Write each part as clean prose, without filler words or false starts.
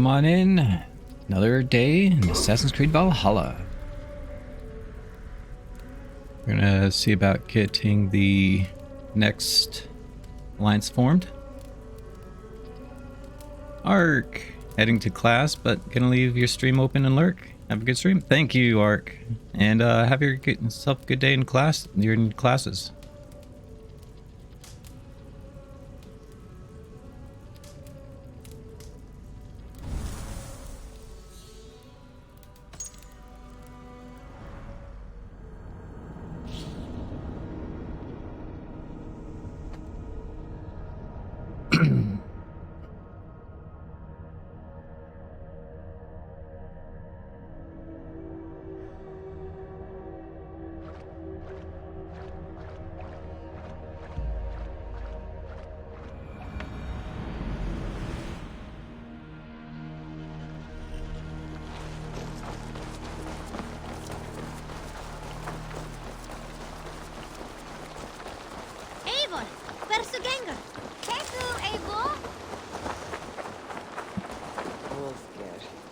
Welcome on in. Another day in Assassin's Creed Valhalla. We're gonna see about getting the next alliance formed. Ark, heading to class, but gonna leave your stream open and lurk. Have a good stream. Thank you, Ark, and have yourself a good day in class. You're in classes.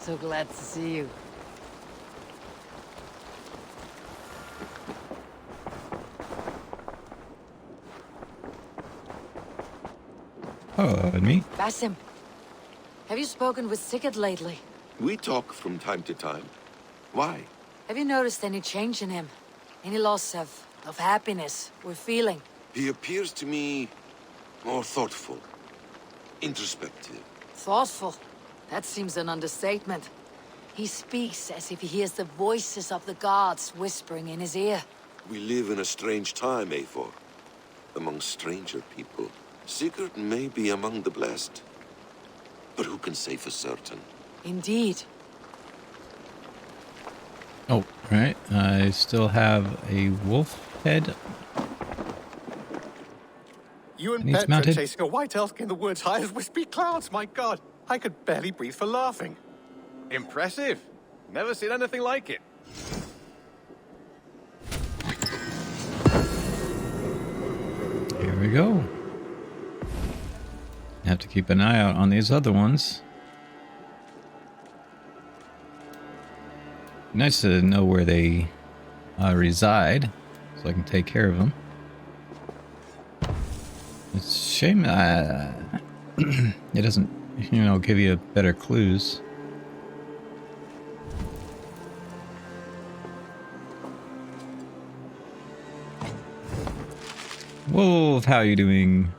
So glad to see you. Oh, and me? Basim, have you spoken with Sigurd lately? We talk from time to time. Why? Have you noticed any change in him? Any loss of happiness or feeling? He appears to me more thoughtful, introspective. Thoughtful? That seems an understatement. He speaks as if he hears the voices of the gods whispering in his ear. We live in a strange time, Eivor. Among stranger people. Sigurd may be among the blessed. But who can say for certain? Indeed. Oh, right. I still have a wolf head. You and And he's Petra mounted. chasing a white elk in the woods high as wispy clouds, my god! I could barely breathe for laughing. Impressive. Never seen anything like it. Here we go. Have to keep an eye out on these other ones. Nice to know where they reside, so I can take care of them. It's a shame it doesn't, give you better clues. Wolf, how you doing?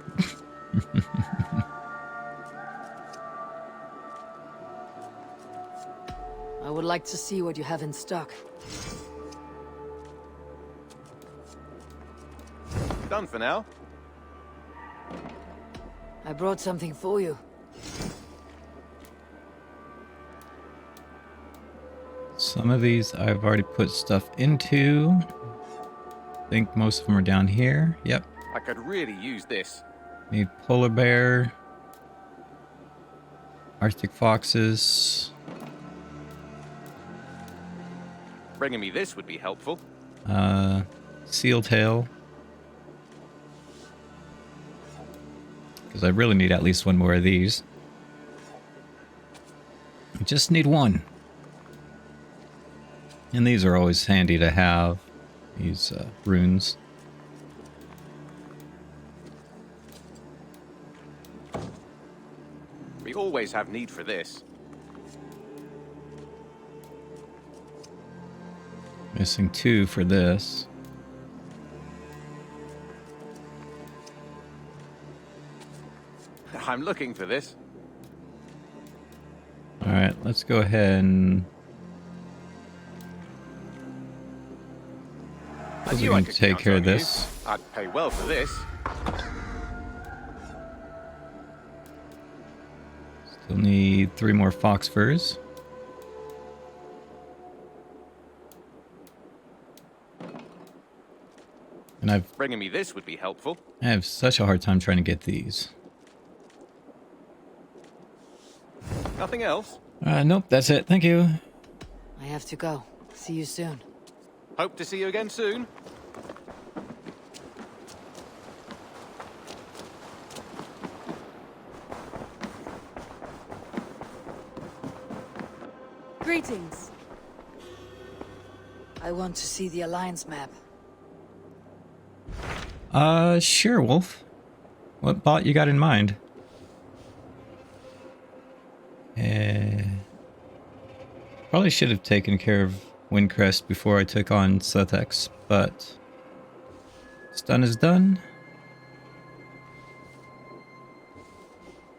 I would like to see what you have in stock. Done for now. I brought something for you. Some of these I've already put stuff into. I think most of them are down here. Yep. I could really use this. Need polar bear. Arctic foxes. Bringing me this would be helpful. Seal tail. Because I really need at least one more of these. I just need one. And these are always handy to have. These runes. We always have need for this. Missing 2 for this. I'm looking for this. Alright, let's go ahead and... I we knew I can could take count care of on you. this. I'd pay well for this. Still need 3 more fox furs. And Bringing me this would be helpful. I have such a hard time trying to get these. Nothing else? Nope, that's it. Thank you. I have to go. See you soon. Hope to see you again soon. Greetings. I want to see the Alliance map. Sure, Wolf. What bot you got in mind? Probably should have taken care of Windcrest before I took on Sethex, but what's done is done.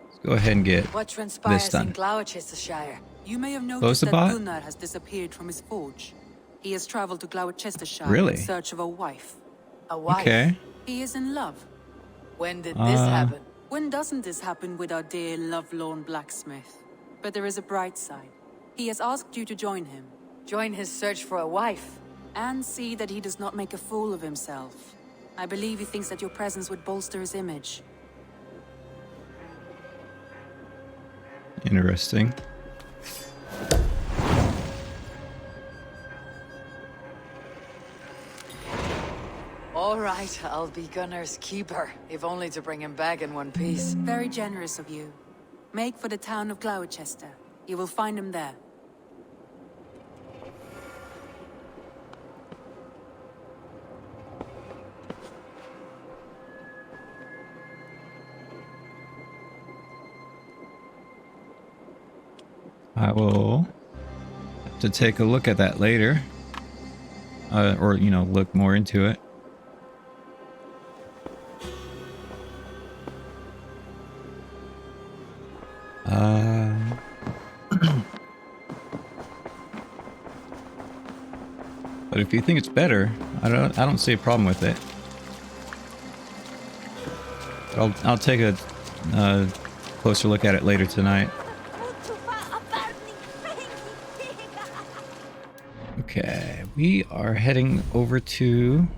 Let's go ahead and get What this transpires in done. Gloucestershire? You may have Close noticed the that bot? Gunnar has disappeared from his forge. He has traveled to Gloucestershire Really? in search of a wife. A wife? Okay. He is in love. When did this happen? When doesn't this happen with our dear lovelorn blacksmith? But there is a bright side. He has asked you to join him. Join his search for a wife? And see that he does not make a fool of himself. I believe he thinks that your presence would bolster his image. Interesting. All right, I'll be Gunnar's keeper, if only to bring him back in one piece. Very generous of you. Make for the town of Glowecester. You will find him there. I will have to take a look at that later. Or, you know, look more into it. But if you think it's better, I don't see a problem with it. I'll take a closer look at it later tonight. Okay, we are heading over to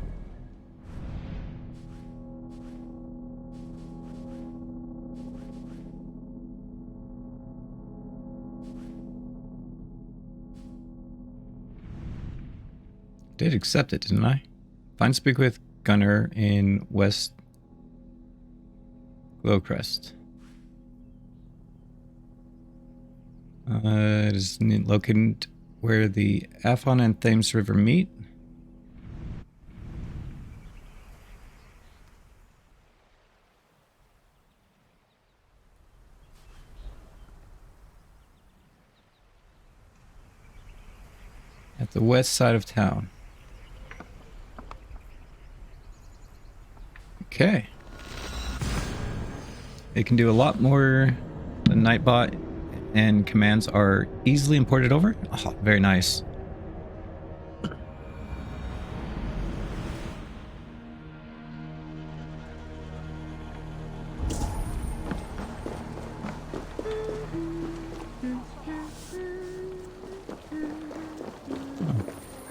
did accept it, didn't I? Find speak with Gunnar in West Glowecrest. It is located where the Afon and Thames River meet. At the west side of town. Okay. It can do a lot more. The Nightbot and commands are easily imported over. Oh, very nice.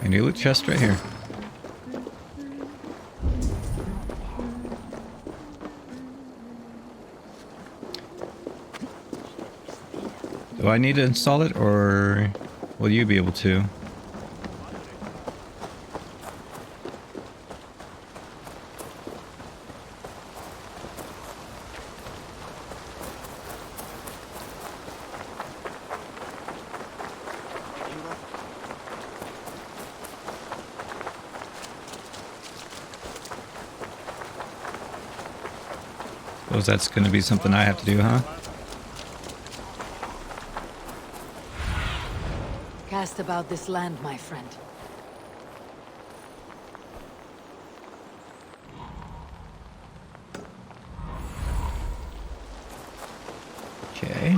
A new loot chest right here. Do I need to install it, or will you be able to? Suppose that's going to be something I have to do, huh? Cast about this land, my friend. Okay.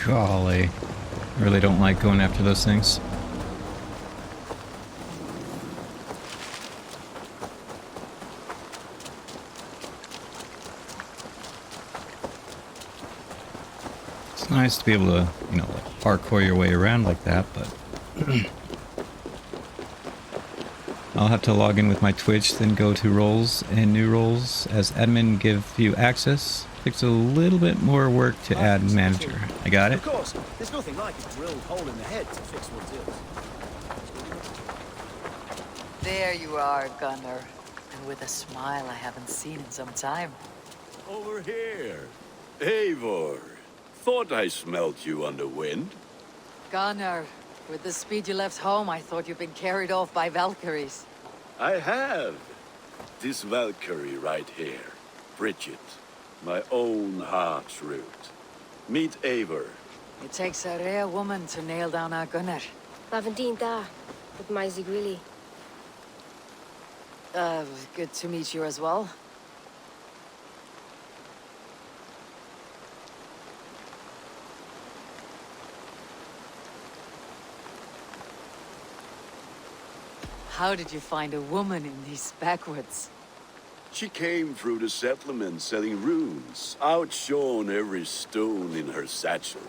Golly. I really don't like going after those things. It's nice to be able to, you know, like parkour your way around like that, but I'll have to log in with my Twitch, then go to roles, and new roles as admin give you access. Takes a little bit more work to add manager. I got it? Of course, there's nothing like a drilled hole in the head to fix one's ills. There you are, Gunnar. And with a smile I haven't seen in some time. Over here. Eivor. Thought I smelt you on the wind. Gunnar, with the speed you left home, I thought you'd been carried off by Valkyries. I have. This Valkyrie right here. Bridget. My own heart's root. Meet Eivor. It takes a rare woman to nail down our Gunnar. Lavendine da, with Maisie Grilly. Good to meet you as well. How did you find a woman in these backwoods? She came through the settlement selling runes, outshone every stone in her satchel.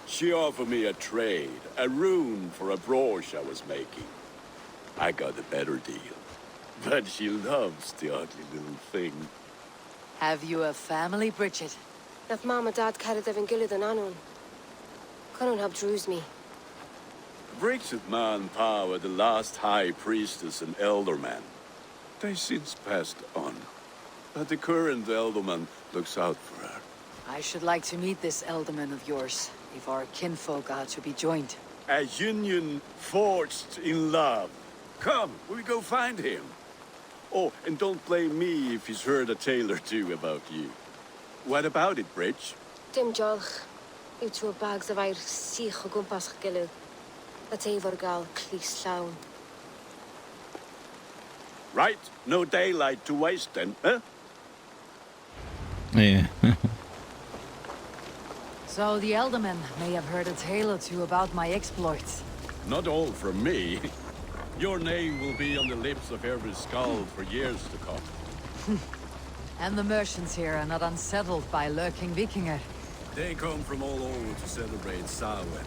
She offered me a trade, a rune for a brooch I was making. I got a better deal. But she loves the ugly little thing. Have you a family, Bridget? Naf mom and dad carried them gilid and anun. Couldn't help druise me. Bridget Man Pa were the last high priestess and elderman. They since passed on. But the current elderman looks out for her. I should like to meet this elderman of yours, if our kinfolk are to be joined. A union forged in love. Come, we go find him. Oh, and don't blame me if he's heard a tale or two about you. What about it, Bridge? Dim jolch. You two bags of air sich o gwmpas gilid. That's Eivor gal clis llawn. Right, no daylight to waste then, huh? Yeah. So the elderman may have heard a tale or two about my exploits. Not all from me. Your name will be on the lips of every skull for years to come. And the merchants here are not unsettled by lurking Vikinger. They come from all over to celebrate Samhain.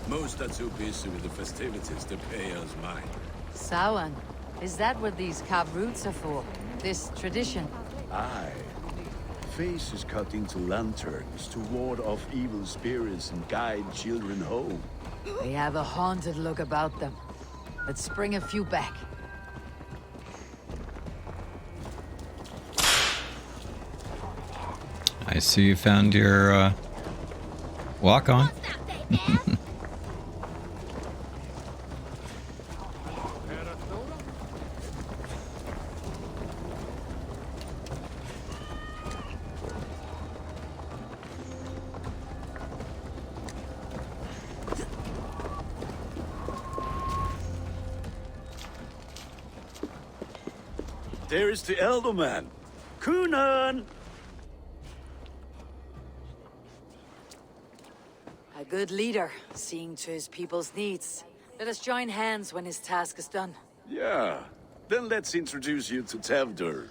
Most are too busy with the festivities to pay us mind. Samhain? Is that what these carved roots are for? This tradition? Aye. Faces cut into lanterns to ward off evil spirits and guide children home. They have a haunted look about them. Let's bring a few back. I see you found your walk on. There is the Elderman. Kunan! A good leader, seeing to his people's needs. Let us join hands when his task is done. Yeah. Then let's introduce you to Tevdur.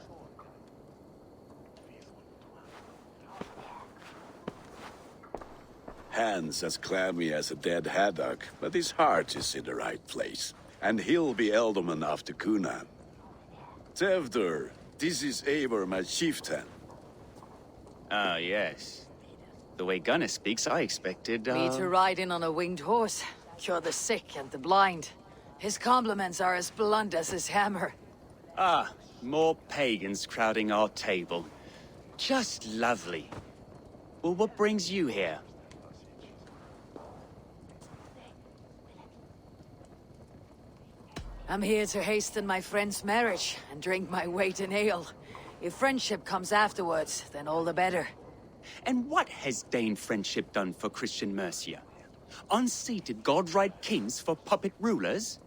Hands as clammy as a dead haddock, but his heart is in the right place. And he'll be Elderman after Kunan. Tevdur, this is Eivor, my chieftain. Ah, yes. The way Gunnar speaks, I expected, Me to ride in on a winged horse, cure the sick and the blind. His compliments are as blunt as his hammer. Ah, more pagans crowding our table. Just lovely. Well, what brings you here? I'm here to hasten my friend's marriage and drink my weight in ale. If friendship comes afterwards, then all the better. And what has Dane friendship done for Christian Mercia? Unseated godright kings for puppet rulers?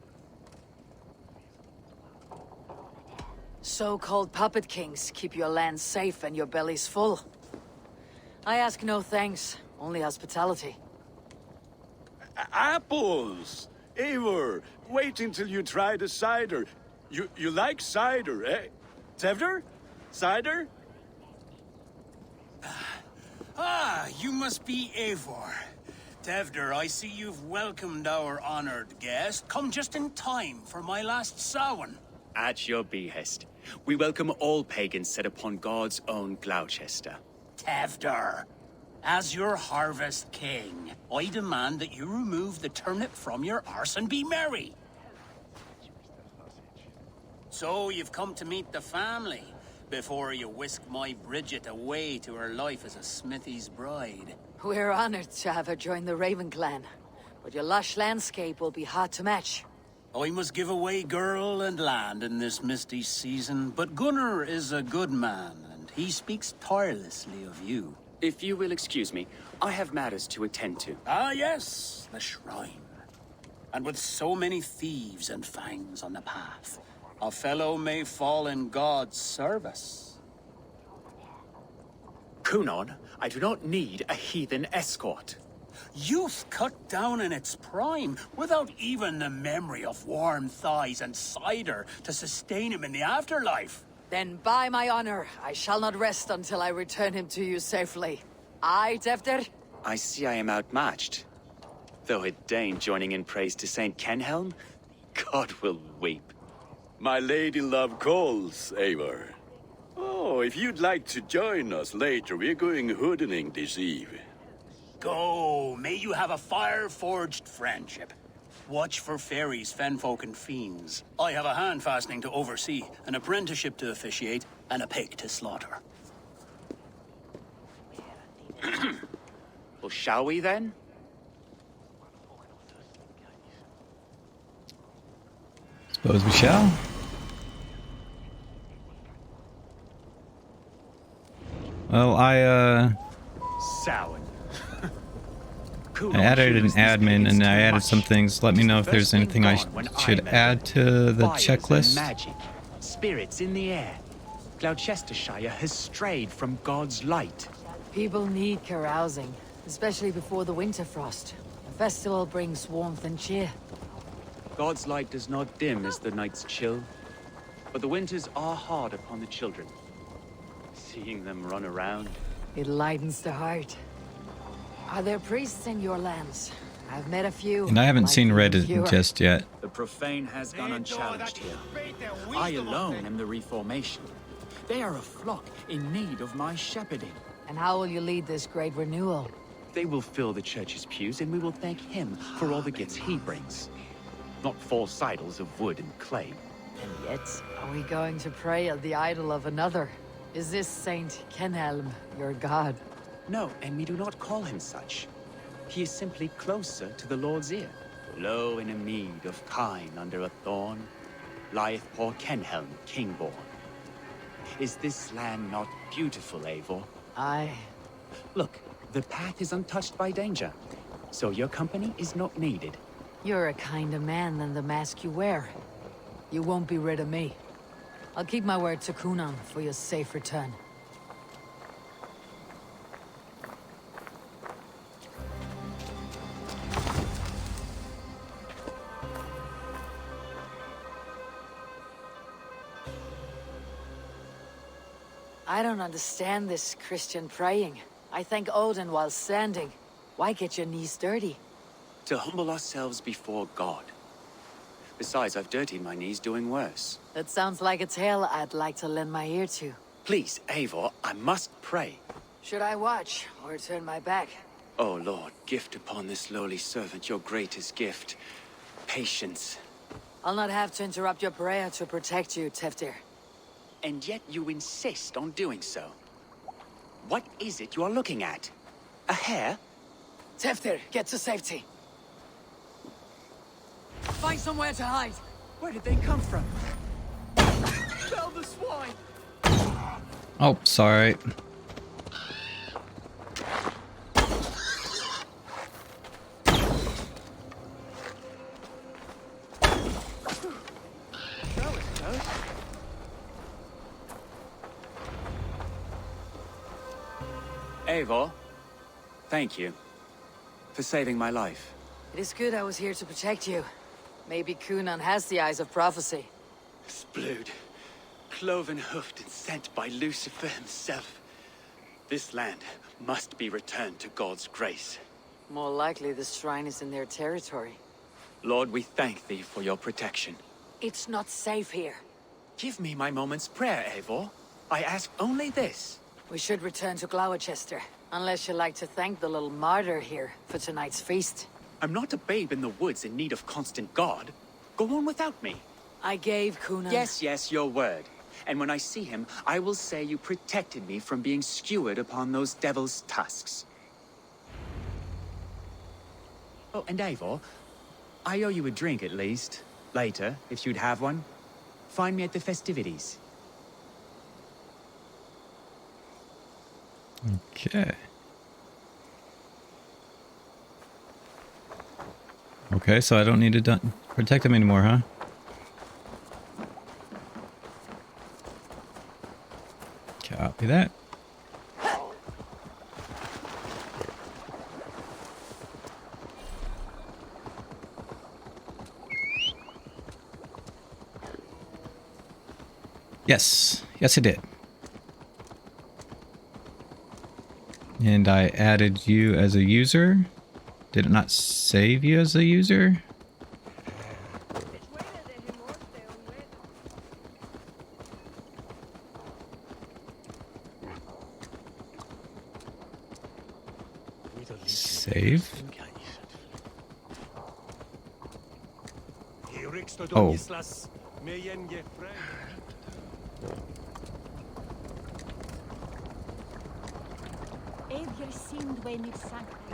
So-called puppet kings keep your lands safe and your bellies full. I ask no thanks, Only hospitality. Apples! Eivor, wait until you try the cider. You like cider, eh? Tevder? Cider? Ah, you must be Eivor. Tevder, I see you've welcomed our honored guest. Come just in time for my last Samhain. At your behest. We welcome all pagans set upon God's own Glowecester. Tevder, as your harvest king, I demand that you remove the turnip from your arse and be merry. So you've come to meet the family before you whisk my Bridget away to her life as a smithy's bride. We're honored to have her join the Raven clan, but your lush landscape will be hard to match. I must give away girl and land in this misty season, but Gunnar is a good man, and he speaks tirelessly of you. If you will excuse me, I have matters to attend to. Ah, yes, the shrine. And with so many thieves and fangs on the path, a fellow may fall in God's service. Kunon, I do not need a heathen escort. Youth cut down in its prime, without even the memory of warm thighs and cider to sustain him in the afterlife. Then by my honor, I shall not rest until I return him to you safely. Aye, Tevder? I see I am outmatched. Though a Dane joining in praise to Saint Kenhelm, God will weep. My lady love calls, Eivor. Oh, if you'd like to join us later, we're going hoodening this eve. Go, may you have a fire-forged friendship. Watch for fairies, fenfolk, and fiends. I have a hand fastening to oversee, an apprenticeship to officiate, and a pig to slaughter. Well, shall we then? Suppose we shall. Well, I Samhain. added an admin and I added some things. Let me know if there's anything I should add to the checklist. Magic, spirits in the air. Gloucestershire has strayed from God's light. People need carousing, especially before the winter frost. A festival brings warmth and cheer. God's light does not dim as the nights chill, but the winters are hard upon the children. Seeing them run around. It lightens the heart. Are there priests in your lands? I've met a few. And I haven't like seen you, Reddit fewer. just yet. The profane has gone unchallenged here. I alone am the reformation. They are a flock in need of my shepherding. And how will you lead this great renewal? They will fill the church's pews and we will thank him for all the gifts he brings. Not false idols of wood and clay. And yet, are we going to pray at the idol of another? Is this Saint Kenhelm your god? No, and we do not call him such. He is simply closer to the Lord's ear. Low in a mead of kine under a thorn, lieth poor Kenhelm, king-born. Is this land not beautiful, Eivor? Aye. Look, the path is untouched by danger, so your company is not needed. You're a kinder man than the mask you wear. You won't be rid of me. I'll keep my word to Kunan for your safe return. I don't understand this Christian praying. I thank Odin while standing. Why get your knees dirty? To humble ourselves before God. Besides, I've dirtied my knees doing worse. That sounds like a tale I'd like to lend my ear to. Please, Eivor, I must pray. Should I watch or turn my back? Oh Lord, gift upon this lowly servant your greatest gift. Patience. I'll not have to interrupt your prayer to protect you, Teftir. And yet you insist on doing so. What is it you are looking at? A hare? Teftir, get to safety. Find somewhere to hide. Where did they come from? Tell the swine! Oh, sorry. Eivor, Thank you for saving my life. It is good I was here to protect you. Maybe Cunan has the eyes of prophecy. This blood, cloven-hoofed and sent by Lucifer himself. This land must be returned to God's grace. More likely the shrine is in their territory. Lord, we thank thee for your protection. It's not safe here. Give me my moment's prayer, Eivor. I ask only this. We should return to Glowecester. Unless you'd like to thank the little martyr here for tonight's feast. I'm not a babe in the woods in need of constant guard. Go on without me. I gave Cunan... Yes, your word. And when I see him, I will say you protected me from being skewered upon those devil's tusks. Oh, and Eivor, I owe you a drink at least. Later, if you'd have one. Find me at the festivities. Okay. Okay, so I don't need to protect him anymore, huh? Copy that. Yes. Yes, it did. And I added you as a user. Did it not save you as a user? Save? Oh.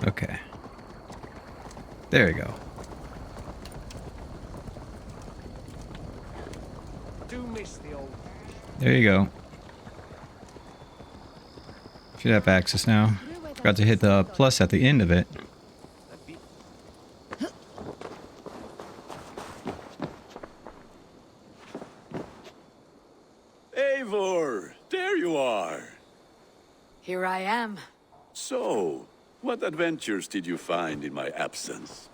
Okay. There we go. There you go. Should have access now. Forgot to hit the plus at the end of it. Eivor, there you are. Here I am. So, what adventures did you find in my absence?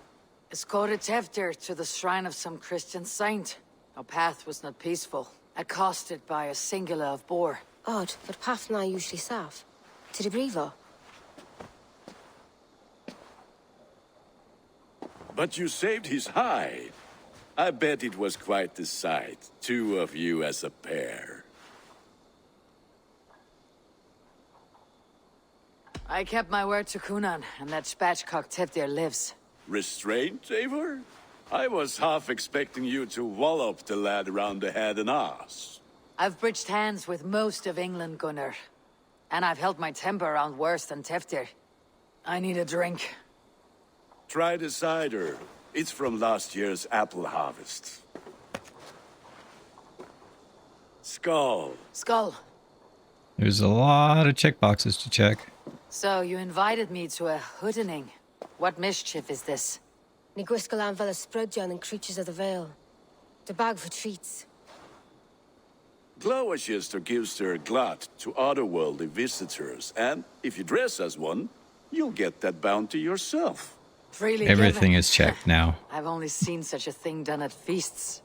Escorted Tefter to the shrine of some Christian saint. Our path was not peaceful. Accosted by a singular of boar. Odd, but path na usually safe. To the Brevo. But you saved his hide. I bet it was quite the sight. Two of you as a pair. I kept my word to Cunan, and that spatchcock Tefter lives. Restraint, Eivor? I was half expecting you to wallop the lad around the head and ass. I've bridged hands with most of England, Gunnar. And I've held my temper around worse than Tefter. I need a drink. Try the cider. It's from last year's apple harvest. Skull. Skull. There's a lot of checkboxes to check. So, you invited me to a hoodening. What mischief is this? Ni gwisgalan fel ysbrydion and creatures of the Vale. The bag for treats. Glowecester gives their glut to otherworldly visitors, and if you dress as one, you'll get that bounty yourself. Freely Everything given. is checked now. I've only seen such a thing done at feasts.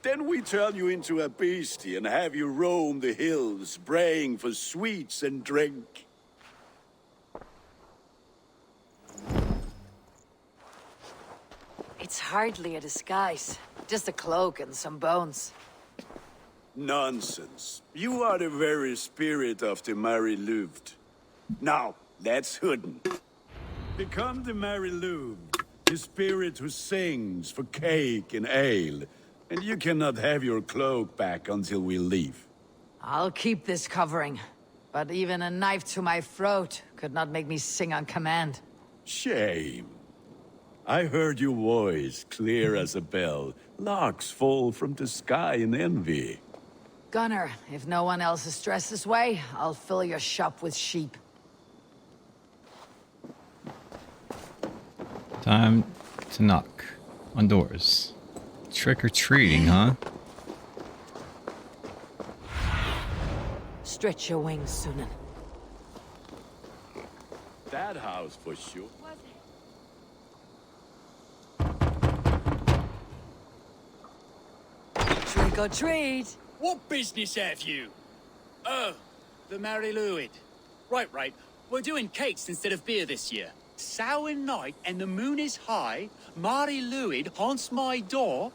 Then we turn you into a beastie and have you roam the hills, braying for sweets and drink. It's hardly a disguise. Just a cloak and some bones. Nonsense. You are the very spirit of the Mary Louved. Now, let's hooden. Become the Mary Louved, the spirit who sings for cake and ale, and you cannot have your cloak back until we leave. I'll keep this covering. But even a knife to my throat could not make me sing on command. Shame. I heard your voice clear as a bell. Larks fall from the sky in envy. Gunnar, if no one else is dressed this way, I'll fill your shop with sheep. Time to knock on doors. Trick-or-treating, huh? Stretch your wings, Sunan. That house for sure. Trick or treat. What business have you? Oh, the Mary Lwyd. Right. We're doing cakes instead of beer this year. Sour night and the moon is high. Mary Lwyd haunts my door.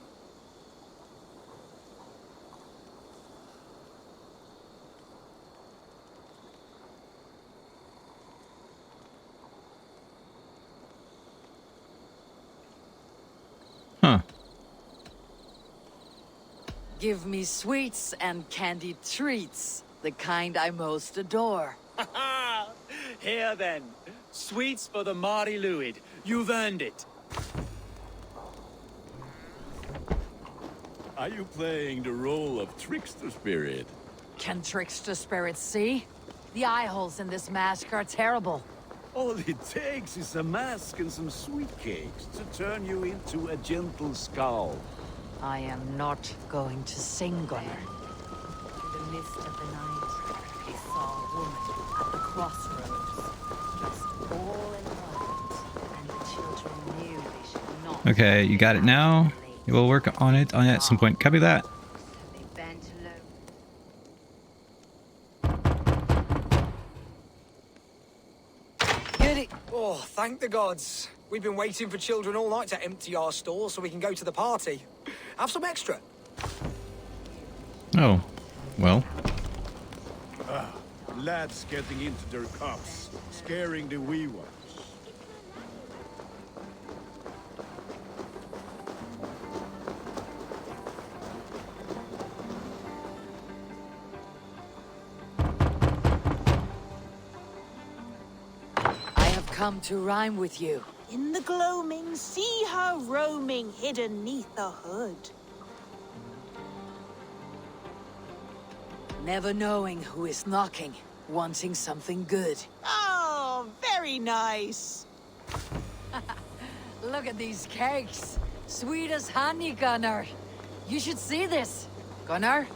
Huh. Give me sweets and candied treats, the kind I most adore. Here then. Sweets for the Mary Lwyd. You've earned it. Are you playing the role of trickster spirit? Can trickster spirits see? The eye holes in this mask are terrible. All it takes is a mask and some sweet cakes to turn you into a gentle skull. I am not going to sing, Gunnar. In the mist of the night, they saw a woman at the crossroads, dressed all in white, and the children knew they should not. Okay, you got it now. We'll work on it at some point. Copy that. So they bent low. Get it. Oh, thank the gods. We've been waiting for children all night to empty our store so we can go to the party. Have some extra. Oh, well. Lads getting into their cups, scaring the wee ones. I have come to rhyme with you. In the gloaming, see her roaming hidden neath the hood. Never knowing who is knocking, wanting something good. Oh, very nice. Look at these cakes. Sweet as honey, Gunnar. You should see this. Gunnar?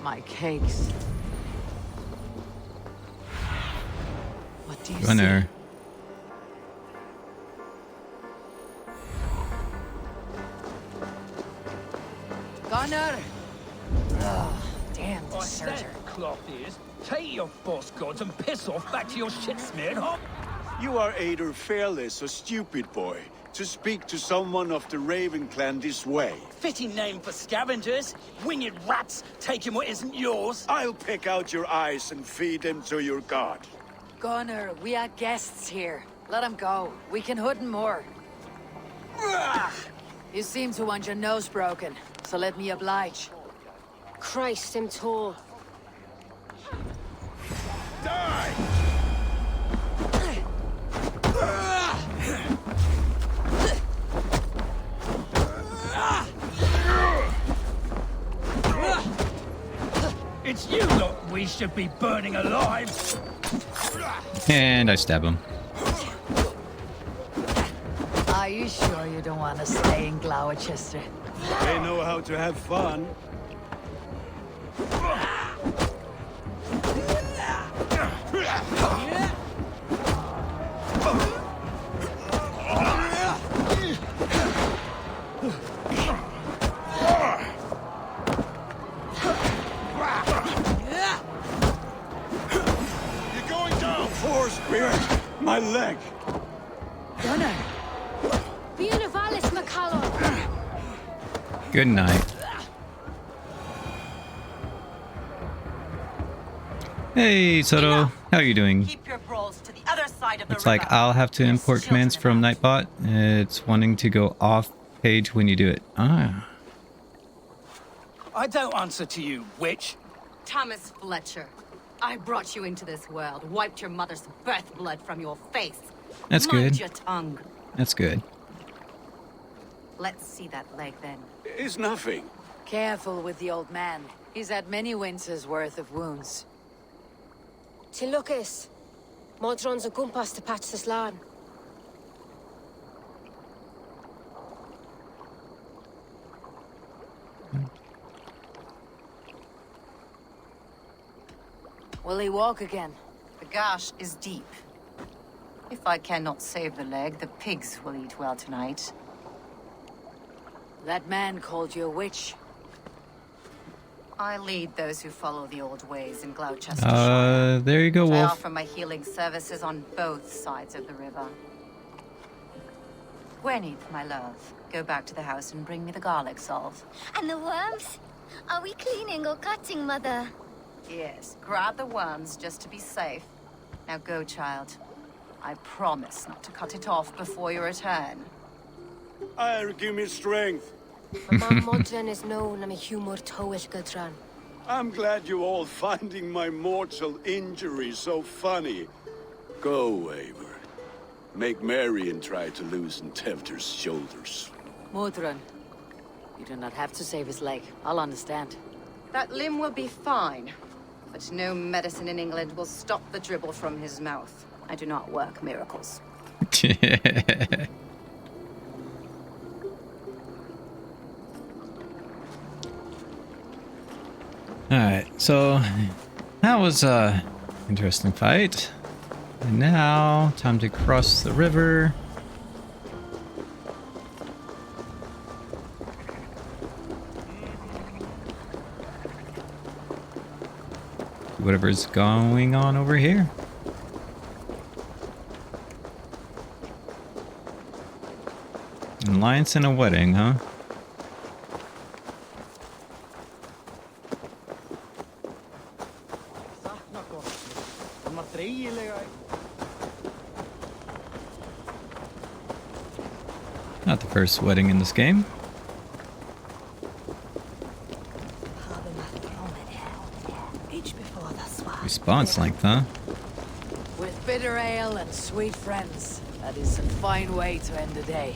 My cakes. What do you Gunnar. see? Gunnar! Oh, damn deserter. Cloth is, take your false gods and piss off back to your shit-smeared home. You are either fearless or stupid, boy, to speak to someone of the Raven clan this way. Fitting name for scavengers, winged rats taking what isn't yours. I'll pick out your eyes and feed them to your god. Gunnar, we are guests here. Let him go. We can hood him more. You seem to want your nose broken, so let me oblige. Christ, I'm tall. Die! It's you lot we should be burning alive. And I stab him. Are you sure you don't want to stay in Glowecester? They know how to have fun. You're going down! Force Spirit! My leg! Gunnar! Beanivalis McCallum! Good night. Hey, Soto. How are you doing? Keep your brawls to the other side of the Looks like I'll have to import commands from Nightbot. It's wanting to go off page when you do it. Ah. I don't answer to you, witch. Thomas Fletcher, I brought you into this world, wiped your mother's birth blood from your face. That's Mind good. your tongue. That's good. Let's see that leg then. It's nothing. Careful with the old man. He's had many winters' worth of wounds. Tilukis. Modron's a gumpas to patch this land. Will he walk again? The gash is deep. If I cannot save the leg, the pigs will eat well tonight. That man called you a witch. I lead those who follow the old ways in Glowecester. There you go, I Wolf. offer my healing services on both sides of the river. Gwyneth, my love, go back to the house and bring me the garlic salve. And the worms? Are we cleaning or cutting, Mother? Yes, grab the worms just to be safe. Now go, child. I promise not to cut it off before you return. Give me strength. Mam modren is known am humor toish gadran. I'm glad you all finding my mortal injury so funny. Go, Eivor. Make merry and try to loosen Tevder's shoulders. Modron, you do not have to save his leg. I'll understand. That limb will be fine, but no medicine in England will stop the dribble from his mouth. I do not work miracles. Alright, so that was a interesting fight. And now, time to cross the river. Whatever's going on over here. An alliance and a wedding, huh? Not the first wedding in this game. Response length, huh? With bitter ale and sweet friends, that is a fine way to end the day.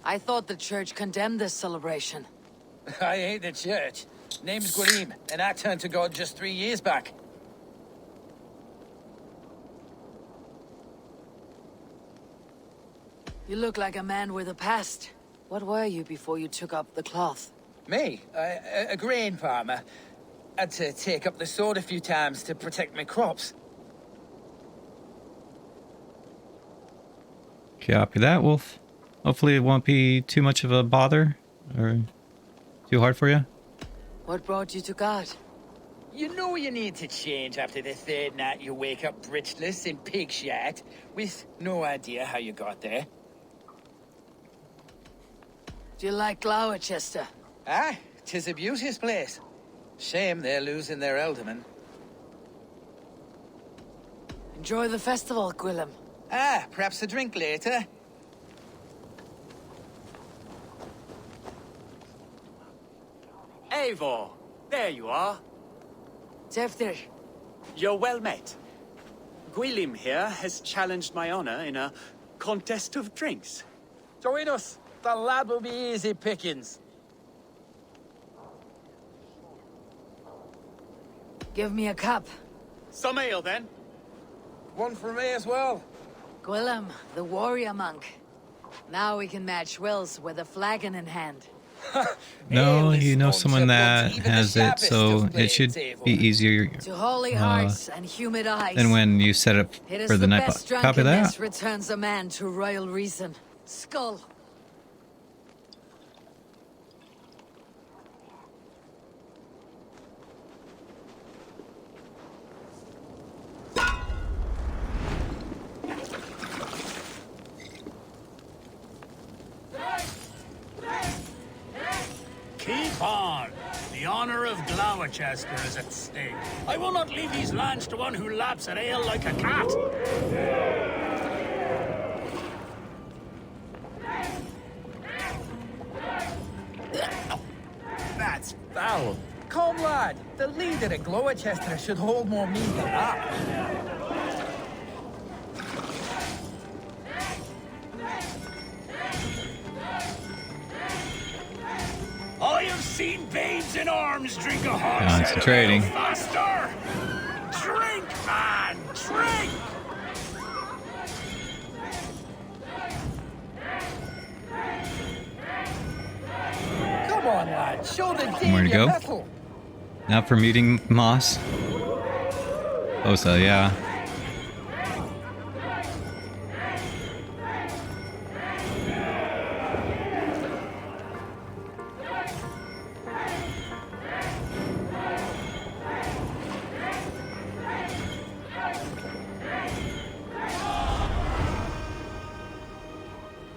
I thought the church condemned this celebration. I hate the church. Name's Gwalim, and I turned to God just 3 years back. You look like a man with a past. What were you before you took up the cloth? Me? A grain farmer. Had to take up the sword a few times to protect my crops. Copy that, Wolf. Hopefully it won't be too much of a bother or too hard for you. What brought you to God? You know you need to change after the third night you wake up britchless in pig shat, with no idea how you got there. Do you like Glowecester? Ah, 'tis a beauteous place. Shame they're losing their elderman. Enjoy the festival, Gwilym. Ah, perhaps a drink later. Eivor, there you are. Tevder. You're well met. Gwilym here has challenged my honor in a contest of drinks. Join us. The lad will be easy pickings. Give me a cup. Some ale, then. One for me as well. Gwilym, the warrior monk. Now we can match wills with a flagon in hand. No, you know someone that has it, so it should be easier To holy hearts and humid eyes. than when you set up It is for the night. best Copy drunkenness that. returns a man to royal reason. Skull. Keep on. The honor of Glowecester is at stake. I will not leave these lands to one who laps at ale like a cat. That's foul. Come, lad. The leader at Glowecester should hold more meat than that. I have seen babes in arms drink a horse Concentrating. faster. Man, drink! Come on, lad. Show the Somewhere Dane to your go. mettle. Now for meeting Moss. Osa, yeah.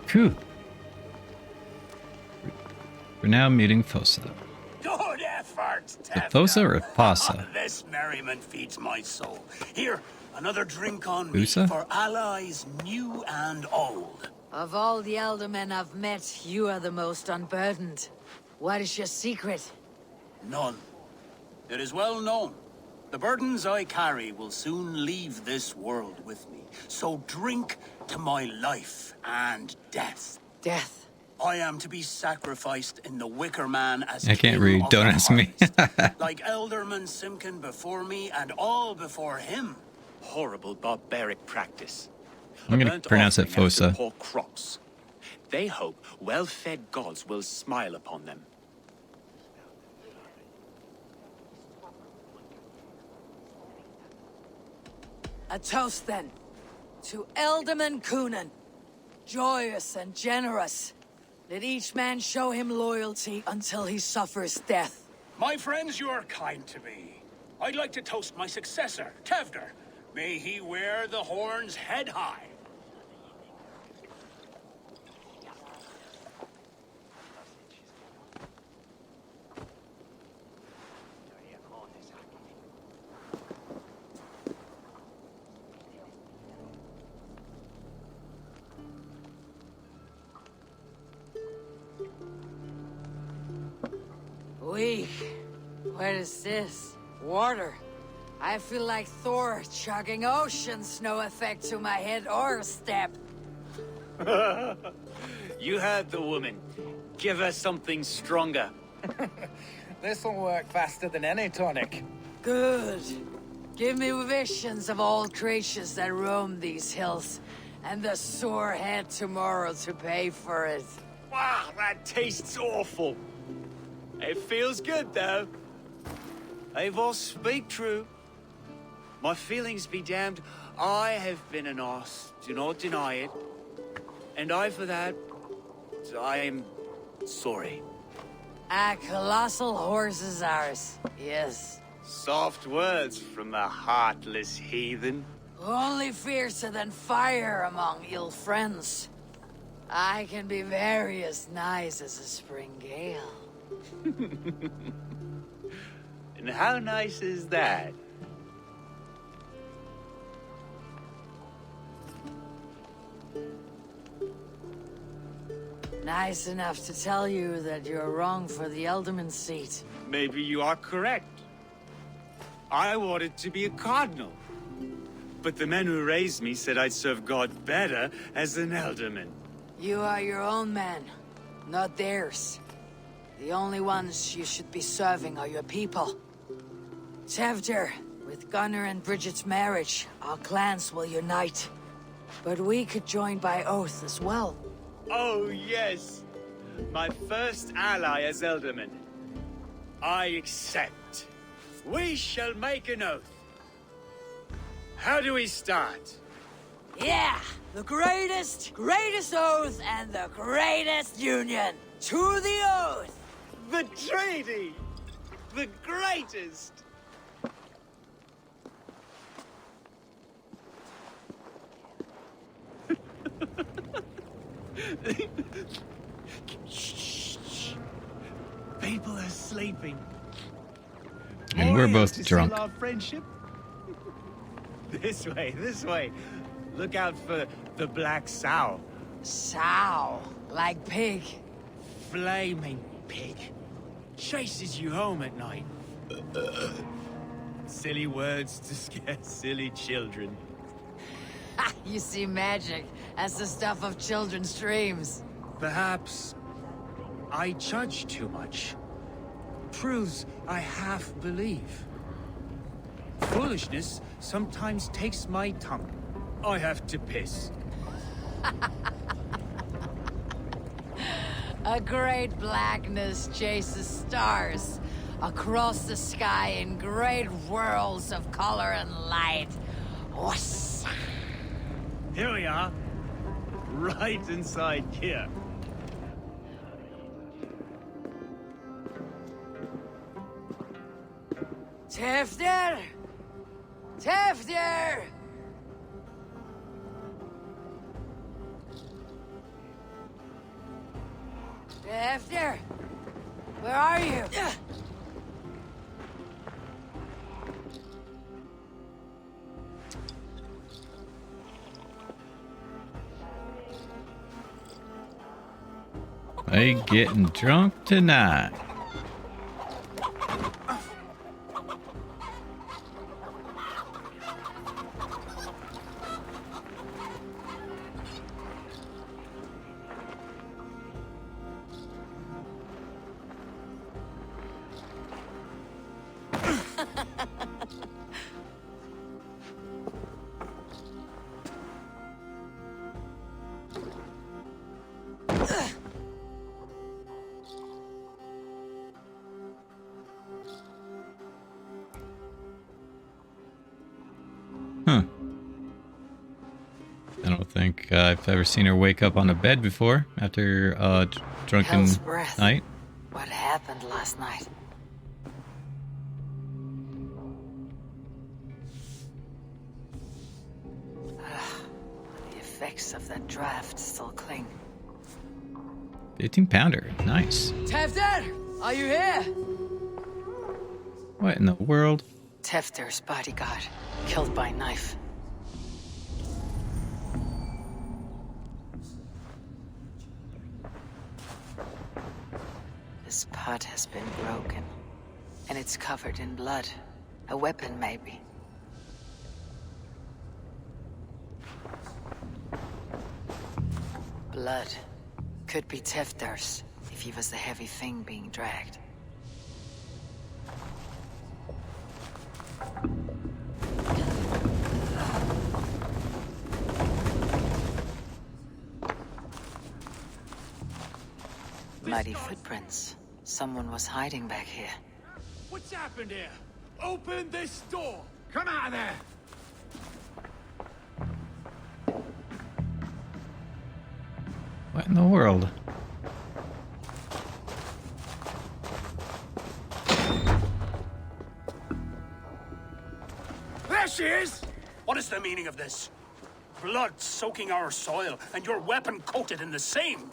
Phew. We're now meeting Fosa. Good effort, The Fosa or Fossa? This merriment feeds my soul. Here, another drink on Usa? me for allies new and old. Of all the elder men I've met, you are the most unburdened. What is your secret? None. It is well known. The burdens I carry will soon leave this world with me. So drink to my life and death. Death? I am to be sacrificed in the Wicker Man as I can't king read. of Don't the ask me. harvest. Like Elderman Simkin before me and all before him. Horrible barbaric practice. I'm going to Burnt pronounce it offering after Fosa. poor crops. They hope well-fed gods will smile upon them. A toast, then. To Elderman Coonan. Joyous and generous. Let each man show him loyalty until he suffers death. My friends, you are kind to me. I'd like to toast my successor, Tevder. May he wear the horns head high. Weak. What is this? Water. I feel like Thor chugging oceans. No effect to my head or step. You heard the woman. Give her something stronger. This'll work faster than any tonic. Good. Give me visions of all creatures that roam these hills, and the sore head tomorrow to pay for it. Wow, that tastes awful. It feels good, though. Eivor, speak true. My feelings be damned. I have been an arse, do not deny it. And I, for that, I am sorry. A colossal horse is ours, yes. Soft words from the heartless heathen. Only fiercer than fire among ill friends. I can be very as nice as a spring gale. And how nice is that? Nice enough to tell you that you're wrong for the Elderman seat. Maybe you are correct. I wanted to be a cardinal. But the men who raised me said I'd serve God better as an alderman. You are your own man, not theirs. The only ones you should be serving are your people. Tevder, with Gunnar and Bridget's marriage, our clans will unite. But we could join by oath as well. Oh, yes. My first ally as Elderman. I accept. We shall make an oath. How do we start? Yeah! The greatest oath and the greatest union! To the oath! The treaty! The greatest! Shh. People are sleeping. And we're both to drunk. seal our friendship? This way. Look out for the black sow. Sow? Like pig? Flaming pig. Chases you home at night. Silly words to scare silly children. You see magic as the stuff of children's dreams. Perhaps I judge too much. Truths I half believe. foolishness sometimes takes my tongue. I have to piss. A great blackness chases stars across the sky in great whirls of color and light. Whoosh. Here we are. Right inside here. Tefter! Tefter! Tefter! Where are you? I getting drunk tonight. I don't think I've ever seen her wake up on a bed before after a drunken Hell's breath. night. What happened last night? The effects of that draft still cling. 15-pounder. Nice. Tefter! Are you here? What in the world? Tefter's bodyguard, killed by knife. This pot has been broken, and it's covered in blood. A weapon, maybe. Blood. Could be Tefter's, if he was the heavy thing being dragged. Muddy footprints. Someone was hiding back here. What's happened here? Open this door! Come out of there! What in the world? There she is! What is the meaning of this? Blood soaking our soil, and your weapon coated in the same!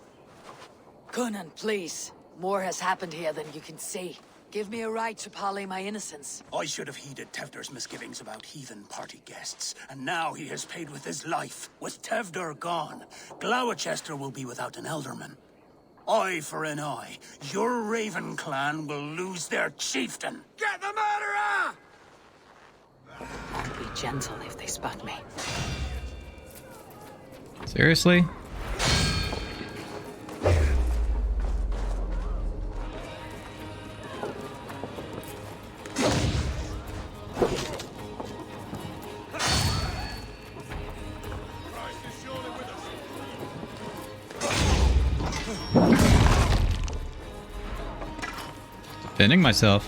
Conan, please. More has happened here than you can see. Give me a right to parley my innocence. I should have heeded Tevder's misgivings about heathen party guests, and now he has paid with his life. With Tevder gone, Glowecester will be without an elderman. Eye for an eye. Your Raven clan will lose their chieftain. Get the murderer! Be gentle if they spot me. Seriously? Defending myself.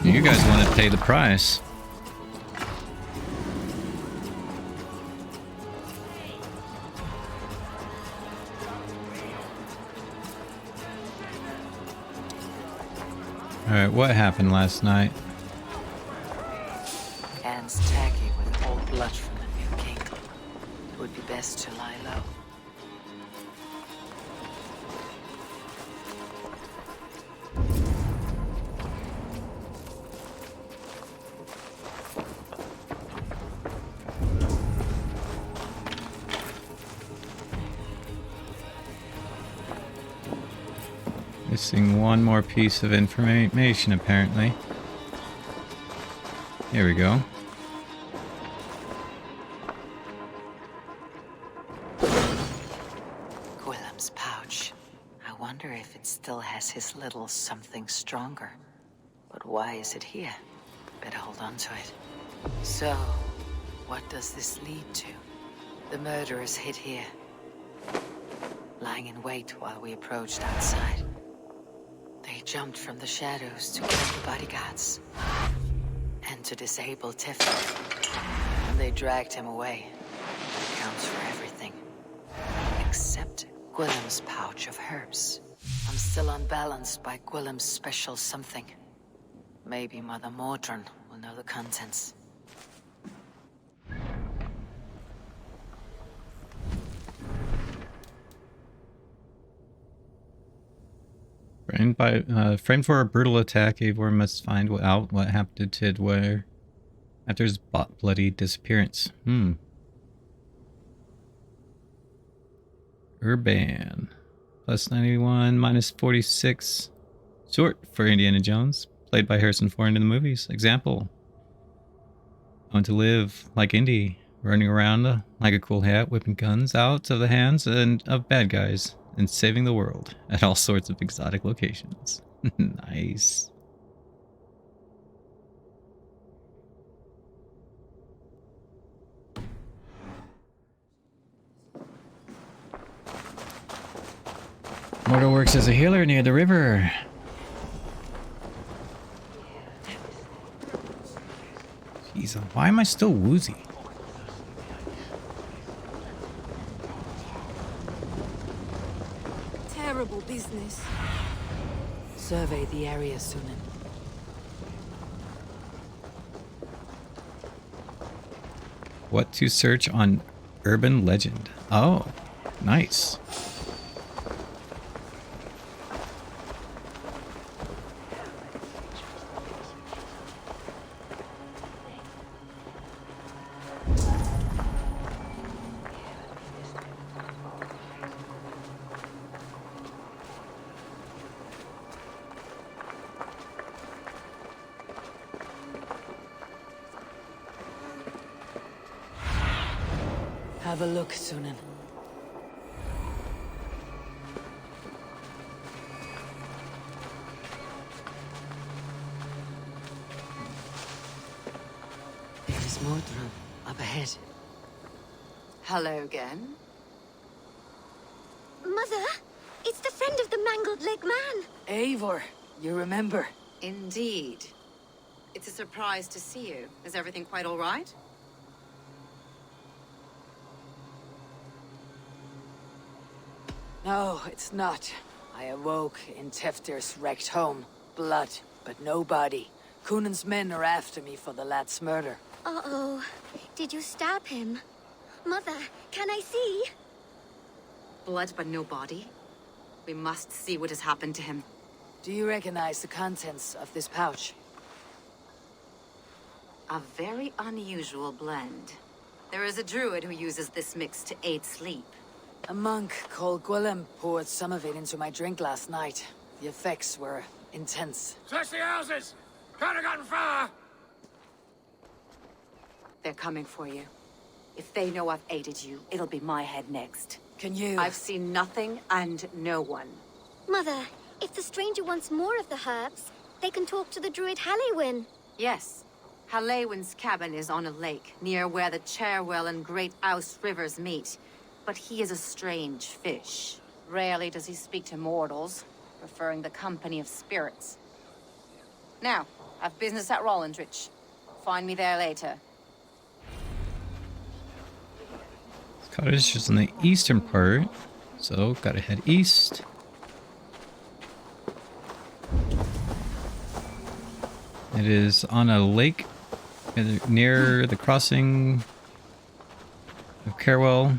You guys want to pay the price. Alright, what happened last night? Hands tacky with old blood from the new king. It would be best to lie low. Missing one more piece of information, apparently. Here we go. Gwillem's pouch. I wonder if it still has his little something stronger. But why is it here? Better hold on to it. So, what does this lead to? The murderers hid here, lying in wait while we approached outside. They jumped from the shadows to kill the bodyguards and to disable Tiflin. And they dragged him away. That counts for everything. Except Gwillem's pouch of herbs. I'm still unbalanced by Gwillem's special something. Maybe Mother Mordran will know the contents. Framed for a brutal attack, Eivor must find out what happened to Tidware after his bloody disappearance. Urban. Plus 91, minus 46. Short for Indiana Jones. Played by Harrison Ford in the movies. Example. I want to live like Indy. Running around like a cool hat, whipping guns out of the hands of bad guys. And saving the world at all sorts of exotic locations. Nice. Mortal works as a healer near the river. Jeez, why am I still woozy? Terrible business. Survey the area, Sunan. What to search on Urban Legend? Oh, nice. Have a look, Sunan. There's Mordran up ahead. Hello again. Mother, it's the friend of the mangled leg man. Eivor, you remember? Indeed. It's a surprise to see you. Is everything quite all right? No, it's not. I awoke in Teftir's wrecked home. Blood, but no body. Cunan's men are after me for the lad's murder. Uh-oh. Did you stab him? Mother, can I see? Blood but no body? We must see what has happened to him. Do you recognize the contents of this pouch? A very unusual blend. There is a druid who uses this mix to aid sleep. A monk called Gwillem poured some of it into my drink last night. The effects were intense. Search the houses! Can't have gotten far! They're coming for you. If they know I've aided you, it'll be my head next. Can you? I've seen nothing and no one. Mother, if the stranger wants more of the herbs, they can talk to the druid Halewyn. Yes. Halewyn's cabin is on a lake, near where the Cherwell and Great Ouse rivers meet. But he is a strange fish. Rarely does he speak to mortals, preferring the company of spirits. Now, I've business at Rollindrich. Find me there later. This cottage is in the eastern part, so gotta head east. It is on a lake near the crossing of Cherwell,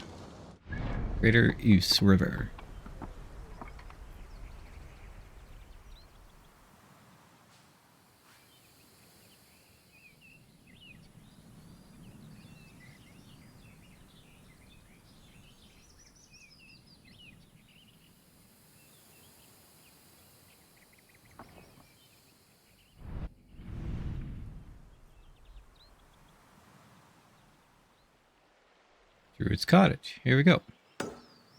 Greater Ouse River. Druid's Cottage. Here we go.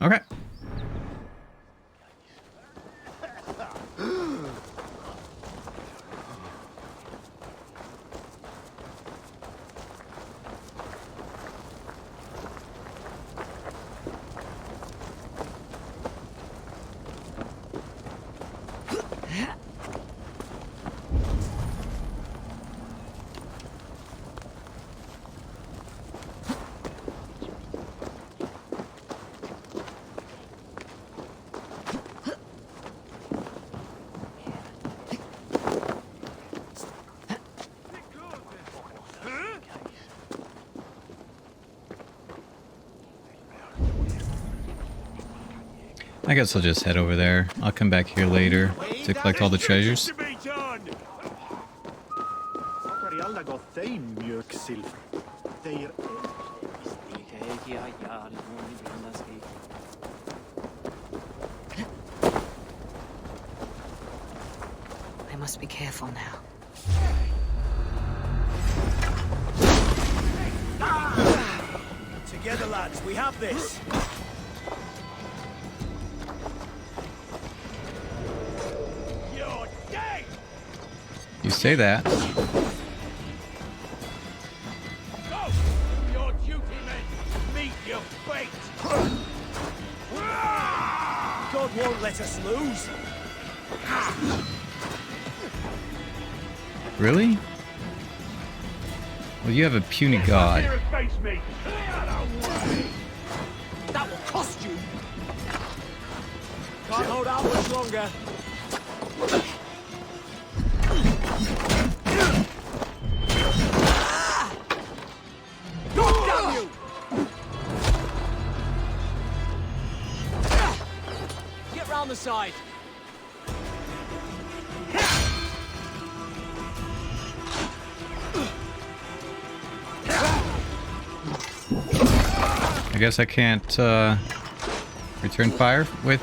Okay. I guess I'll just head over there. I'll come back here later to collect all the treasures. I must be careful now. Together, lads, we have this. You're dead. You say that. Go! Your duty, men. Meet your fate. God won't let us lose. Really? Well, you have a puny god. Face me. That will cost you. Can't hold out much longer. God damn you! Get round the side. I guess I can't return fire with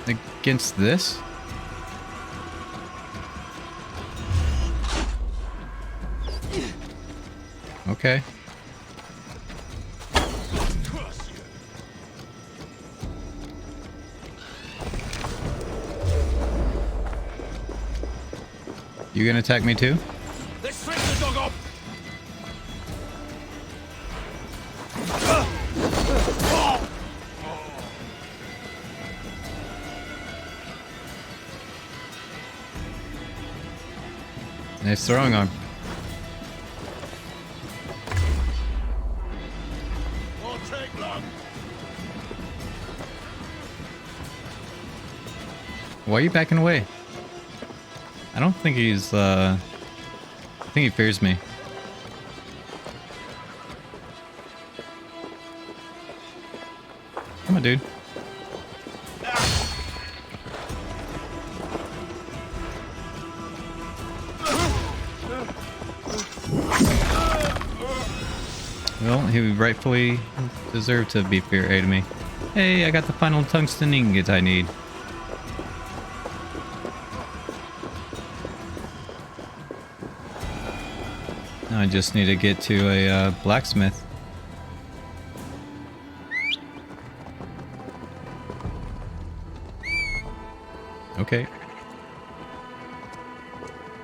against this. Okay. You gonna attack me too? Let's string the dog off. Nice throwing arm. Won't take long. Why are you backing away? I don't think he's, I think he fears me. Come on, dude. Well, he rightfully deserved to be afraid of me. Hey, I got the final tungsten ingot I need. Now I just need to get to a blacksmith. Okay.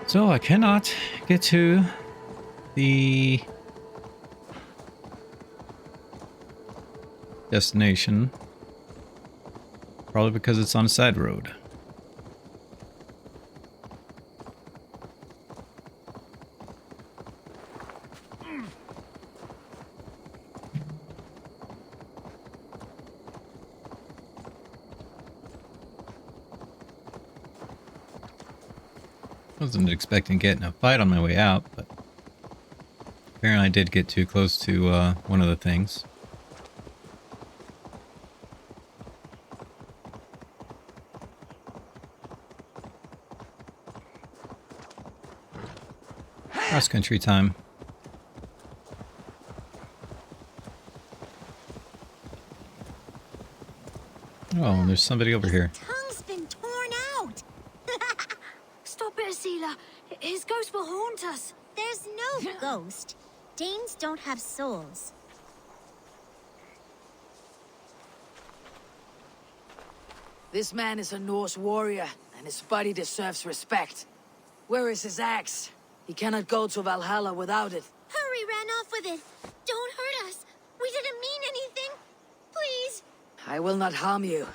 So I cannot get to the destination. Probably because it's on a side road. Wasn't expecting getting a fight on my way out, but apparently I did get too close to one of the things. Cross-country time. Oh, there's somebody over here. Tongue's been torn out. Stop it, Asila. His ghost will haunt us. There's no ghost. Danes don't have souls. This man is a Norse warrior, and his body deserves respect. Where is his axe? He cannot go to Valhalla without it. Hurry ran off with it. Don't hurt us. We didn't mean anything. Please. I will not harm you.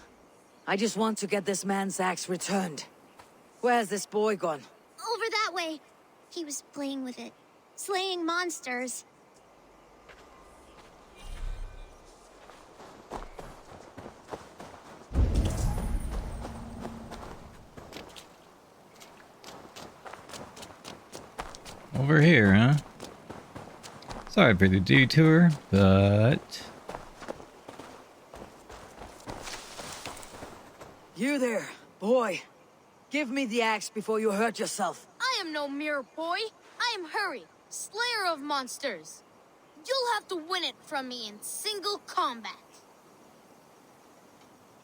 I just want to get this man's axe returned. Where's this boy gone? Over that way. He was playing with it. Slaying monsters. Over here, huh? Sorry for the detour, but You there, boy. Give me the axe before you hurt yourself. I am no mere boy. I am Hurry, slayer of monsters. You'll have to win it from me in single combat.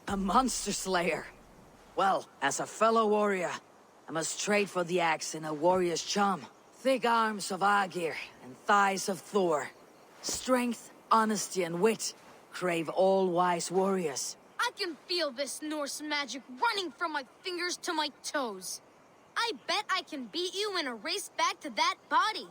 A monster slayer. Well, as a fellow warrior, I must trade for the axe in a warrior's charm. Thick arms of Agir and thighs of Thor. Strength, honesty, and wit crave all wise warriors. I can feel this Norse magic running from my fingers to my toes. I bet I can beat you in a race back to that body.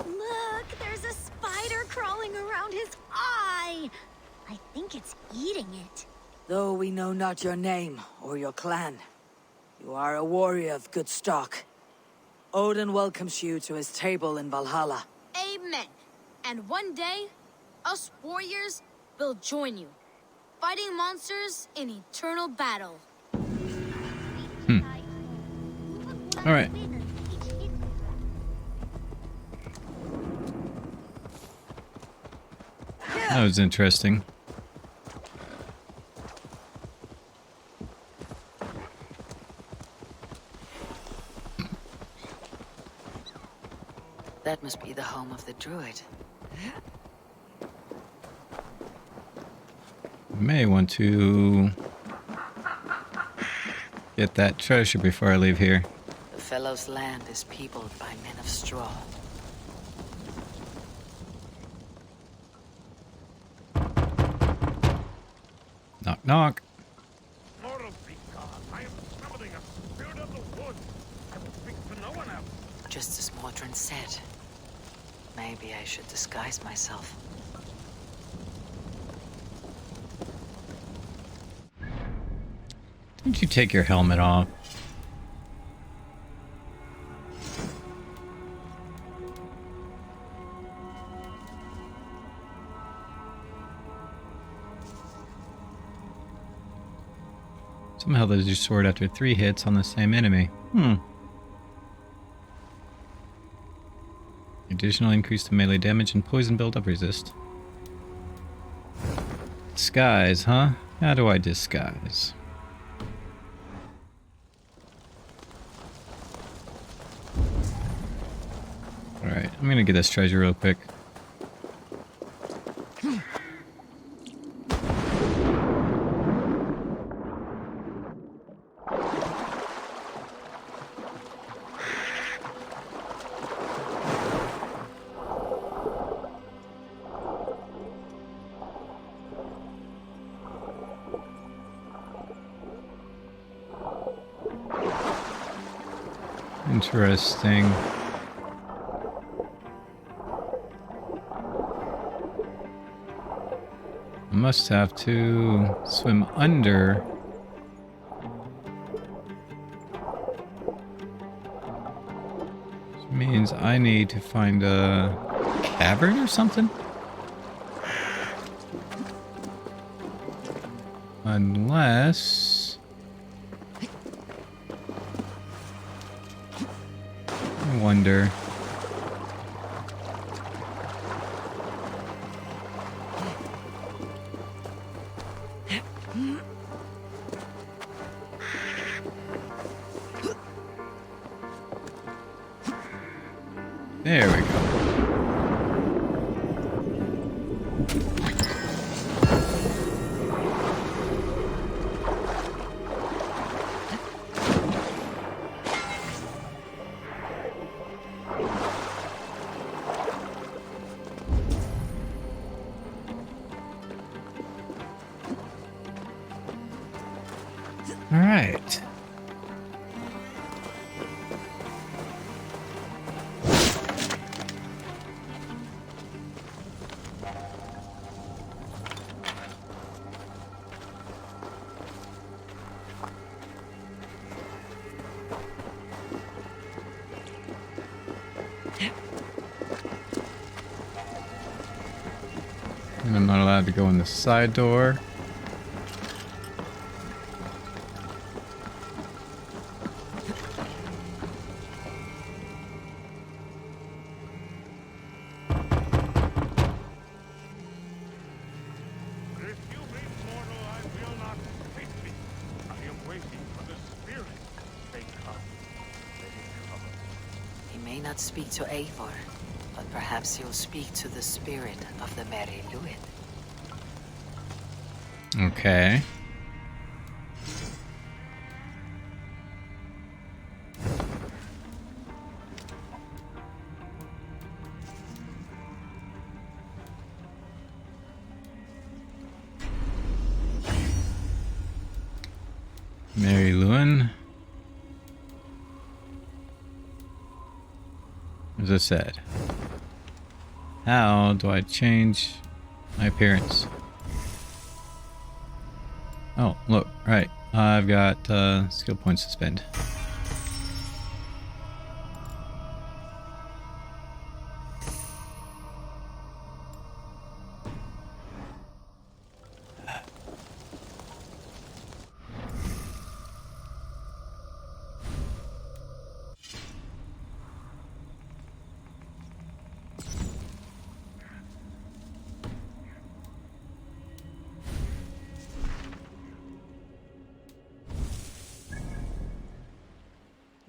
Look, there's a spider crawling around his eye. I think it's eating it. Though we know not your name or your clan, you are a warrior of good stock. Odin welcomes you to his table in Valhalla. Amen. And one day, us warriors will join you, fighting monsters in eternal battle. All right. That was interesting. That must be the home of the druid. May want to get that treasure before I leave here. The fellow's land is peopled by men of straw. Knock, knock. Mortal be God, I am summoning a spirit of the woods. I will speak to no one else. Just as Mordrin said. Maybe I should disguise myself. Didn't you take your helmet off? Somehow there's your sword after 3 hits on the same enemy. Additional increase to melee damage and poison buildup resist. Disguise, huh? How do I disguise? Alright, I'm gonna get this treasure real quick. Interesting. I must have to swim under. Which means I need to find a cavern or something? Unless... I wonder. There we go. All right. And I'm not allowed to go in the side door. not speak to Eivor, but perhaps you'll speak to the spirit of the Mary Luin. Okay. Mary Lewin. As I said, how do I change my appearance? Oh, look, right. I've got skill points to spend.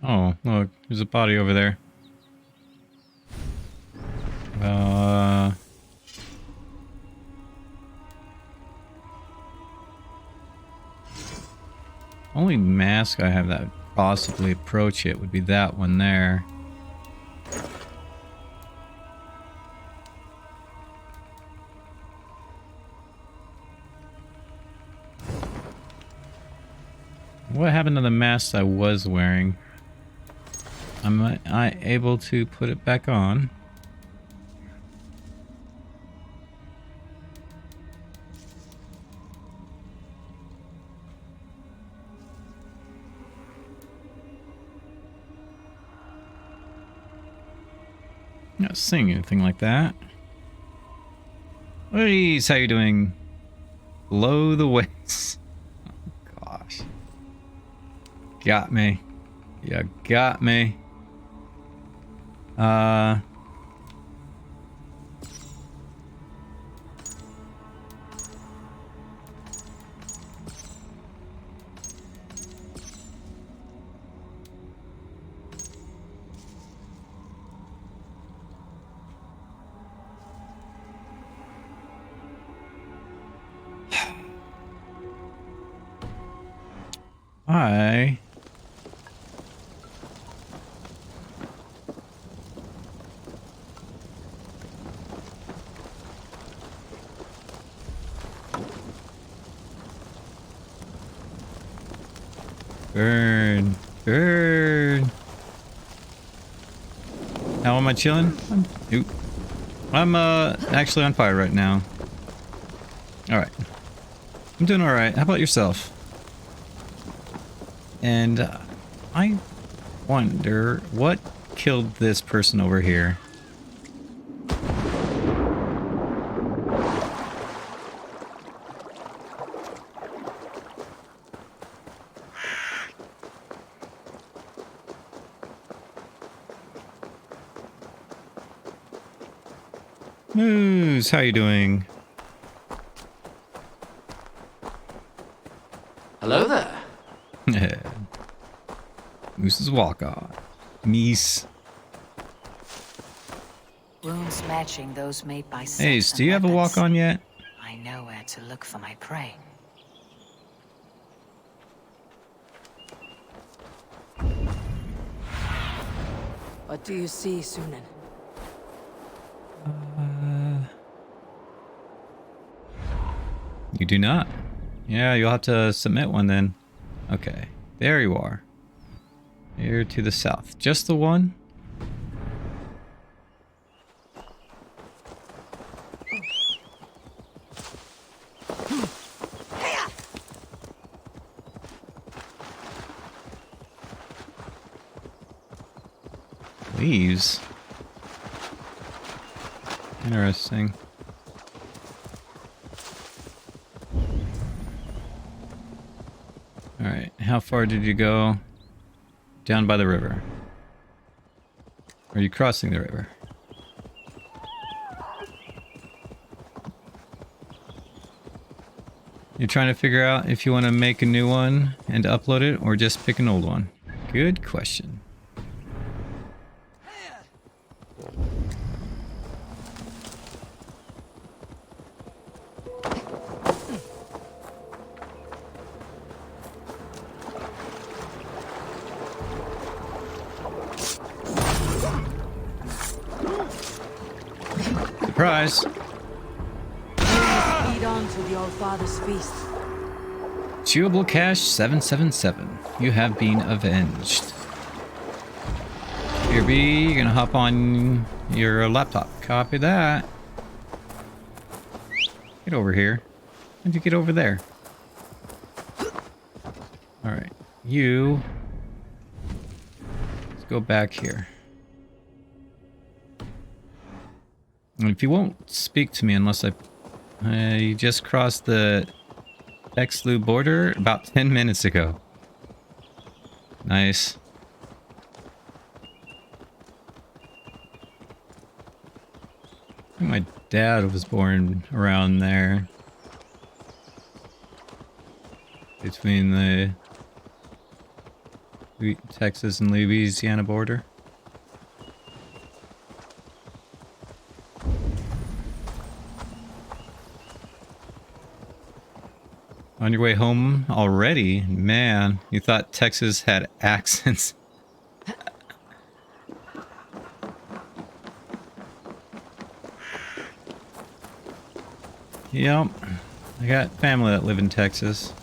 Oh, look, there's a body over there. Only mask I have that would possibly approach it would be that one there. What happened to the mask I was wearing? Am I able to put it back on? Not seeing anything like that. Please, how you doing? Below the waist. Oh, gosh. Got me. You got me. I burn. How am I chilling? I'm actually on fire right now. All right. I'm doing all right. How about yourself? And I wonder what killed this person over here. Moose, how you doing? Hello there. Moose's walk on. Meese. Runes matching those made by Hey, do you have a walk on yet? I know where to look for my prey. What do you see, Sunan? You do not. Yeah, you'll have to submit one then. Okay, there you are. Here to the south. Just the one? Leaves. Interesting. Alright, how far did you go? Down by the river. Are you crossing the river? You're trying to figure out if you want to make a new one and upload it or just pick an old one. Good question. Surprise! Lead on to the Old Father's feast. Chewable Cash 777. You have been avenged. Here, B, you're gonna hop on your laptop. Copy that. Get over here. How'd you get over there? Alright. You. Let's go back here. And if you won't speak to me unless you just crossed the Exlu border about 10 minutes ago. Nice. I think my dad was born around there. Between the Texas and Louisiana border. On your way home already? Man, you thought Texas had accents. Yep. I got family that live in Texas.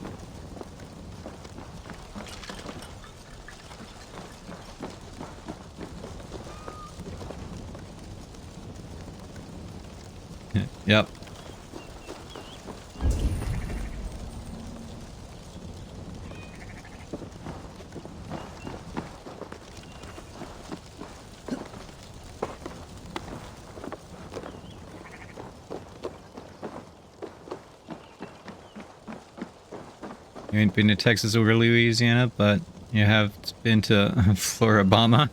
Yep. You ain't been to Texas or Louisiana, but you have been to Floribama.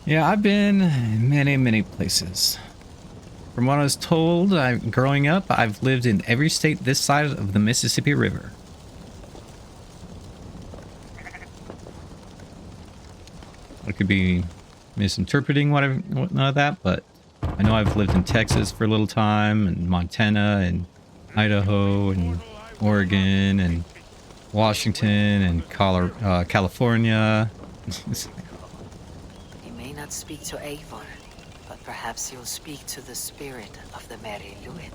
Yeah, I've been in many places. From what I was told, growing up, I've lived in every state this side of the Mississippi River. I could be misinterpreting whatnot of that, but I know I've lived in Texas for a little time, and Montana, and Idaho, and Oregon, and Washington, and California. You may not speak to Eivor, but perhaps you'll speak to the spirit of the Mary Luid.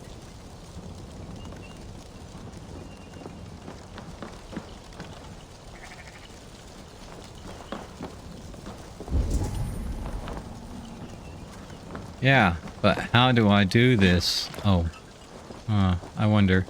Yeah, but how do I do this? Oh. I wonder.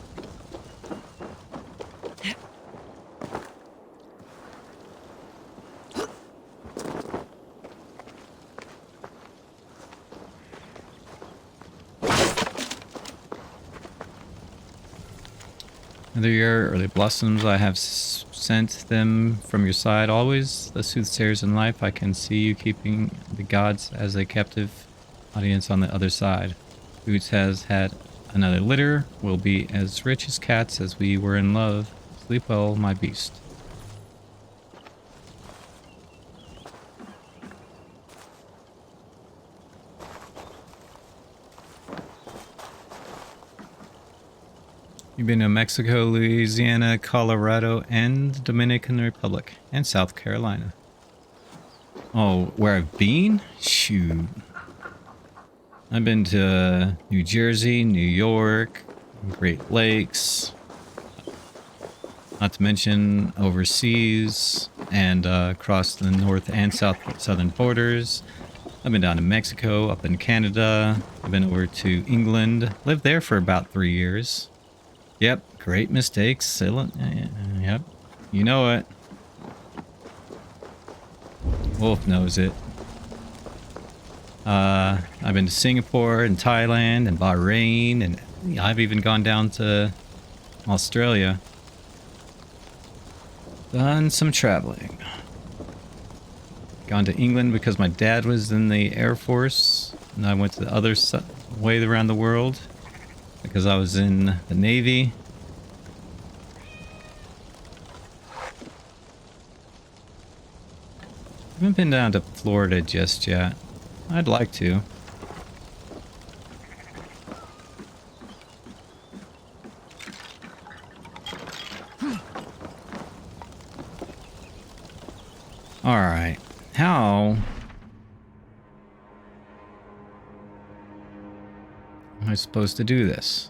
Another year, early blossoms, I have sent them from your side always. The soothsayers in life, I can see you keeping the gods as a captive audience on the other side. Boots has had another litter, will be as rich as cats as we were in love. Sleep well, my beast. You've been to Mexico, Louisiana, Colorado, and Dominican Republic, and South Carolina. Oh, where I've been? Shoot. I've been to New Jersey, New York, Great Lakes, not to mention overseas, and across the north and southern borders. I've been down to Mexico, up in Canada. I've been over to England, lived there for about 3 years. Yep, great mistakes. Yep, you know it. Wolf knows it. I've been to Singapore and Thailand and Bahrain, and I've even gone down to Australia. Done some traveling. Gone to England because my dad was in the Air Force, and I went to the other way around the world because I was in the Navy. I haven't been down to Florida just yet. I'd like to. Alright. How I supposed to do this?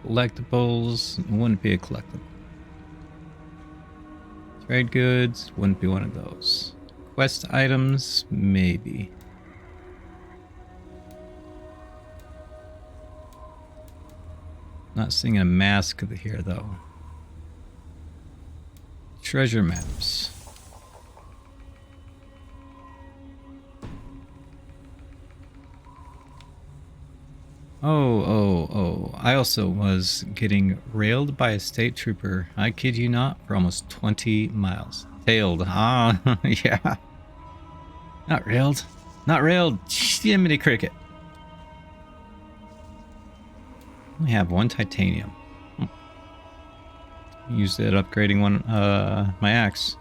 Collectibles wouldn't be a collectible. Trade goods wouldn't be one of those. Quest items, maybe. Not seeing a mask here though. Treasure maps. Oh. I also was getting railed by a state trooper, I kid you not, for almost 20 miles. Tailed. Ah, yeah. Not railed. Not railed. Jiminy Cricket. I have one titanium. Used it upgrading my axe.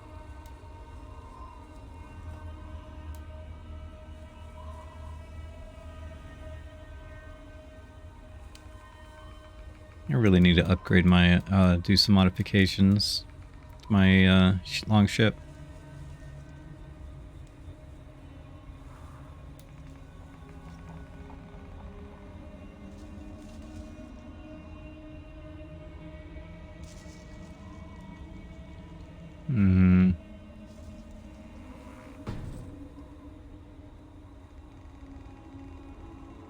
I really need to upgrade my, do some modifications to my long ship.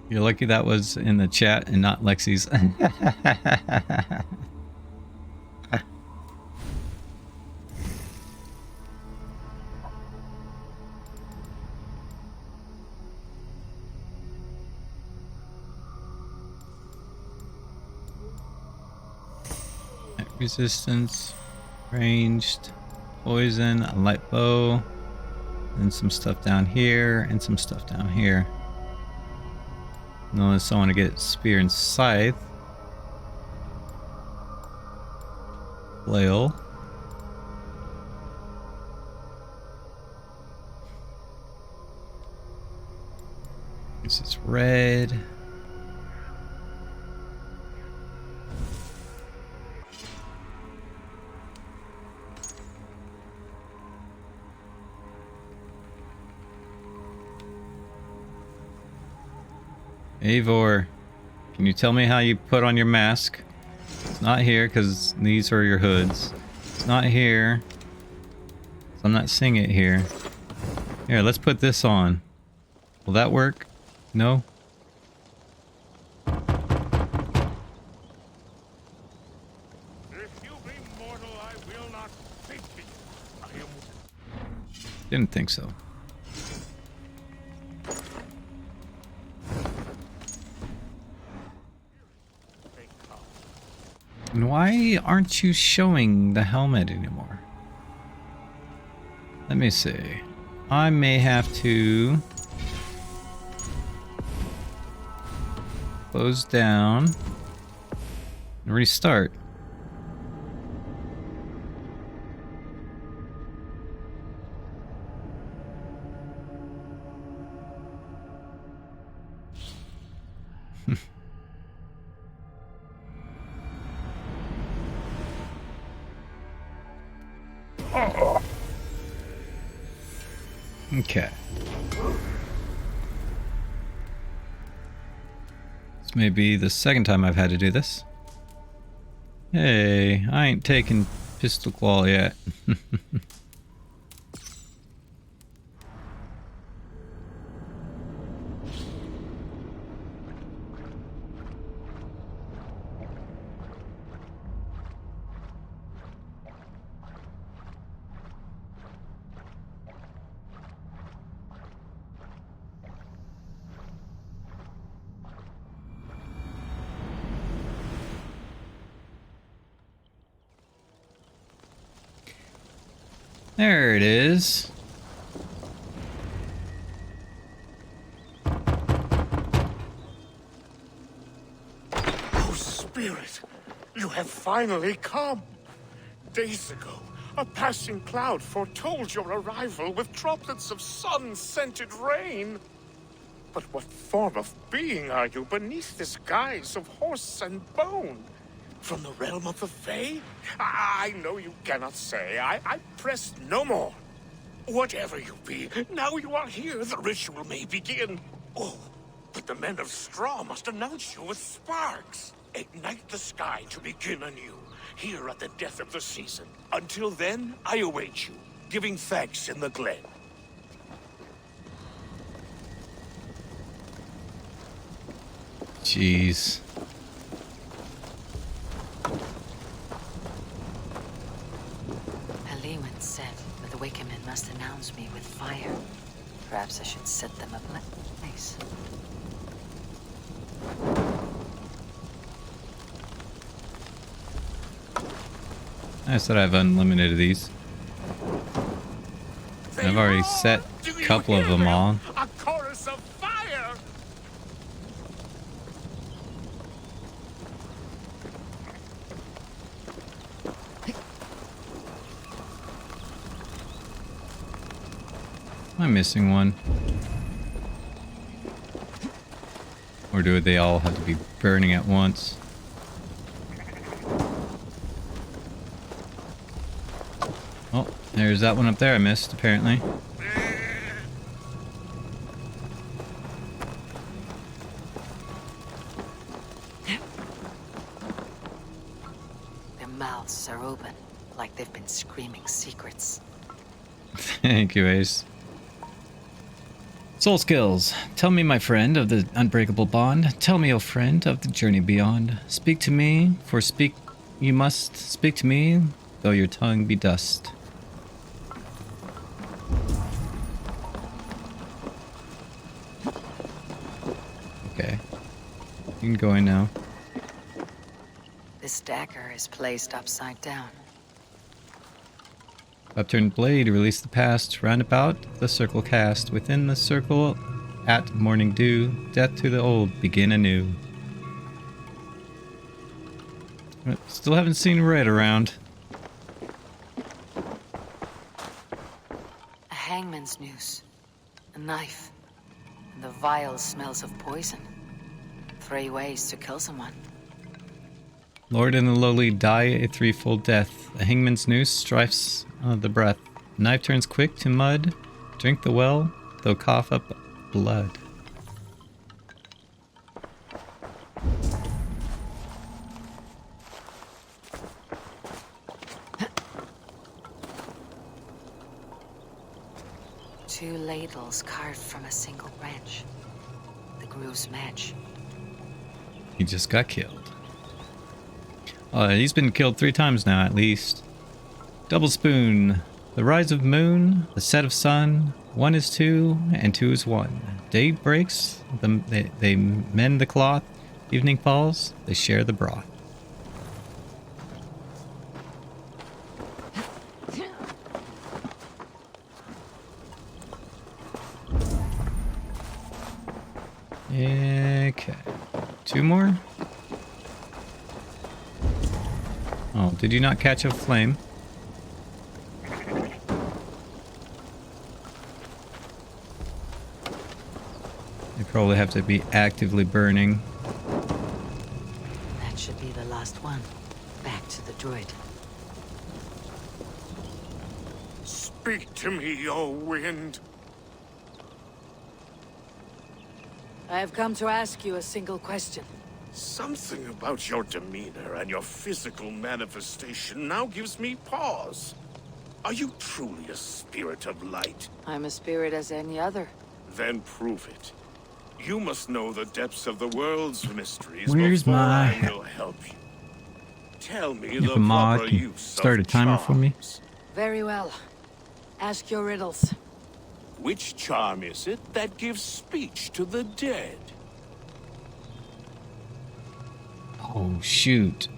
You're lucky that was in the chat and not Lexi's. Resistance, ranged, poison, a light bow, and some stuff down here, and some stuff down here. Unless I want to get spear and scythe. Flail. This is red. Eivor, can you tell me how you put on your mask? It's not here because these are your hoods. It's not here, so I'm not seeing it here. Here, let's put this on. Will that work? No? If you be mortal, I will not speak to you. I am... Didn't think so. And why aren't you showing the helmet anymore? Let me see. I may have to close down and restart. Okay. This may be the second time I've had to do this. Hey, I ain't taking pistol claw yet. There it is. Oh, Spirit, you have finally come. Days ago, A passing cloud foretold your arrival with droplets of sun-scented rain. But what form of being are you beneath this guise of horse and bone? From the realm of the Fae? I know you cannot say. I press no more. Whatever you be, now you are here, the ritual may begin. Oh, but the men of straw must announce you with sparks. Ignite the sky to begin anew, here at the death of the season. Until then, I await you, giving thanks in the glen. Jeez. Halewin said that the Wickermen must announce me with fire. Perhaps I should set them ablaze. I said I have unlimited of these. I've already set a couple of them on. A chorus of fire! Am I missing one? Or do they all have to be burning at once? Oh, there's that one up there I missed, apparently. Their mouths are open, like they've been screaming secrets. Thank you, Ace. Soul skills. Tell me, my friend, of the unbreakable bond. Tell me, O friend, of the journey beyond. Speak to me, for speak you must. Speak to me, though your tongue be dust. Okay. You can go in now. This dagger is placed upside down. Upturned blade, release the past, roundabout, the circle cast. Within the circle, at morning dew, death to the old, begin anew. Still haven't seen red around. A hangman's noose, a knife, and the vile smells of poison. 3 ways to kill someone. Lord and the lowly die a threefold death. A hangman's noose strifes the breath. Knife turns quick to mud. Drink the well, though cough up blood. Two ladles carved from a single branch. The grooves match. He just got killed. He's been killed 3 times now, at least. Double spoon. The rise of moon, the set of sun. 1 is 2, and 2 is 1. Day breaks, they mend the cloth. Evening falls, they share the broth. Okay. 2 more? Oh, did you not catch a flame? They probably have to be actively burning. That should be the last one. Back to the druid. Speak to me, O wind. I have come to ask you a single question. Something about your demeanor and your physical manifestation now gives me pause. Are you truly a spirit of light? I'm a spirit as any other. Then prove it. You must know the depths of the world's mysteries Where's before my... I will help you. Tell me If the a mod proper can use start a of timer for me. charms. Very well. Ask your riddles. Which charm is it that gives speech to the dead? Oh, shoot.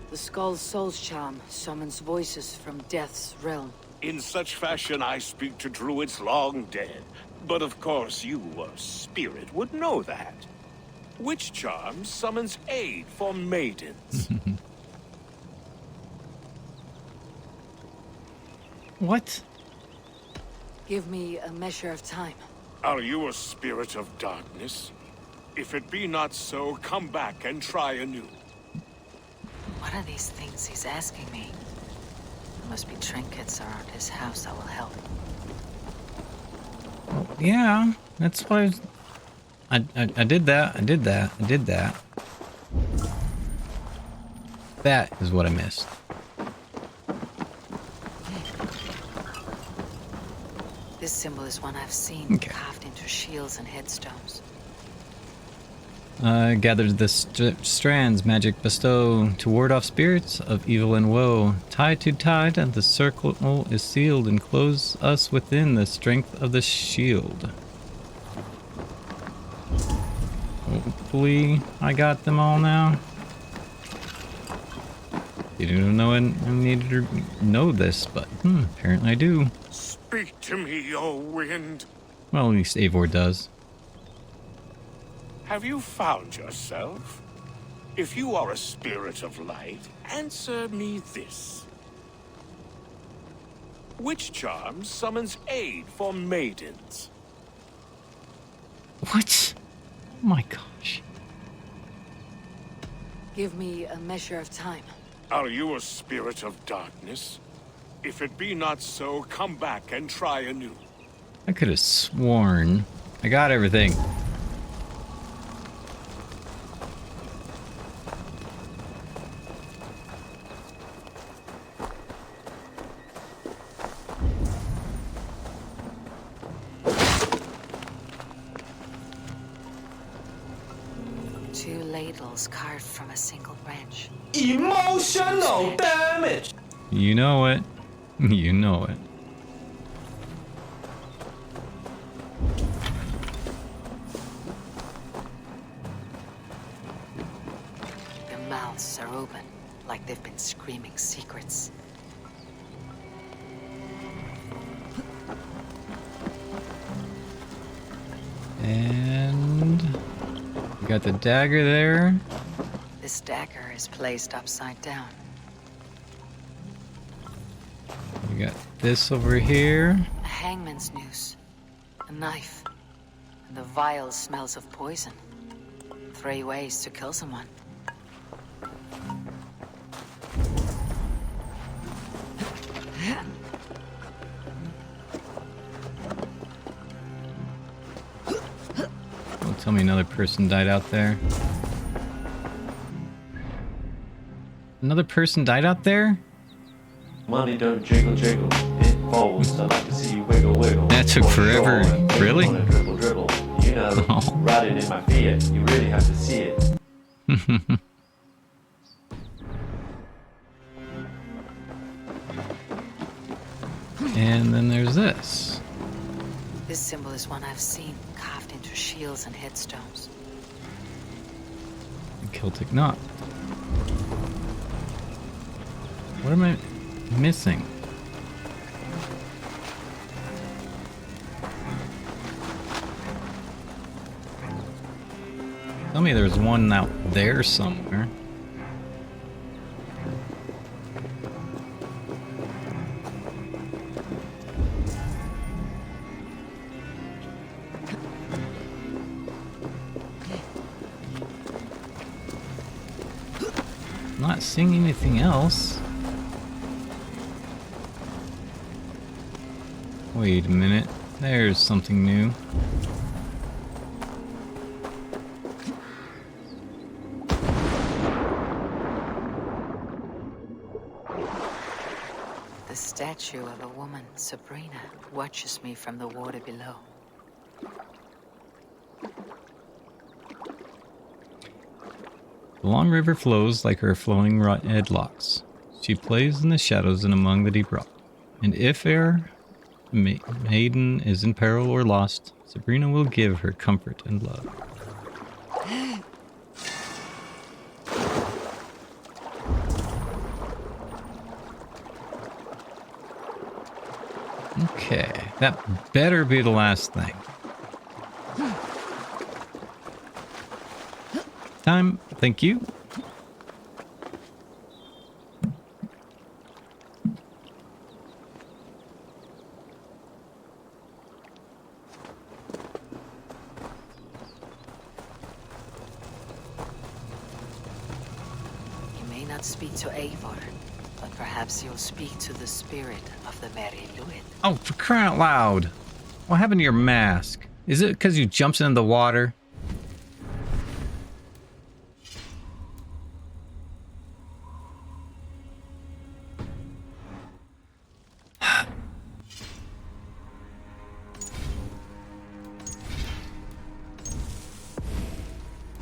The Skull's Soul's charm summons voices from Death's realm. In such fashion I speak to druids long dead. But of course you, a spirit, would know that. Which charm summons aid for maidens? What? Give me a measure of time. Are you a spirit of darkness? If it be not so, come back and try anew. What are these things he's asking me? There must be trinkets around his house that will help. Yeah, that's why I did that. I did that. I did that. That is what I missed. This symbol is one I've seen carved into shields and headstones. Gathered the strands magic bestow to ward off spirits of evil and woe. Tied to tide, and the circle is sealed and close us within the strength of the shield. Hopefully, I got them all now. Didn't even know I needed to know this, but apparently I do. Speak to me, O wind. Well, at least Eivor does. Have you found yourself? If you are a spirit of light, answer me this. Which charm summons aid for maidens? What? Oh my gosh. Give me a measure of time. Are you a spirit of darkness? If it be not so, come back and try anew. I could have sworn I got everything. Two ladles carved from a single branch. Emotional damage! You know it. You know it. Their mouths are open, like they've been screaming secrets. And we got the dagger there. This dagger is placed upside down. We got this over here. A hangman's noose, a knife, and the vile smells of poison. 3 ways to kill someone. Don't tell me another person died out there. Another person died out there? Money don't jiggle jiggle, it folds. I like to see you wiggle wiggle. That took forever. Really? Dribble dribble. You know, riding in my Fiat, you really have to see it. And then there's this. This symbol is one I've seen carved into shields and headstones. The Celtic knot. What am I missing? Tell me there's one out there somewhere. Not seeing anything else. Wait a minute. There's something new. The statue of a woman, Sabrina, watches me from the water below. The long river flows like her flowing headlocks. She plays in the shadows and among the deep rock. And if e'er maiden is in peril or lost, Sabrina will give her comfort and love. Okay, that better be the last thing. Time, thank you. cannot speak to Eivor, but perhaps you'll speak to the spirit of the Merry Luid. Oh, for crying out loud. What happened to your mask? Is it because you jumped into the water?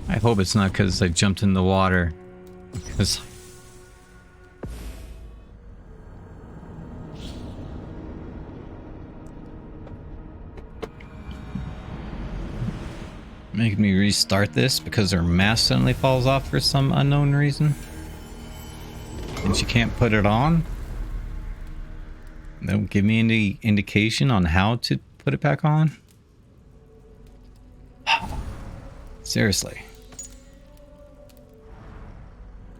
I hope it's not because I jumped in the water. Because making me restart this because her mask suddenly falls off for some unknown reason. And she can't put it on. They don't give me any indication on how to put it back on. Seriously.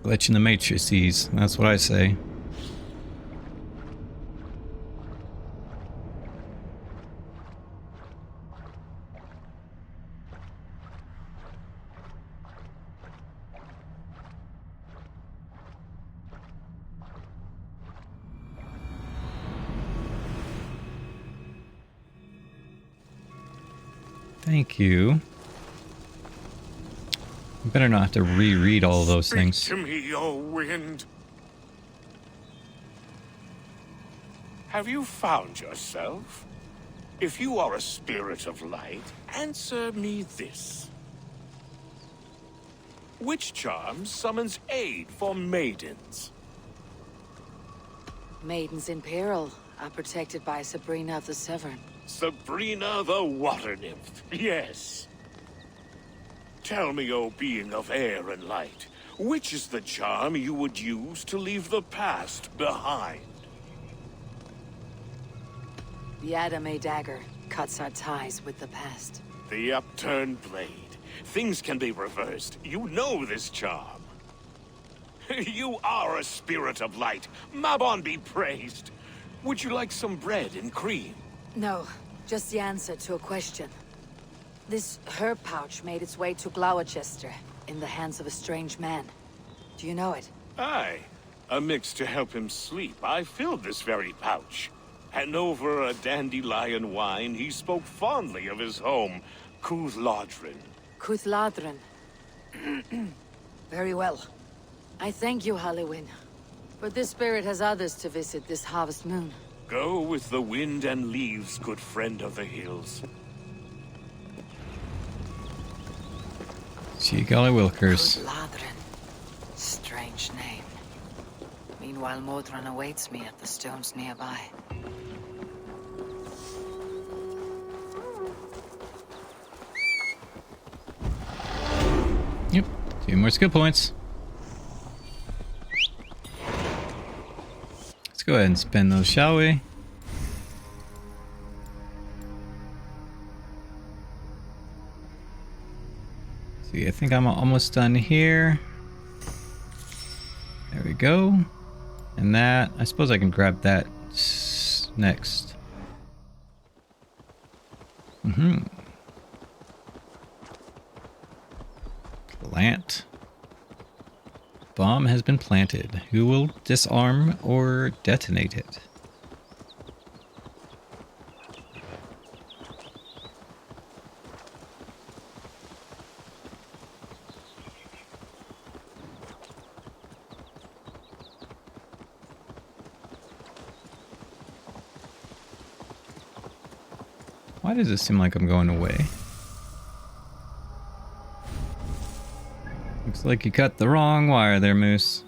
Glitch in the matrices, that's what I say. Thank you. I better not have to reread all of those things. Speak to me, O wind. Have you found yourself? If you are a spirit of light, answer me this. Which charm summons aid for maidens? Maidens in peril are protected by Sabrina of the Severn. Sabrina the Water Nymph, yes. Tell me, O being of air and light, which is the charm you would use to leave the past behind? The Adame dagger cuts our ties with the past. The upturned blade. Things can be reversed. You know this charm. You are a spirit of light. Mabon be praised. Would you like some bread and cream? No, just the answer to a question. This herb pouch made its way to Glowecester in the hands of a strange man. Do you know it? Aye. A mix to help him sleep. I filled this very pouch. And over a dandelion wine, he spoke fondly of his home, Cuthladrin. Cuthladrin. Very well. I thank you, Halliwyn. But this spirit has others to visit this harvest moon. Go with the wind and leaves, good friend of the hills. Gee golly wilkers. Cuthladrin. Strange name. Meanwhile, Modron awaits me at the stones nearby. Yep, 2 more skill points. Let's go ahead and spend those, shall we? See, I think I'm almost done here. There we go. And that, I suppose I can grab that next. Plant. Bomb has been planted. Who will disarm or detonate it? Why does it seem like I'm going away? Looks like you cut the wrong wire there, Moose.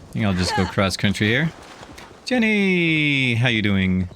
I think I'll just go cross country here. Jenny, how you doing?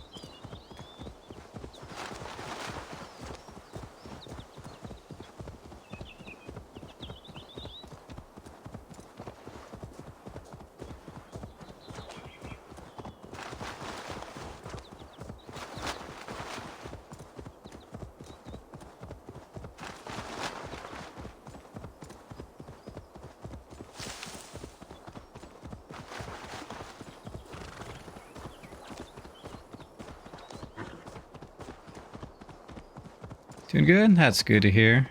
Doing good? That's good to hear.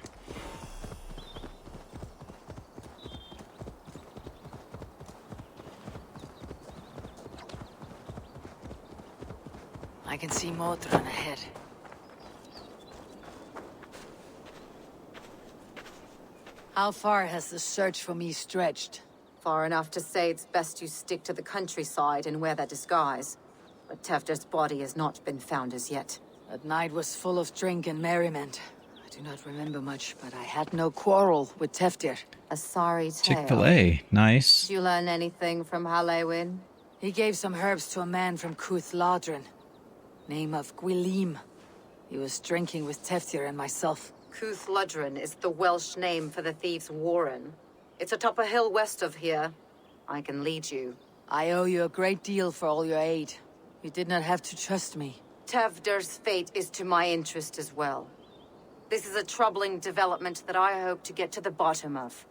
I can see Modron ahead. How far has the search for me stretched? Far enough to say it's best you stick to the countryside and wear that disguise. But Tefder's body has not been found as yet. That night was full of drink and merriment. I do not remember much, but I had no quarrel with Tefder. A sorry tale. Chick-fil-A. Nice. Did you learn anything from Halewin? He gave some herbs to a man from Cuth Ladrin. Name of Gwilim. He was drinking with Tefdir and myself. Cuth Ladrin is the Welsh name for the thieves' warren. It's atop a hill west of here. I can lead you. I owe you a great deal for all your aid. You did not have to trust me. Tefder's fate is to my interest as well. This is a troubling development that I hope to get to the bottom of.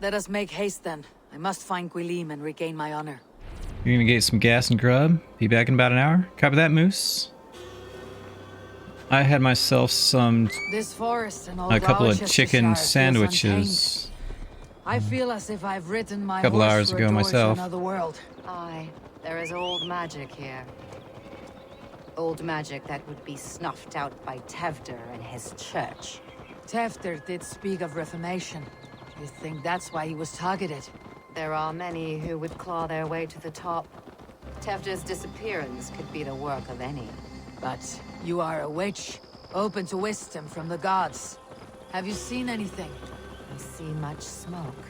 Let us make haste then. I must find Gwilim and regain my honor. You're gonna get some gas and grub. Be back in about an hour. Copy that, Moose. I had myself This forest and all a couple of Gloucestershire chicken feels sandwiches. untamed. I feel as if I've ridden my Couple horse hours through ago a door myself. to another world. Aye, there is old magic here. Old magic that would be snuffed out by Tefder and his church. Tefder did speak of reformation. You think that's why he was targeted? There are many who would claw their way to the top. Tefder's disappearance could be the work of any. But you are a witch, open to wisdom from the gods. Have you seen anything? I see much smoke.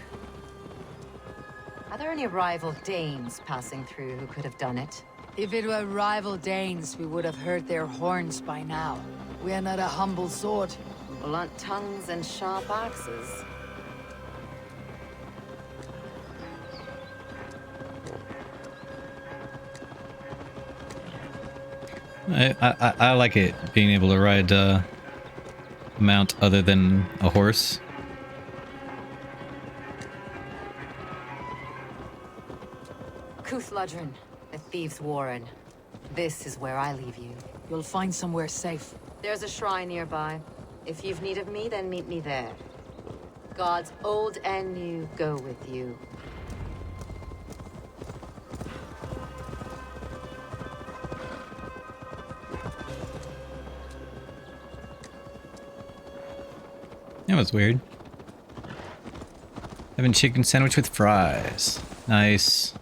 Are there any rival Danes passing through who could have done it? If it were rival Danes, we would have heard their horns by now. We are not a humble sword. Blunt tongues and sharp axes. I like it being able to ride a mount other than a horse. Cuth Ladrin, the thieves' warren. This is where I leave you. You'll find somewhere safe. There's a shrine nearby. If you've need of me, then meet me there. Gods old and new go with you. That was weird. Having chicken sandwich with fries. Nice.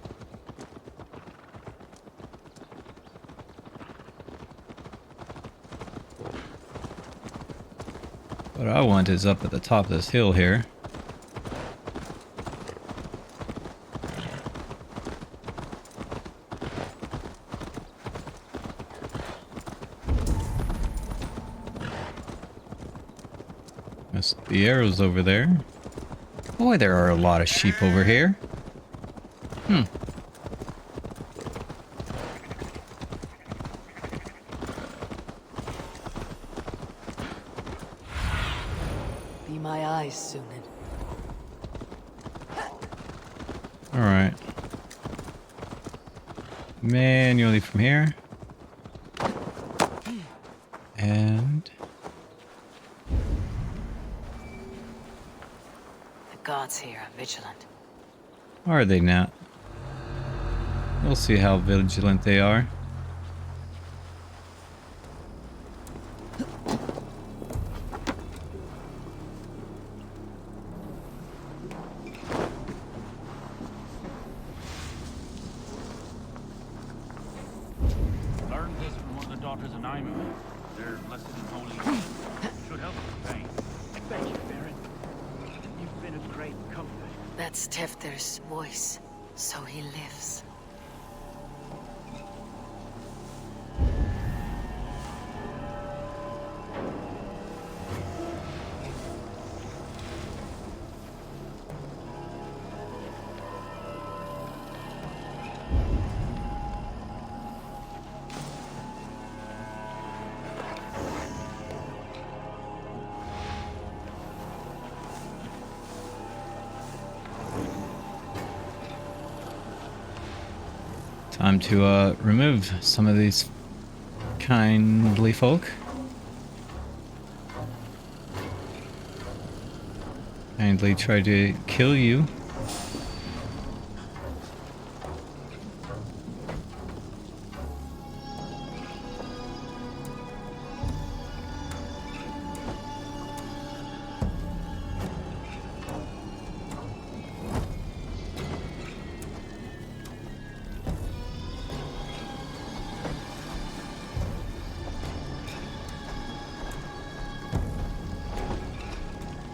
What I want is up at the top of this hill here. The arrows over there. Boy, there are a lot of sheep over here. Be my eyes, Sunan. Alright. Manually from here. And... Gods here are vigilant. are they not? We'll see how vigilant they are. Learned this from one of the daughters of Naima. They're blessed in holy name. Should help us, thanks. Thank you, Baron. You've been a great comfort. That's Tefder's voice, so he lives. Time to remove some of these kindly folk. kindly tried to kill you.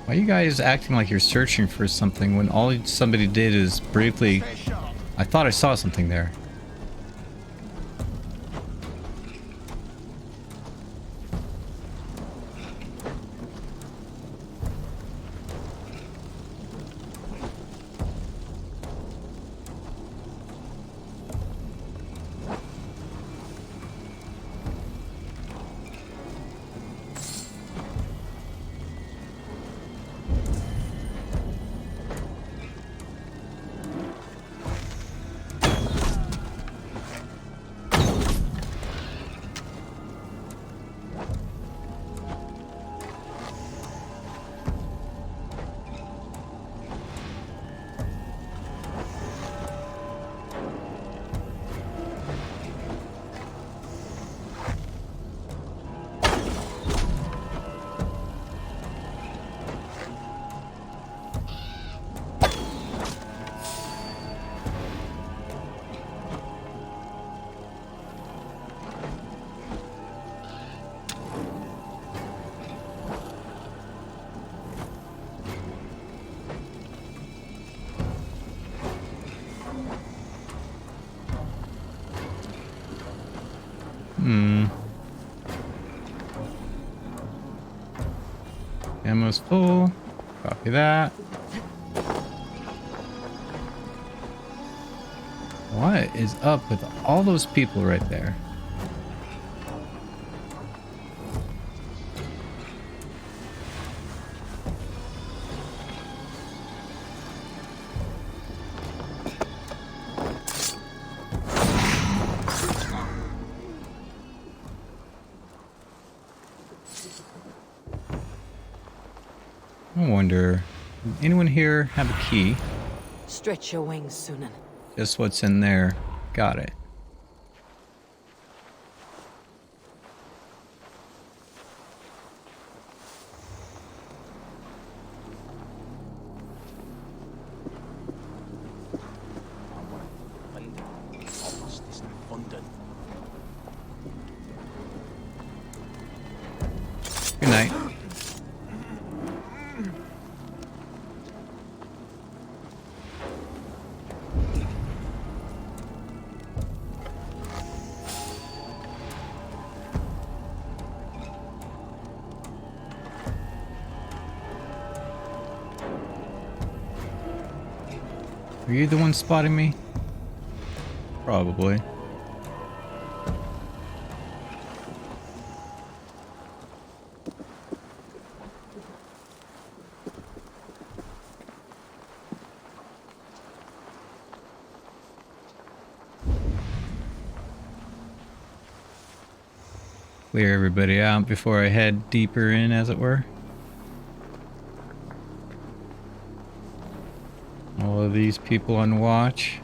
Why are you guys acting like you're searching for something when all somebody did is briefly... I thought I saw something there. Ammo's full. Copy that. What is up with all those people right there? I wonder, anyone here have a key? Stretch your wings, Sunan. Just what's in there. Got it. Good night. Are you the one spotting me? Probably. Clear everybody out before I head deeper in, as it were. All of these people on watch.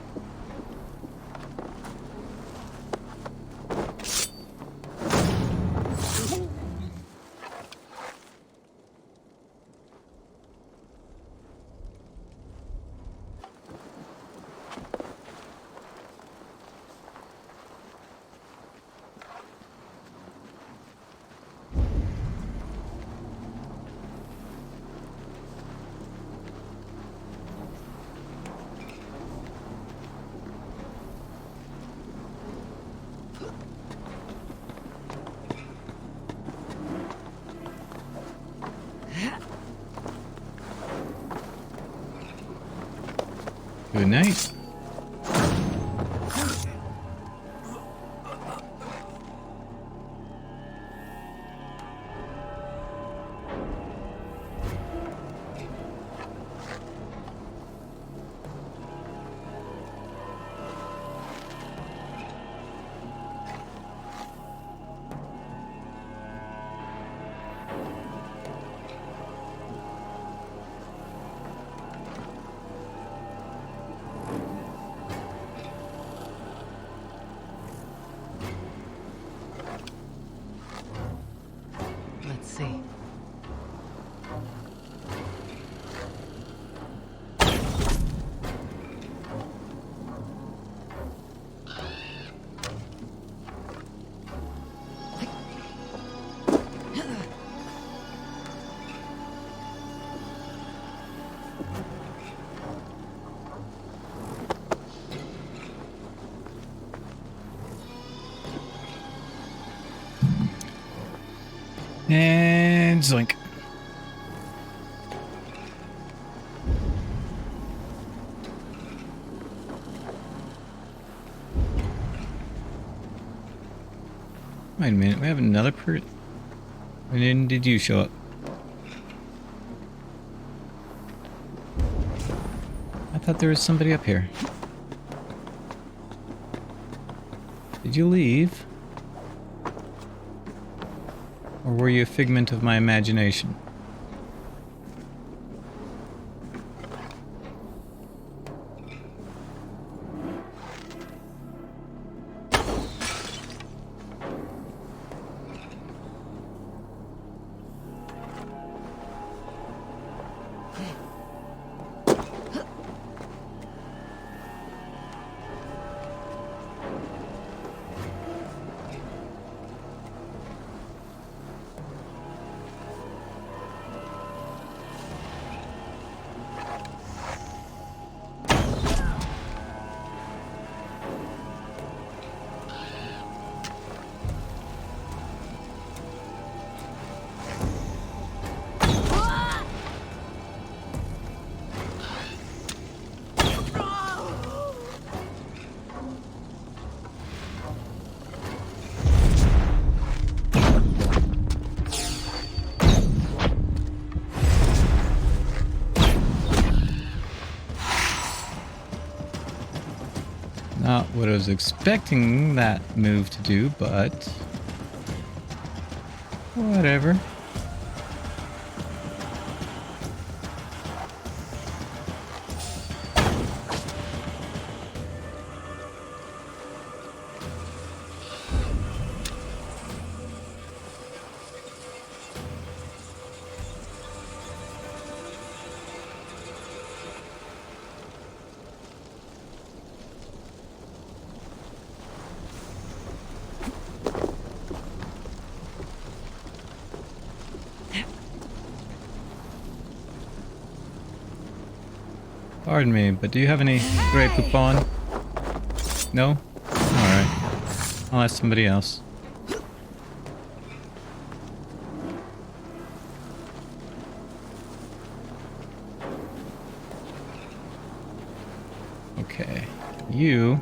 Good night. And zoink. Wait a minute, we have another when did you show up? I thought there was somebody up here. Did you leave? Or were you a figment of my imagination? Not what I was expecting that move to do, but whatever. Pardon me, but do you have any Grey Poupon? No? Alright. I'll ask somebody else. Okay. You...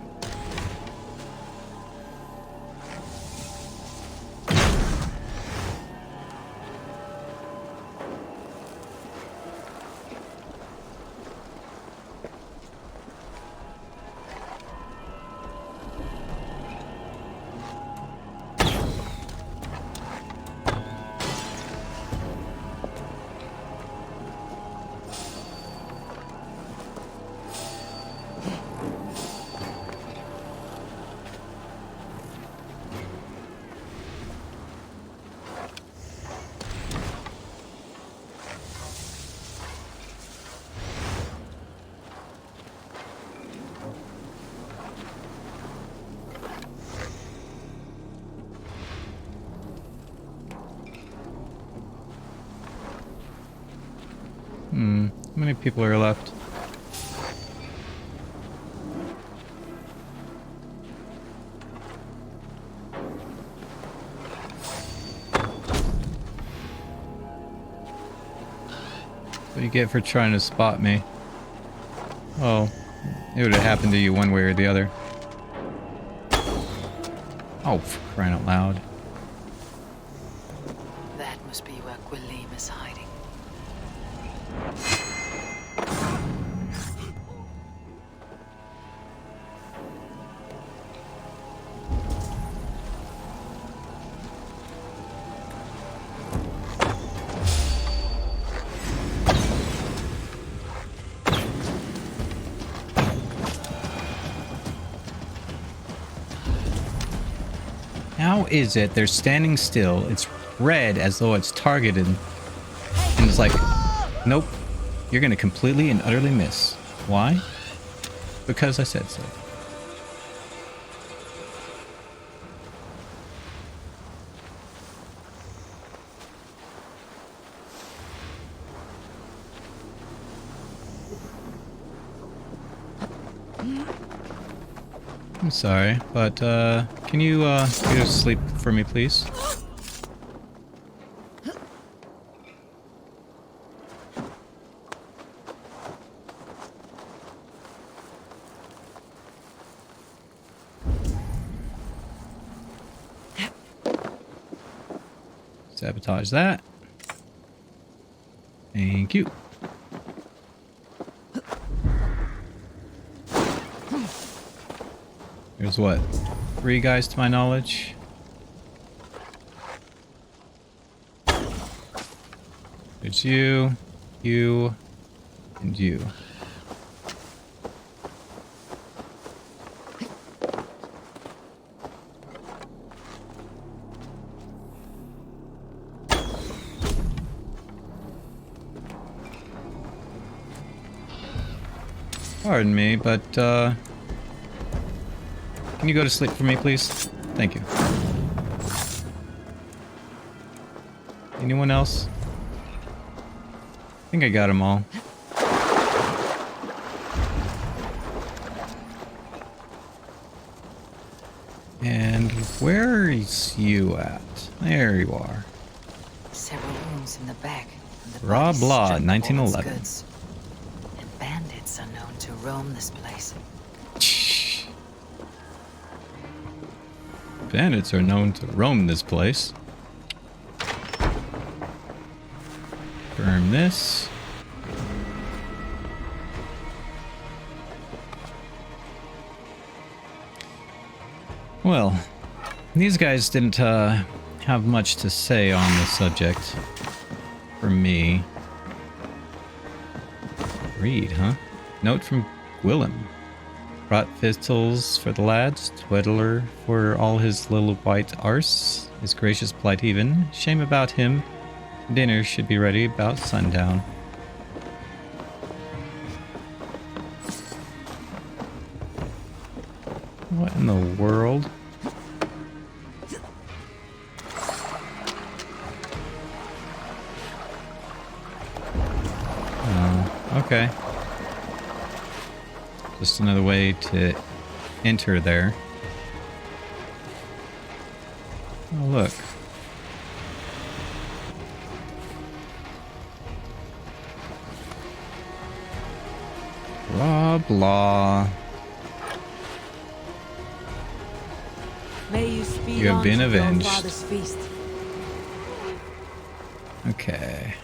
How many people are left? What do you get for trying to spot me? Oh, it would have happened to you one way or the other. Oh, for crying out loud. That must be where Gwilym is hiding. How is it they're standing still, it's red as though it's targeted, and it's like, nope, you're gonna completely and utterly miss. Why? Because I said so. I'm sorry, but can you go to sleep for me, please? Sabotage that. Thank you. There's what? 3 guys to my knowledge. There's you, you, and you. Pardon me, but can you go to sleep for me, please? Thank you. Anyone else? I think I got them all. And where is you at? There you are. Several rooms in the back. And the Raw bodies Blah, stripped of all its 1911. goods. And bandits are known to roam this place. Bandits are known to roam this place. Confirm this. Well, these guys didn't have much to say on the subject for me. Read, huh? Note from Gwillem. Brought victuals for the lads, twiddler for all his little white arse, his gracious plight even. Shame about him. Dinner should be ready about sundown. What in the world? Oh, okay. Just another way to enter there. Oh, look. Blah, blah. May you speed You have on been to your avenged. father's feast. Okay.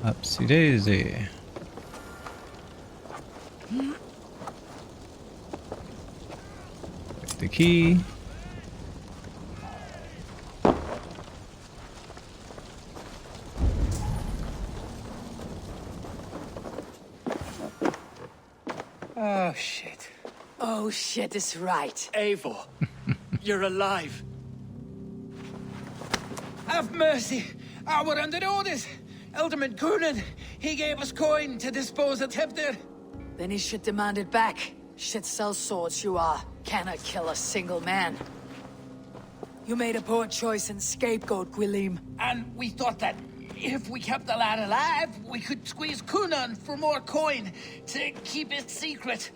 Upsy daisy. Pick the key. Oh, shit. Oh, shit is right. Eivor, you're alive. Have mercy. We're under orders. Alderman Coonan, he gave us coin to dispose of Tevdir. Then he should demand it back. Shit sells swords you are. Cannot kill a single man. You made a poor choice in scapegoat, Gwilym. And we thought that if we kept the lad alive, we could squeeze Coonan for more coin to keep it secret.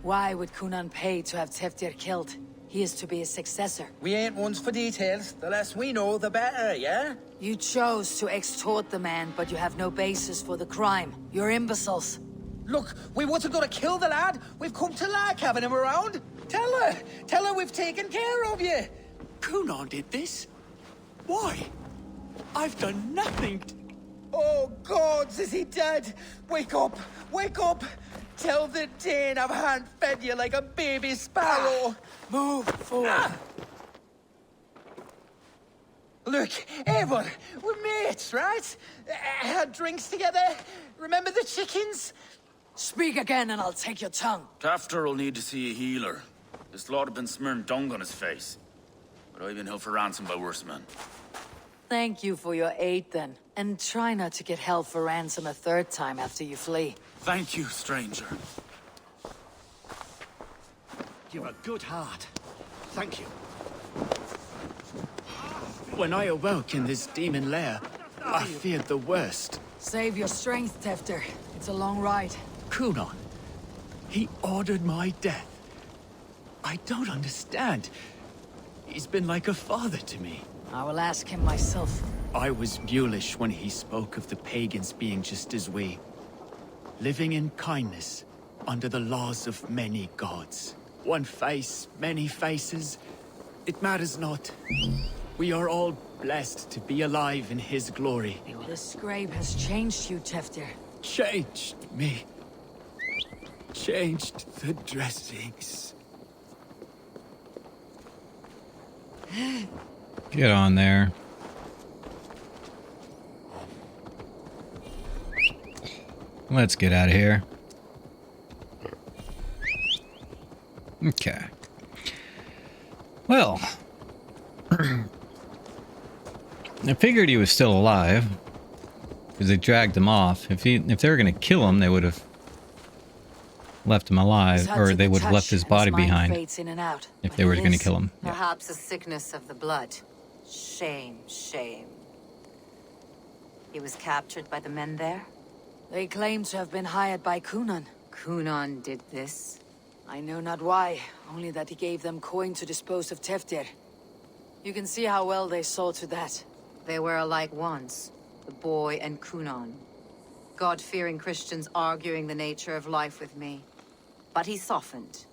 Why would Coonan pay to have Tevdir killed? He is to be his successor. We ain't ones for details. The less we know, the better, yeah? You chose to extort the man, but you have no basis for the crime. You're imbeciles. Look, we wasn't gonna kill the lad. We've come to like having him around. Tell her we've taken care of you. Coonan did this? Why? I've done nothing. Oh, gods, is he dead? Wake up! Wake up! Tell the Dane I've hand-fed you like a baby sparrow. Move forward. Look, Eivor, we're mates, right? Had drinks together. Remember the chickens? Speak again and I'll take your tongue. Tafter will need to see a healer. This lord have been smearing dung on his face. But I've been held for ransom by worse men. Thank you for your aid then. And try not to get held for ransom a third time after you flee. Thank you, stranger. You've a good heart. Thank you. When I awoke in this demon lair, I feared the worst. Save your strength, Tefter. It's a long ride. Kunon. He ordered my death. I don't understand. He's been like a father to me. I will ask him myself. I was mulish when he spoke of the pagans being just as we. Living in kindness, under the laws of many gods. One face, many faces. It matters not. We are all blessed to be alive in his glory. The scribe has changed you, Tefter. Changed me. Changed the dressings. Get on there. Let's get out of here. Okay. Well, I figured he was still alive because they dragged him off. If they were going to kill him, they would have left him alive, or they would have left his body behind if they were going to kill him. Perhaps a sickness of the blood. Shame, shame. He was captured by the men there? They claim to have been hired by Kunon. Kunon did this? I know not why, only that he gave them coin to dispose of Teftir. You can see how well they saw to that. They were alike once, the boy and Kunon. God-fearing Christians arguing the nature of life with me. But he softened.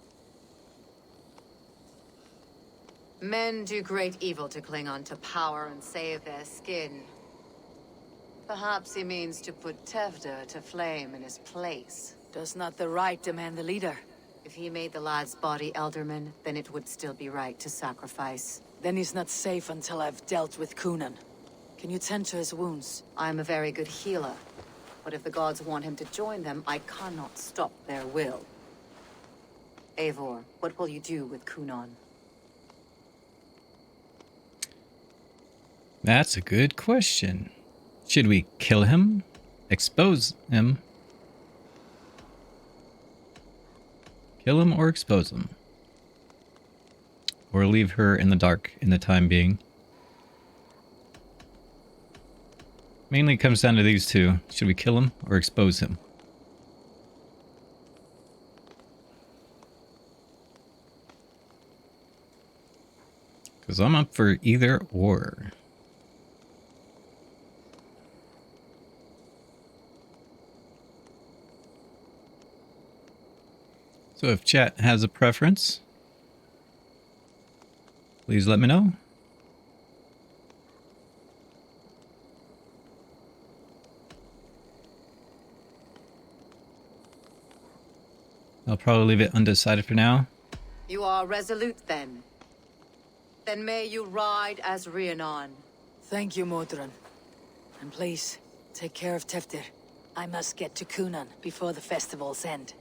Men do great evil to cling on to power and save their skin. Perhaps he means to put Tevder to flame in his place. Does not the right demand the leader? If he made the lad's body Elderman, then it would still be right to sacrifice. Then he's not safe until I've dealt with Kunon. Can you tend to his wounds? I'm a very good healer. But if the gods want him to join them, I cannot stop their will. Eivor, what will you do with Kunon? That's a good question. Should we kill him? Expose him? Kill him or expose him? Or leave her in the dark in the time being? Mainly comes down to these two. Should we kill him or expose him? Because I'm up for either or. So if chat has a preference, please let me know. I'll probably leave it undecided for now. You are resolute, then. Then may you ride as Rhiannon. Thank you, Modron. And please, take care of Teftir. I must get to Kunon before the festival's end.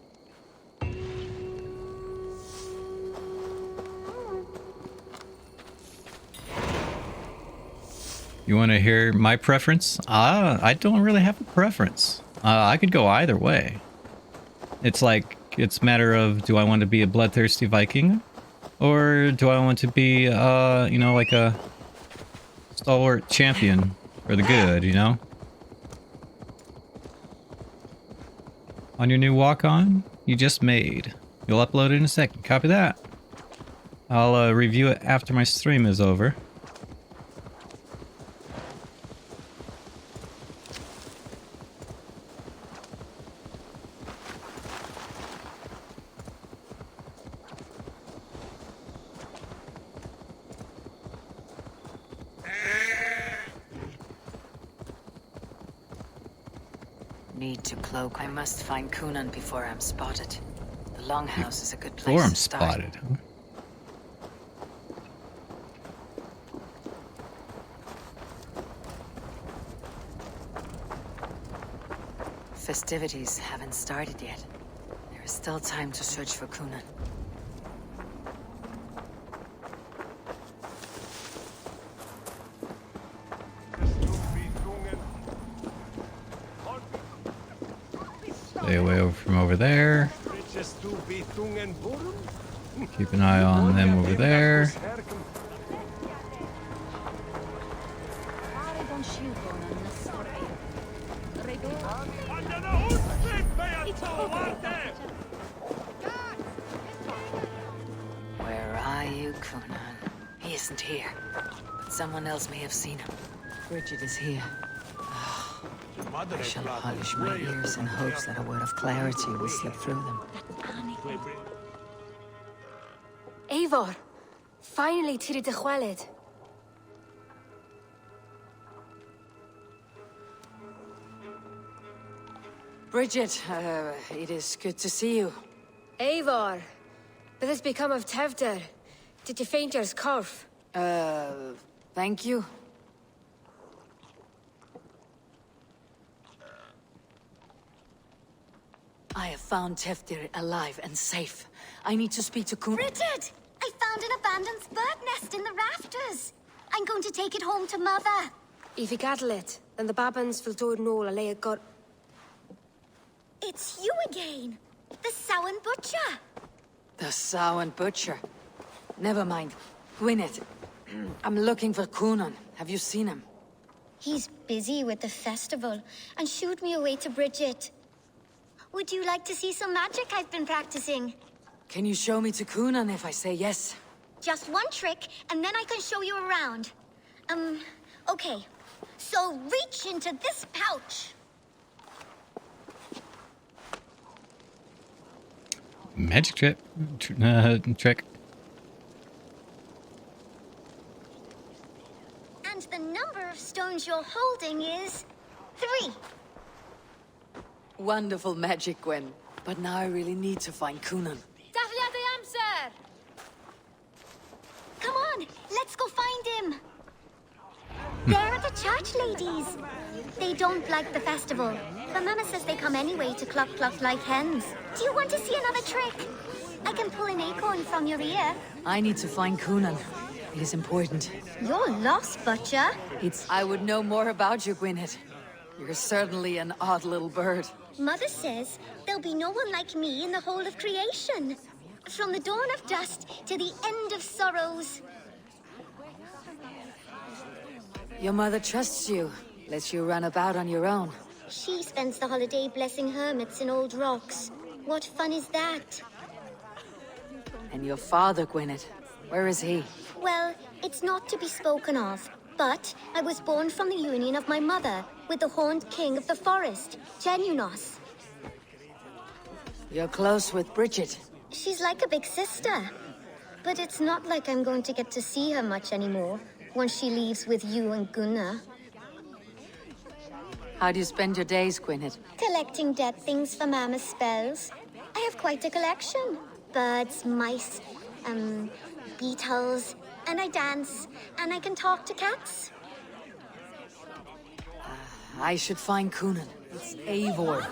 You want to hear my preference? I don't really have a preference. I could go either way. It's like, it's a matter of, do I want to be a bloodthirsty Viking? Or do I want to be, you know, like a stalwart champion for the good, you know? On your new walk-on you just made. You'll upload it in a second. Copy that. I'll review it after my stream is over. Need to cloak. I must find Kunon before I'm spotted. The Longhouse is a good place Before I'm to start. spotted, huh? Festivities haven't started yet. There is still time to search for Kunon. Stay away from over there. Keep an eye on them over there. Where are you, Conan? He isn't here. But someone else may have seen him. Bridget is here. I shall polish my ears in hopes that a word of clarity will slip through them. Eivor, finally tiri de chwaled. Bridget, it is good to see you. Eivor, what has become of Tevder? Did you faint your scarf? Thank you. I have found Teftir alive and safe. I need to speak to Kun. Bridget! I found an abandoned bird nest in the rafters. I'm going to take it home to Mother. If you cattle it, then the babans will do no a got. It's you again. The Sowan Butcher. The Sowan Butcher. Never mind. Gwyneth. I'm looking for Kunan. Have you seen him? He's busy with the festival and shooed me away to Bridget. Would you like to see some magic I've been practicing? Can you show me to Kunan if I say yes? Just one trick, and then I can show you around. Okay. So reach into this pouch. Magic trick. Trick. And the number of stones you're holding is 3. Wonderful magic, Gwen. But now I really need to find Kunan. Come on, let's go find him. There are the church ladies. They don't like the festival, but Mama says they come anyway to cluck cluck like hens. Do you want to see another trick? I can pull an acorn from your ear. I need to find Kunan. It is important. You're lost, Butcher. I would know more about you, Gwyneth. You're certainly an odd little bird. Mother says there'll be no one like me in the whole of creation. From the dawn of dust to the end of sorrows. Your mother trusts you. Lets you run about on your own. She spends the holiday blessing hermits in old rocks. What fun is that? And your father, Gwyneth, where is he? Well, it's not to be spoken of. But I was born from the union of my mother with the horned king of the forest, Genunos. You're close with Bridget. She's like a big sister. But it's not like I'm going to get to see her much anymore once she leaves with you and Gunnar. How do you spend your days, Gwyneth? Collecting dead things for Mama's spells. I have quite a collection. Birds, mice, beetles, and I dance, and I can talk to cats. I should find Kunan. It's Eivor.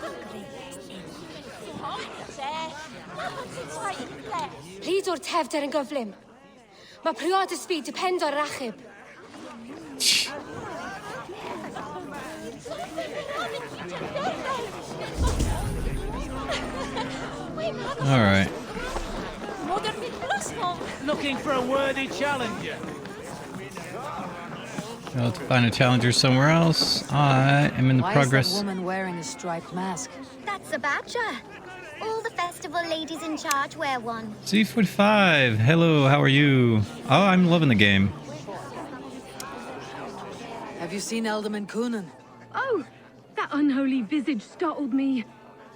Please or Tevder and Govlim. My priority speed depends on Rachib. All right. Looking for a worthy challenger. I'll have to find a challenger somewhere else. I am in the Why progress. is that woman wearing a striped mask? That's a badger. All the festival ladies in charge wear one. C45. Hello, how are you? Oh, I'm loving the game. Have you seen Alderman Kunan? Oh, that unholy visage startled me.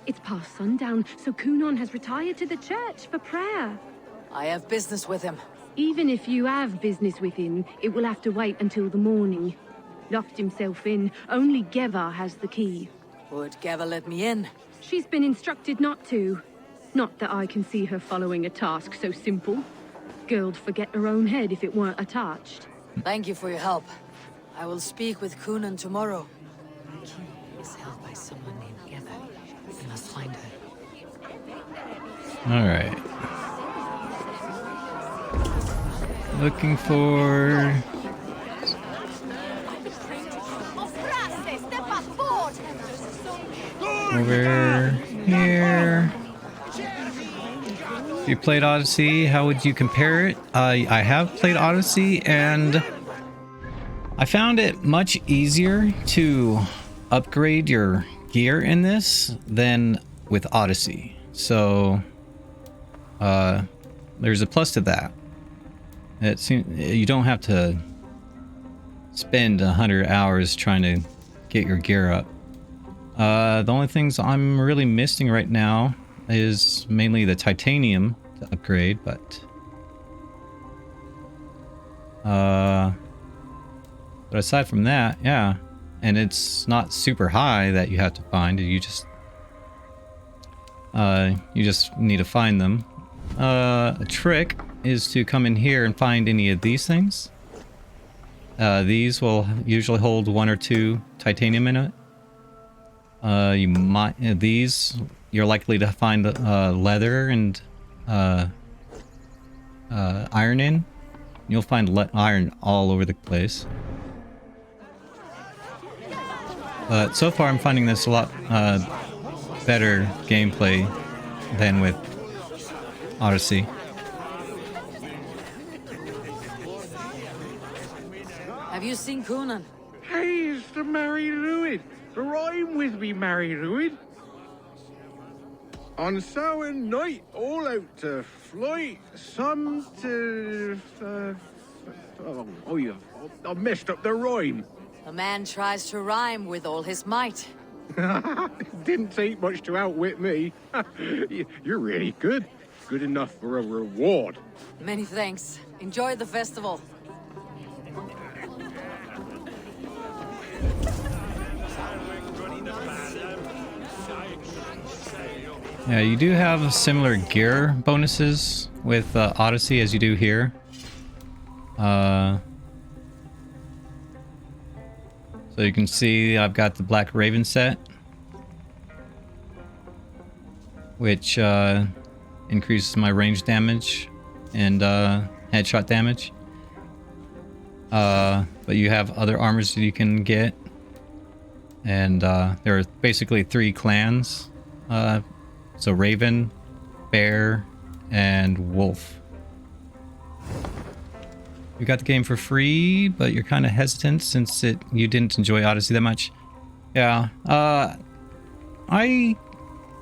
It's past sundown, so Kunan has retired to the church for prayer. I have business with him. Even if you have business with him, it will have to wait until the morning. Locked himself in. Only Geva has the key. Would Geva let me in? She's been instructed not to. Not that I can see her following a task so simple. Girl'd forget her own head if it weren't attached. Thank you for your help. I will speak with Kunan tomorrow. The key is held by someone named Geva. We must find her. All right. Looking for... over here. If you played Odyssey, how would you compare it? I have played Odyssey, and I found it much easier to upgrade your gear in this than with Odyssey. So there's a plus to that. It seems you don't have to spend 100 hours trying to get your gear up. The only things I'm really missing right now is mainly the titanium to upgrade, but aside from that, yeah. And it's not super high that you have to find. You just need to find them. A trick is to come in here and find any of these things. These will usually hold 1 or 2 titanium in it. These you're likely to find leather and iron in. You'll find iron all over the place. But so far I'm finding this a lot better gameplay than with Odyssey. Have you seen Coonan? Hey, it's the Mary Lewid. Rhyme with me, Mary Lewid. On Samhain night, all out to flight, some to... I messed up the rhyme. A man tries to rhyme with all his might. Didn't take much to outwit me. You're really good. Good enough for a reward. Many thanks. Enjoy the festival. Yeah, you do have similar gear bonuses with Odyssey as you do here. So you can see I've got the Black Raven set, which increases my range damage and headshot damage. But you have other armors that you can get, and there are basically 3 clans. So Raven, Bear, and Wolf. You got the game for free, but you're kind of hesitant since you didn't enjoy Odyssey that much. Yeah, I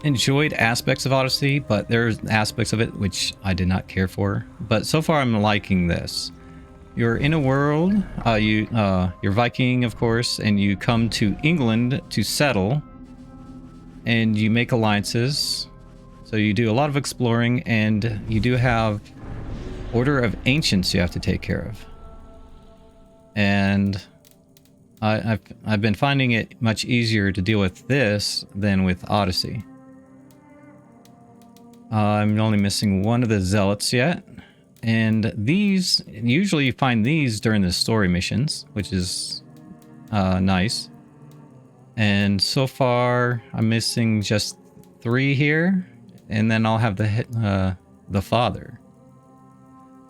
enjoyed aspects of Odyssey, but there's aspects of it which I did not care for. But so far I'm liking this. You're in a world, you're Viking, of course, and you come to England to settle, and you make alliances. So you do a lot of exploring, and you do have Order of Ancients you have to take care of. And I've been finding it much easier to deal with this than with Odyssey. I'm only missing one of the zealots yet. And these, usually you find these during the story missions, which is nice. And so far, I'm missing just 3 here, and then I'll have the father.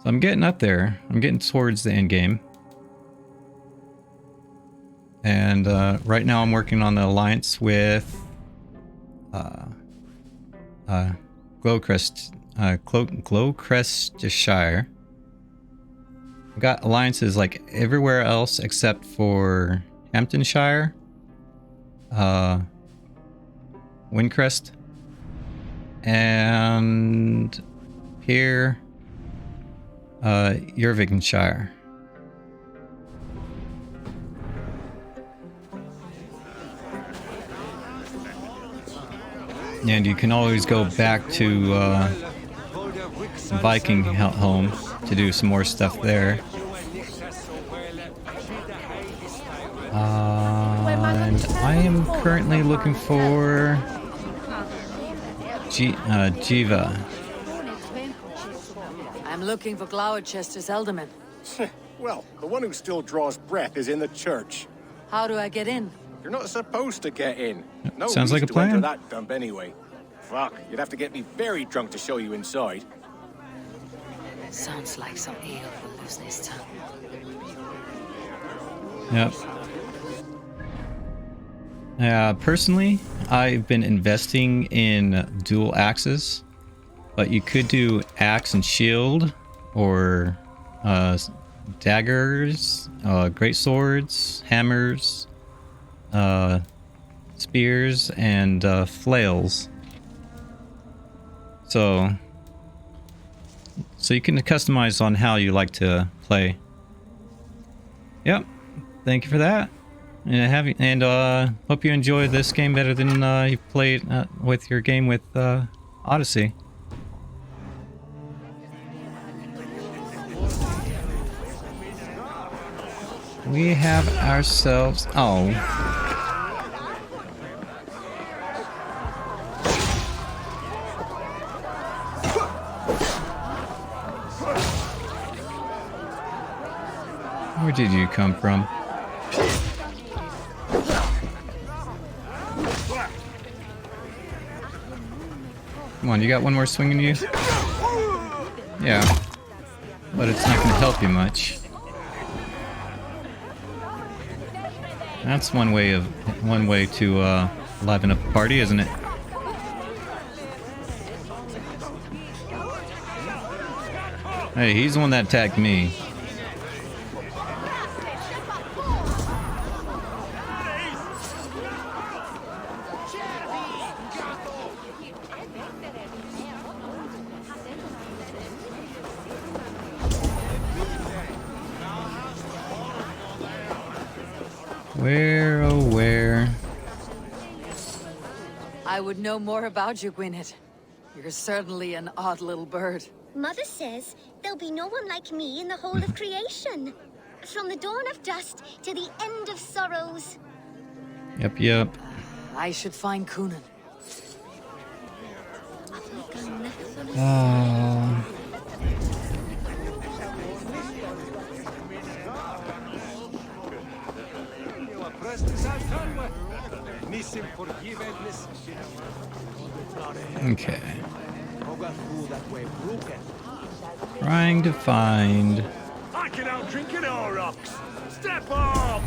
So I'm getting up there. I'm getting towards the end game. And right now I'm working on the alliance with Glowecester. I've got alliances like everywhere else except for Hamptonshire, Windcrest, and here, Yervingshire. And you can always go back to Viking home to do some more stuff there. And I am currently looking for Jiva. I'm looking for Glowechester's Elderman. Well, the one who still draws breath is in the church. How do I get in? You're not supposed to get in. No Sounds like a reason to enter plan. that dump anyway. Fuck, you'd have to get me very drunk to show you inside. Sounds like some ale will loosen his tongue. Yep. Personally, I've been investing in dual axes, but you could do axe and shield, or daggers, great swords, hammers, spears, and flails. So you can customize on how you like to play. Yep. Thank you for that. And hope you enjoy this game better than you've played with your game with Odyssey. We have ourselves... Oh. Where did you come from? Come on, you got one more swing in you? Yeah. But it's not going to help you much. That's one way to liven up the party, isn't it? Hey, he's the one that attacked me. Where, oh where? I would know more about you, Gwynedd. You're certainly an odd little bird. Mother says there'll be no one like me in the whole of creation. From the dawn of dust to the end of sorrows. Yep. I should find Coonan. Oh. Okay. Trying to find... I can outdrink it all, rocks. Step up!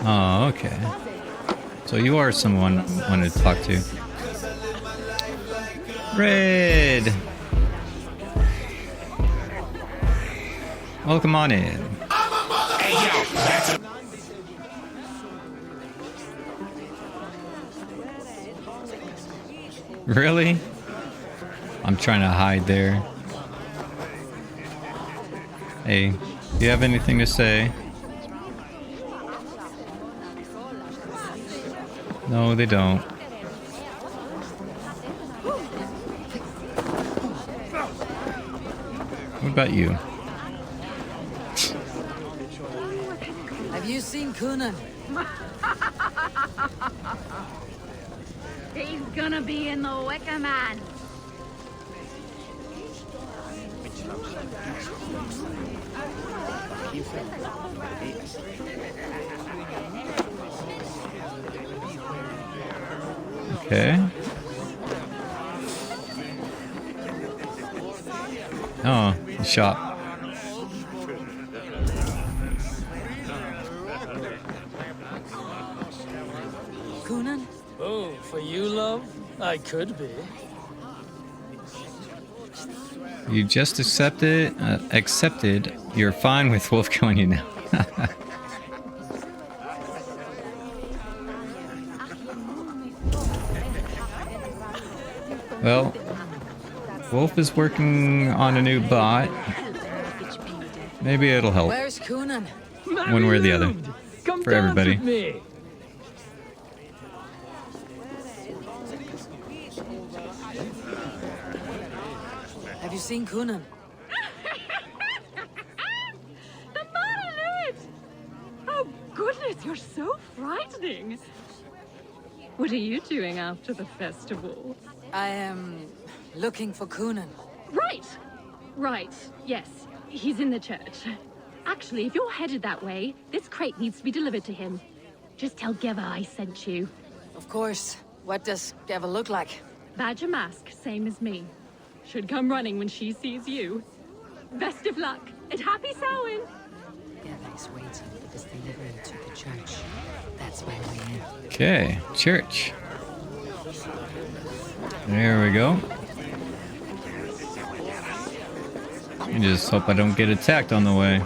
Oh, okay. So you are someone I wanted to talk to. Red! Welcome on in. Really? I'm trying to hide there. Hey, do you have anything to say? No, they don't. What about you? Have you seen Coonan? He's gonna be in the Wicker Man. Okay. Oh, the shop. Coonan? Oh, for you, love? I could be. You just accepted. You're fine with Wolf killing you now. Well, Wolf is working on a new bot. Maybe it'll help. Where's Coonan? One way or the other. Come for dance everybody. with me. Have you seen Coonan? The man! Oh, goodness, you're so frightening. What are you doing after the festival? I am looking for Coonan. Right, yes. He's in the church. Actually, if you're headed that way, this crate needs to be delivered to him. Just tell Geva I sent you. Of course. What does Geva look like? Badger mask, same as me. Should come running when she sees you. Best of luck, and happy Samhain! Geva is waiting for this delivery to the church. That's my way in. Okay, church. There we go. I just hope I don't get attacked on the way.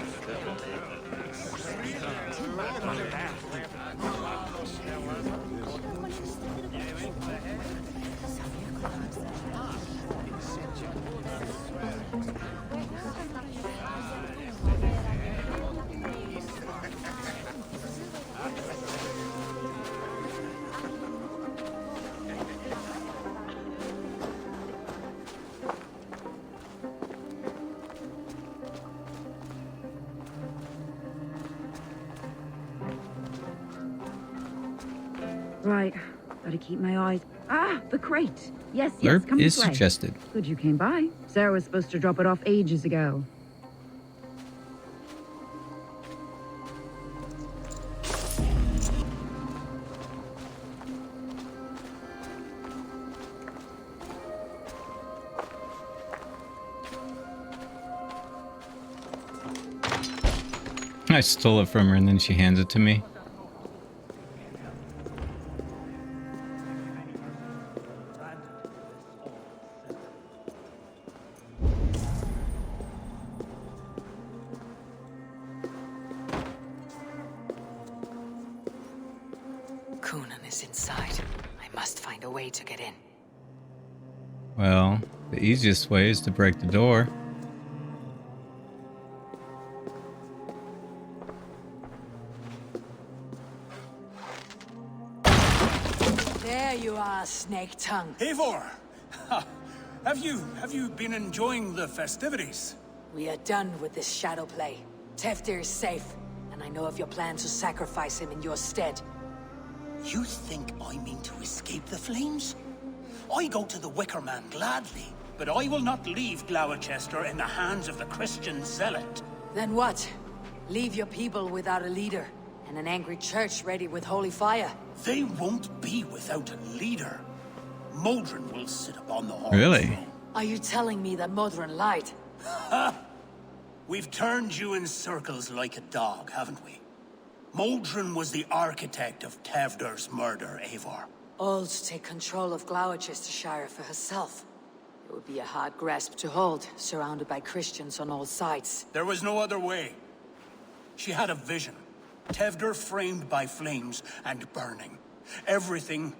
Right. Gotta keep my eyes. Ah, the crate. Yes, Blurb come is this way. suggested. Good you came by. Sarah was supposed to drop it off ages ago. I stole it from her and then she hands it to me. Coonan is inside. I must find a way to get in. Well, the easiest way is to break the door. There you are, Snake Tongue. Eivor! Have you been enjoying the festivities? We are done with this shadow play. Teftir is safe, and I know of your plan to sacrifice him in your stead. You think I mean to escape the flames? I go to the Wicker Man gladly, but I will not leave Glowecester in the hands of the Christian zealot. Then what? Leave your people without a leader, and an angry church ready with holy fire. They won't be without a leader. Modron will sit upon the horn. Really? Are you telling me that Modron lied? Ha! We've turned you in circles like a dog, haven't we? Modron was the architect of Tevder's murder, Eivor. All to take control of Glowechestershire for herself. It would be a hard grasp to hold, surrounded by Christians on all sides. There was no other way. She had a vision. Tevder framed by flames and burning. Everything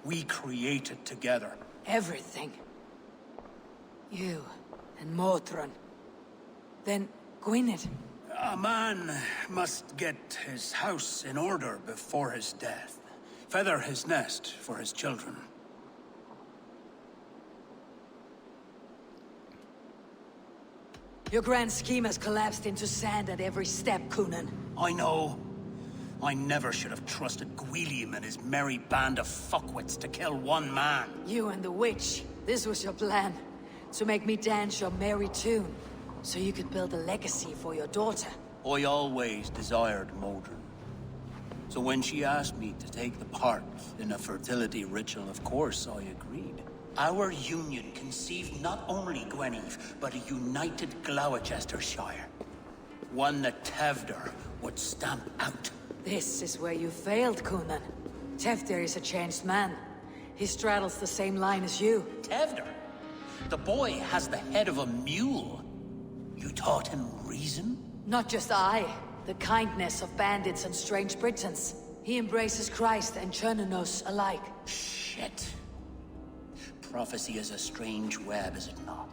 we created together. Everything. You and Modron. Then Gwynedd. A man must get his house in order before his death. Feather his nest for his children. Your grand scheme has collapsed into sand at every step, Coonan. I know. I never should have trusted Gwilliam and his merry band of fuckwits to kill one man. You and the witch. This was your plan. To make me dance your merry tune. So you could build a legacy for your daughter. I always desired Modron. So when she asked me to take the part in a fertility ritual, of course I agreed. Our union conceived not only Gweneve, but a united Glowechestershire. One that Tevder would stamp out. This is where you failed, Coonan. Teftir is a changed man. He straddles the same line as you. Tevder? The boy has the head of a mule. You taught him reason? Not just I. The kindness of bandits and strange Britons. He embraces Christ and Chernonos alike. Shit. Prophecy is a strange web, is it not?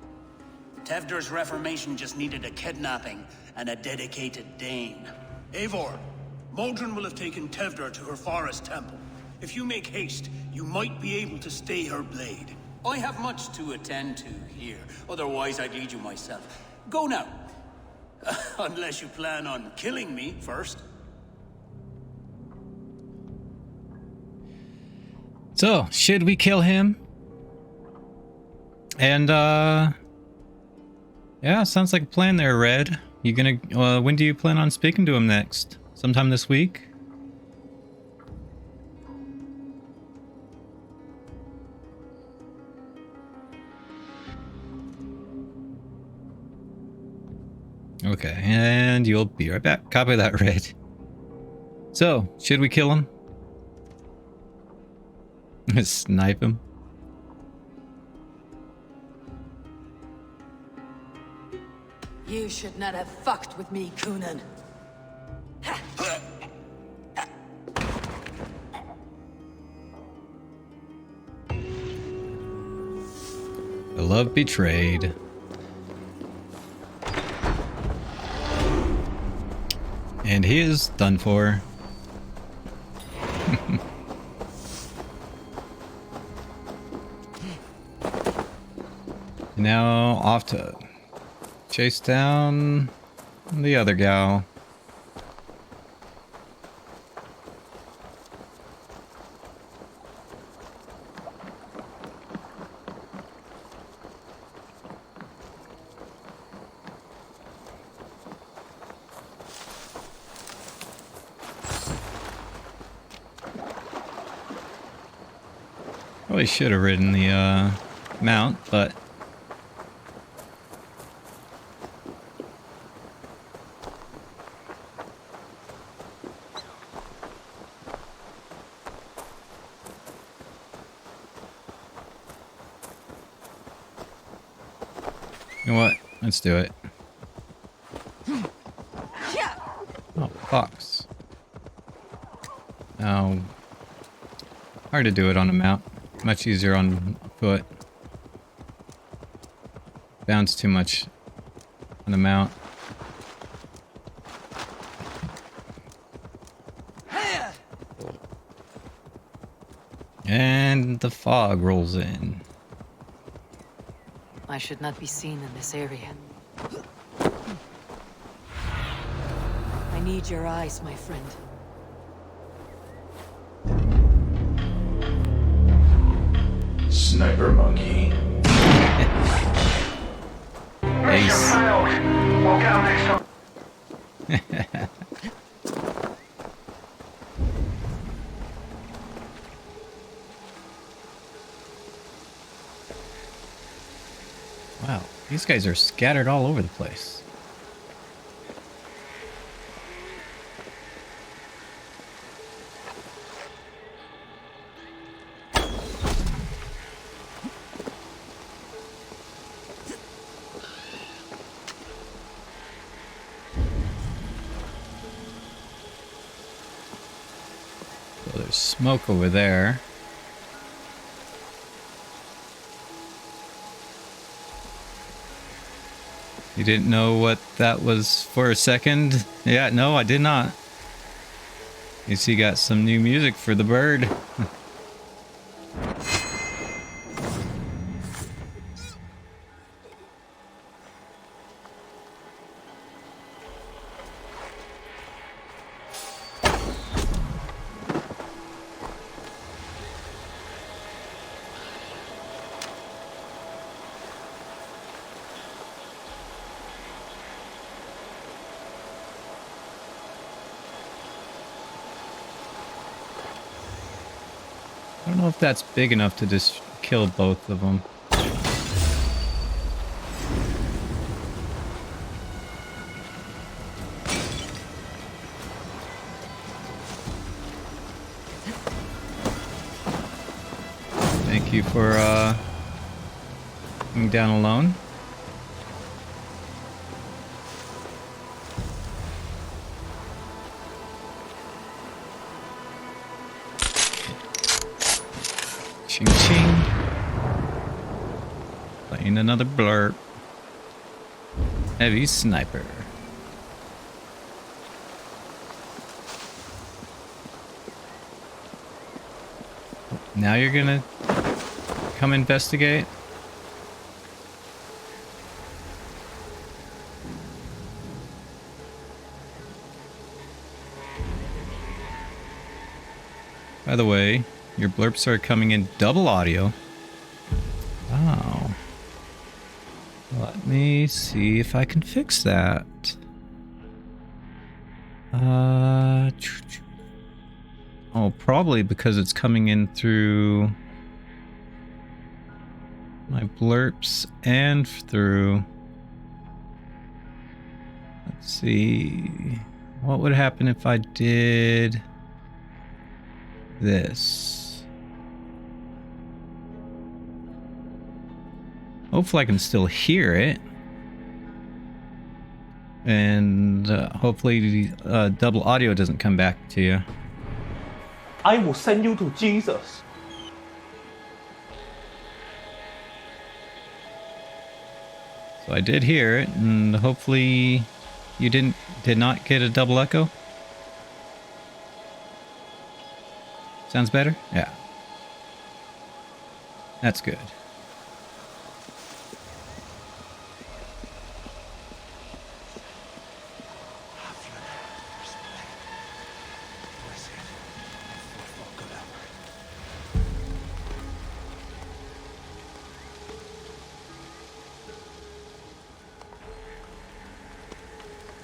Tevder's reformation just needed a kidnapping and a dedicated Dane. Eivor, Modron will have taken Tevder to her forest temple. If you make haste, you might be able to stay her blade. I have much to attend to here, otherwise I'd lead you myself. Go now. Unless you plan on killing me first. So, should we kill him? And, yeah, sounds like a plan there, Red. You gonna, when do you plan on speaking to him next? Sometime this week? Okay, and you'll be right back. Copy that, Red. So, should we kill him? Snipe him? You should not have fucked with me, Coonan. The love betrayed. And he is done for. Now off to chase down the other gal. Probably should have ridden the mount, but you know what? Let's do it. Oh, fox. Now, hard to do it on a mount. Much easier on foot. Bounce too much on the mount. And the fog rolls in. I should not be seen in this area. I need your eyes, my friend. Sniper monkey. Ace. Walk out next time. Wow, these guys are scattered all over the place. So there's smoke over there. You didn't know what that was for a second? Yeah, no, I did not. You see, got some new music for the bird. I don't know if that's big enough to just kill both of them. Thank you for coming down alone. Ching ching. Playing another blurb. Heavy sniper. Now you're gonna come investigate? By the way, your blurps are coming in double audio. Oh. Let me see if I can fix that. Oh, probably because it's coming in through my blurps and through... Let's see. What would happen if I did this? Hopefully I can still hear it. And hopefully double audio doesn't come back to you. I will send you to Jesus. So I did hear it, and hopefully you did not get a double echo. Sounds better? Yeah. That's good.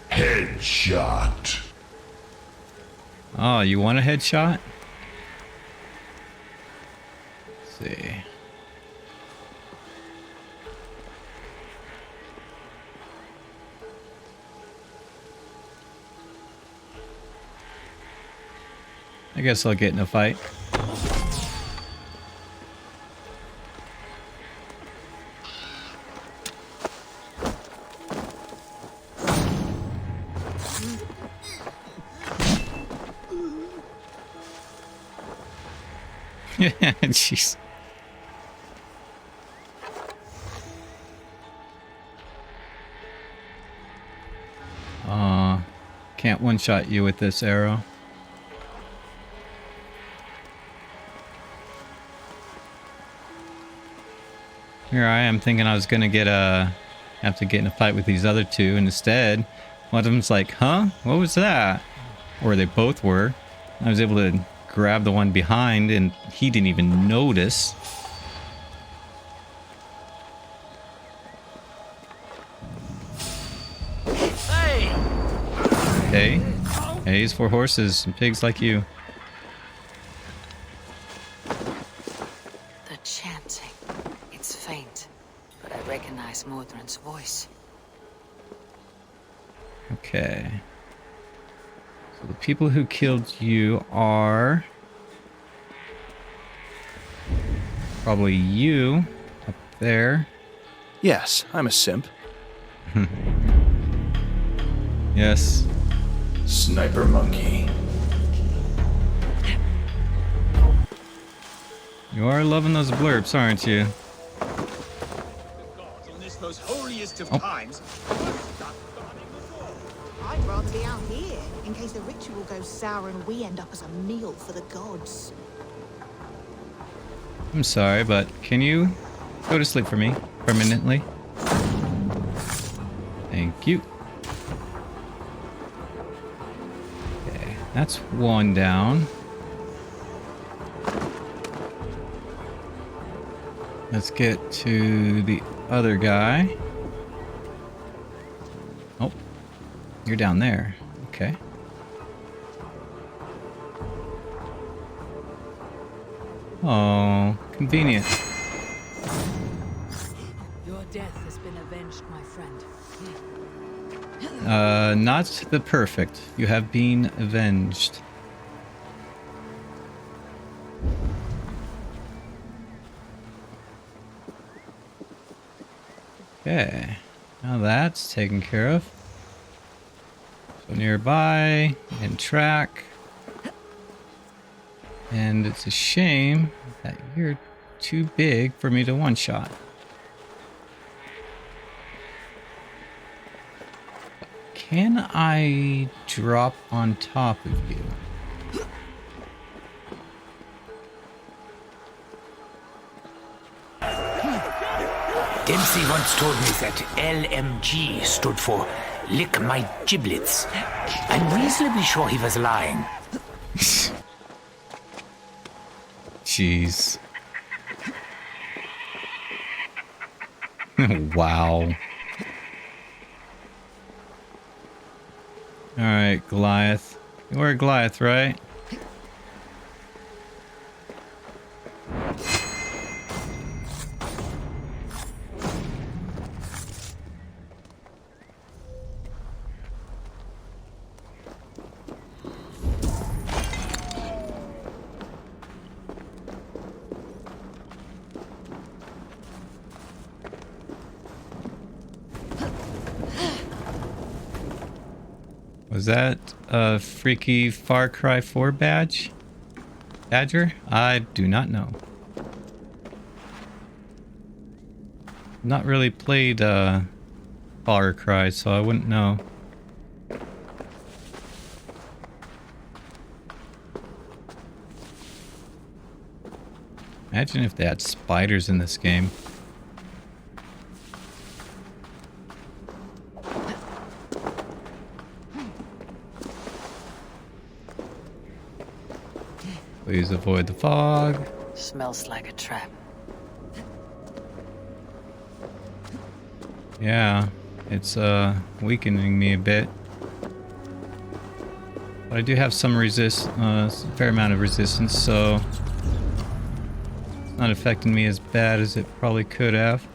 Headshot. Oh, you want a headshot? Let's see. I guess I'll get in a fight. Jeez. Can't one-shot you with this arrow. Here I am thinking I was gonna have to get in a fight with these other two, and instead, one of them's like, huh? What was that? Or they both were. I was able to grab the one behind, and he didn't even notice. Hey! Hey, he's for horses and pigs like you. The chanting. It's faint, but I recognize Modron's voice. Okay. So the people who killed you are probably you up there. Yes, I'm a simp. Yes. Sniper monkey. You are loving those blurps, aren't you? On this most holiest of times. I'd rather be out here, in case the ritual goes sour and we end up as a meal for the gods. I'm sorry, but can you go to sleep for me permanently? Thank you. Okay, that's one down. Let's get to the other guy. Oh, you're down there. Okay. Oh, convenient. Your death has been avenged, my friend. Not the perfect. You have been avenged. Okay, now that's taken care of. So nearby, and track. And it's a shame that you're too big for me to one-shot. Can I drop on top of you? Dempsey once told me that LMG stood for Lick My Giblets. I'm reasonably sure he was lying. Jeez. Wow. Alright, Goliath. You are Goliath, right? Was that a freaky Far Cry 4 badge? Badger? I do not know. Not really played Far Cry, so I wouldn't know. Imagine if they had spiders in this game. Please avoid the fog. Smells like a trap. Yeah, it's weakening me a bit. But I do have some a fair amount of resistance, so it's not affecting me as bad as it probably could have.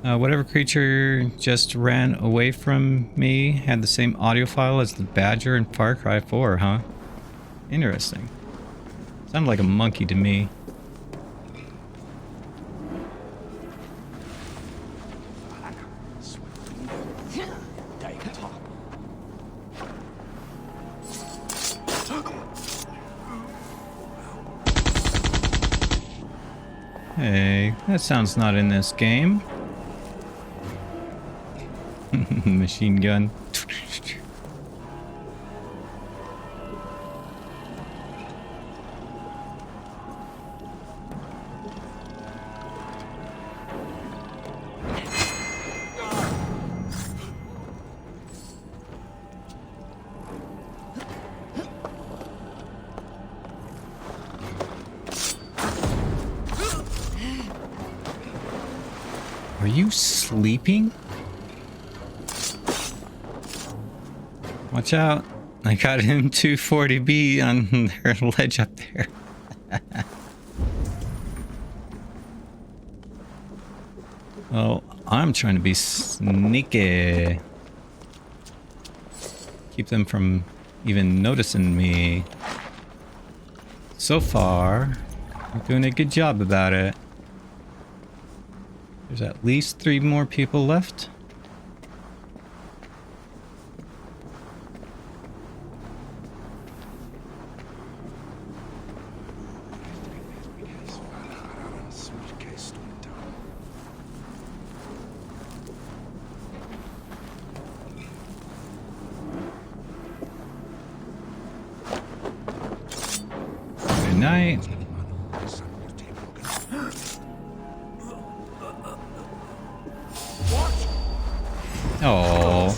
Whatever creature just ran away from me had the same audio file as the Badger in Far Cry 4, huh? Interesting. Sounded like a monkey to me. Hey, that sounds not in this game. Machine gun. Are you sleeping? Watch out. I got him 240B on their ledge up there. Oh, I'm trying to be sneaky. Keep them from even noticing me. So far, I'm doing a good job about it. There's at least 3 more people left. Good night. Oh,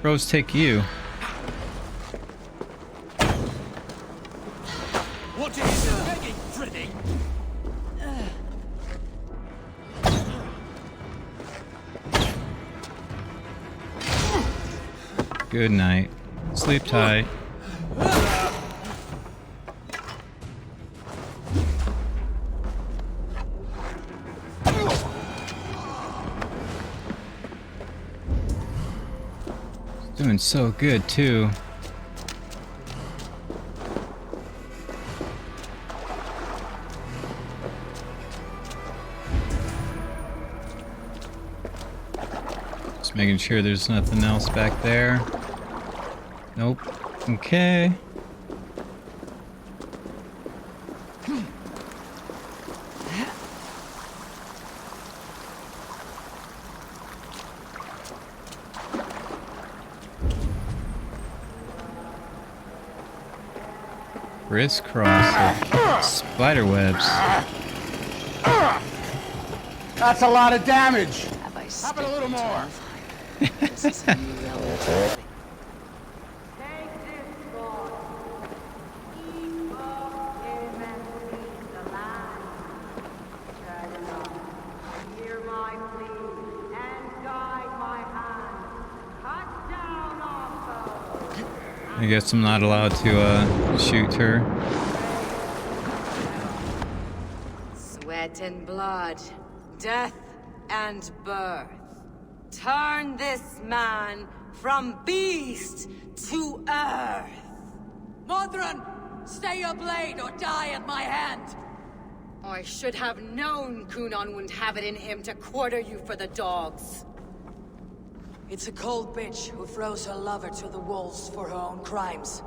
bros take you. What is it begging, Freddy? Good night. Sleep tight. Doing so good too. Just making sure there's nothing else back there. Nope. Okay. Crisscross of spider webs. That's a lot of damage. Have I Have it a little more. This is a new relic. I guess I'm not allowed to shoot her. Sweat and blood, death and birth. Turn this man from beast to earth. Modron, stay your blade or die at my hand. I should have known Kunan wouldn't have it in him to quarter you for the dogs. It's a cold bitch who throws her lover to the wolves for her own crimes.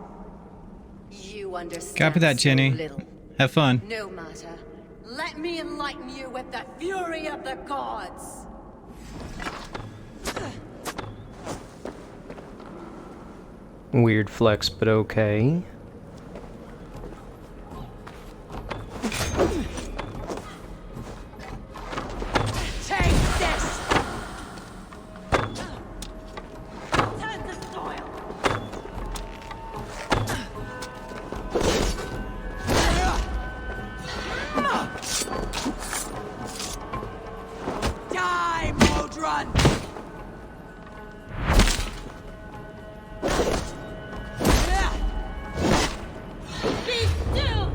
You understand. Copy that, Jenny. So little. Have fun. No matter. Let me enlighten you with the fury of the gods. Weird flex, but okay. Take this! Turn the soil. Die, Modron! Be still!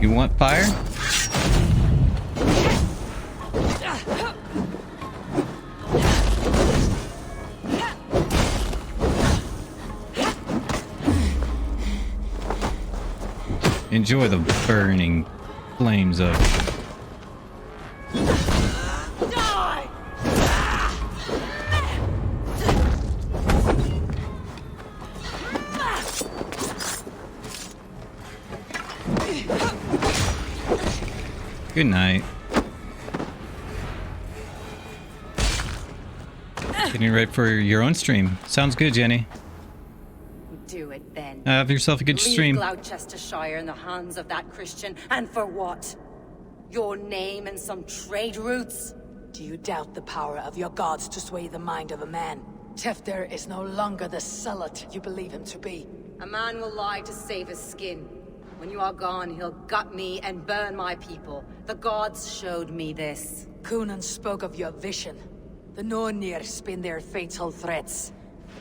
You want fire? Enjoy the burning flames of Die! good night. Getting ready for your own stream. Sounds good, Jenny. Do it then. Have yourself a good Leave stream. Gloucestershire in the hands of that Christian, and for what? Your name and some trade routes? Do you doubt the power of your gods to sway the mind of a man? Tefter is no longer the zealot you believe him to be. A man will lie to save his skin. When you are gone, he'll gut me and burn my people. The gods showed me this. Kunan spoke of your vision. The Nornir spin their fatal threats.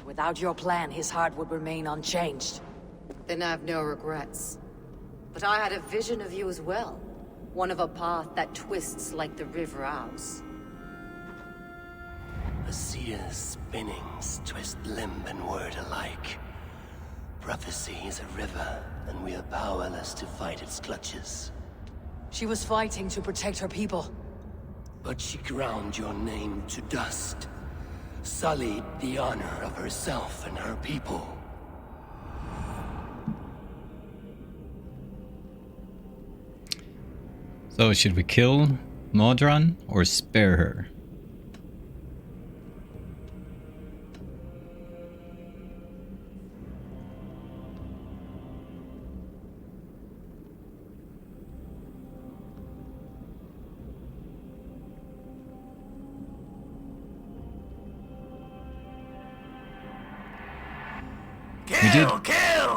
Without your plan, his heart would remain unchanged. Then I have no regrets. But I had a vision of you as well. One of a path that twists like the river Ouse. A seer's spinnings twist limb and word alike. Prophecy is a river, and we are powerless to fight its clutches. She was fighting to protect her people. But she ground your name to dust. Sullied the honor of herself and her people. So, should we kill Modron or spare her?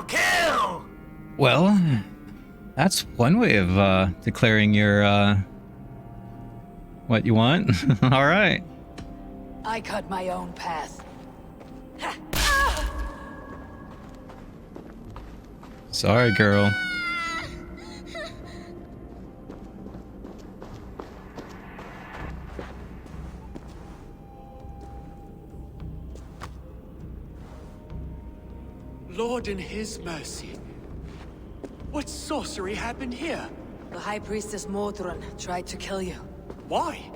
Kill! Well, that's one way of declaring your what you want. All right. I cut my own path. Sorry, girl. Lord in his mercy. What sorcery happened here? The High Priestess Modron tried to kill you. Why?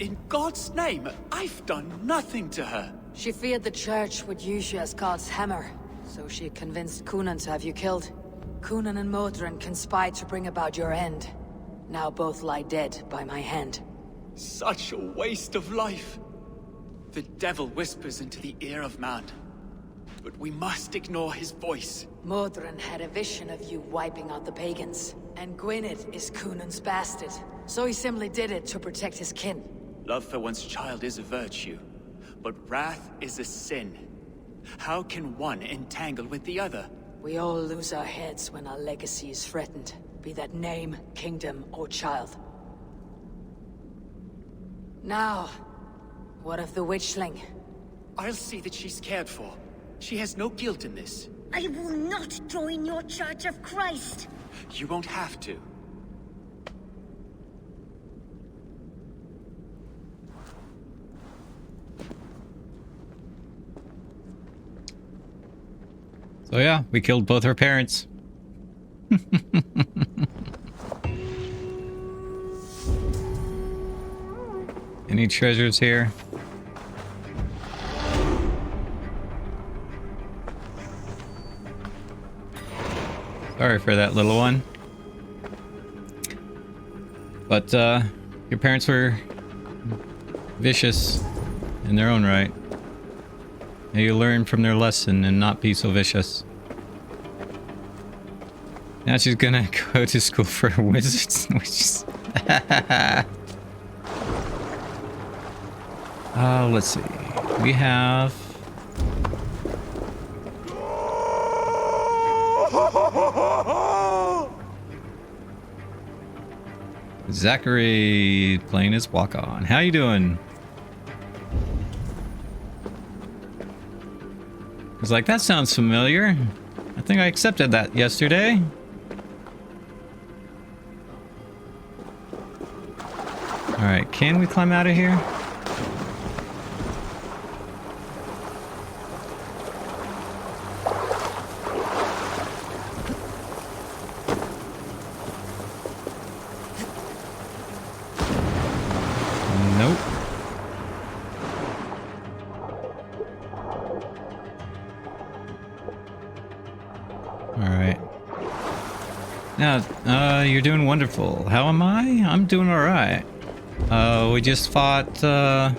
In God's name, I've done nothing to her. She feared the Church would use you as God's hammer, so she convinced Kunan to have you killed. Kunan and Modron conspired to bring about your end. Now both lie dead by my hand. Such a waste of life. The devil whispers into the ear of man. But we must ignore his voice. Modron had a vision of you wiping out the pagans. And Gwynedd is Kunan's bastard. So he simply did it to protect his kin. Love for one's child is a virtue, but wrath is a sin. How can one entangle with the other? We all lose our heads when our legacy is threatened. Be that name, kingdom, or child. Now, what of the witchling? I'll see that she's cared for. She has no guilt in this. I will not join your Church of Christ. You won't have to. So yeah, we killed both her parents. Any treasures here? Sorry for that little one. But your parents were vicious in their own right. May you learn from their lesson and not be so vicious. Now she's gonna go to school for wizards, which is... let's see. We have... Zachary playing his walk-on. How you doing? I was like, that sounds familiar. I think I accepted that yesterday. Alright, can we climb out of here? Nope. Alright. Now, you're doing wonderful. How am I? I'm doing alright. We just fought, I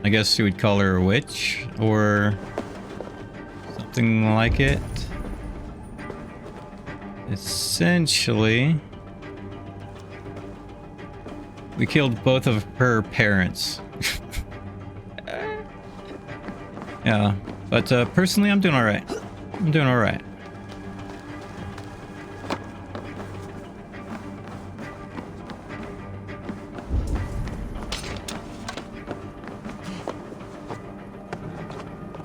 guess you would call her a witch, or something like it. Essentially, we killed both of her parents. Yeah, but personally, I'm doing alright. I'm doing alright.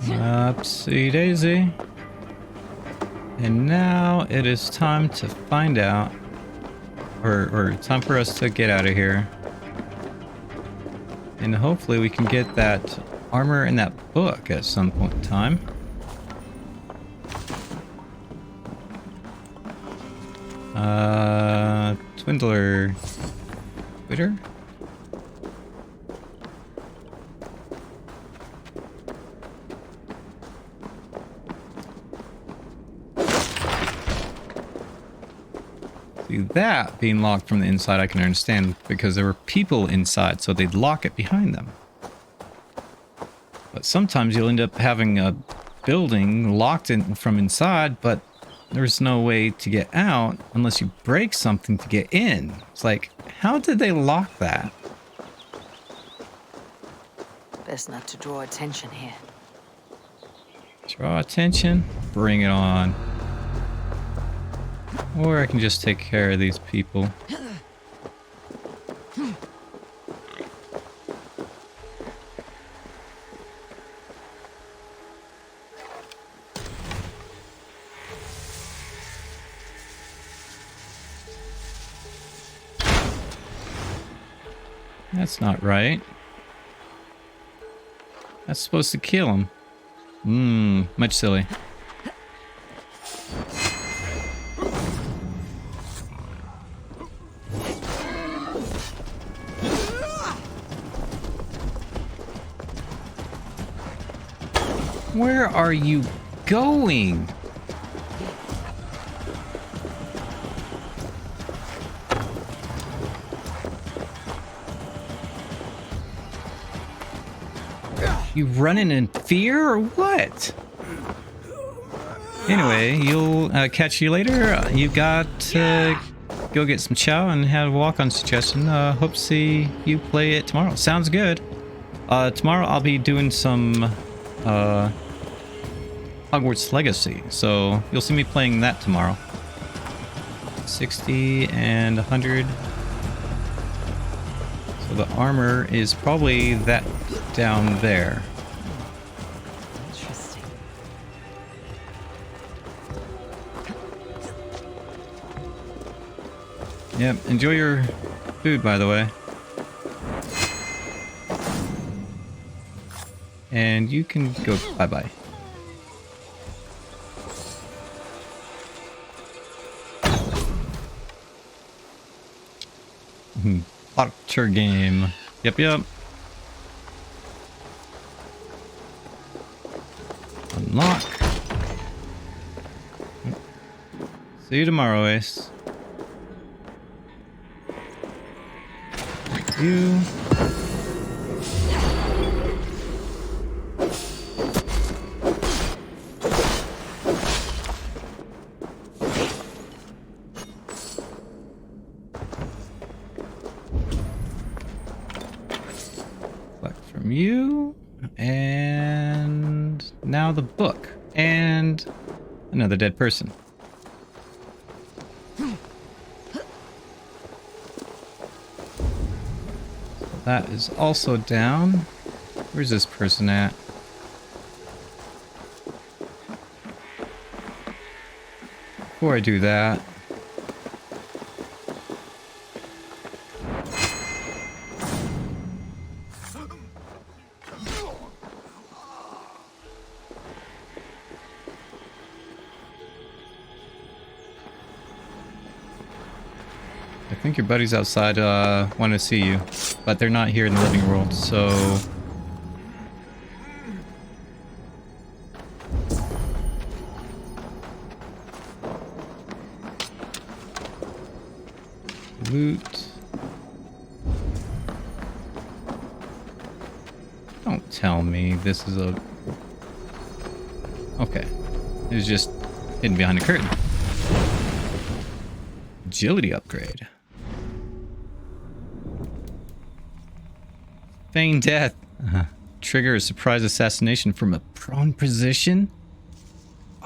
Upsy daisy. And now it is time to find out, or time for us to get out of here. And hopefully we can get that armor and that book at some point in time. Twiddler. Twitter? See, that being locked from the inside I can understand, because there were people inside, so they'd lock it behind them. But sometimes you'll end up having a building locked in from inside, but there's no way to get out unless you break something to get in. It's like, how did they lock that? Best not to draw attention here. Draw attention? Bring it on. Or I can just take care of these people. That's not right. That's supposed to kill him. Much silly. Where are you going? You running in fear or what? Anyway, you'll catch you later. You got to go get some chow and have a walk-on suggestion. Hope to see you play it tomorrow. Sounds good. Tomorrow I'll be doing some Hogwarts Legacy, so you'll see me playing that tomorrow. 60 and 100. So the armor is probably that down there. Interesting. Yep, enjoy your food, by the way. And you can go bye-bye. Archer game. Yep. Unlock. See you tomorrow, Ace. You. Collect from you. And now the book. And another dead person. That is also down. Where's this person at? Before I do that, I think your buddies outside want to see you, but they're not here in the living world, so... Loot. Don't tell me this is a... Okay. It was just hidden behind a curtain. Agility upgrade. Feign death. Trigger a surprise assassination from a prone position?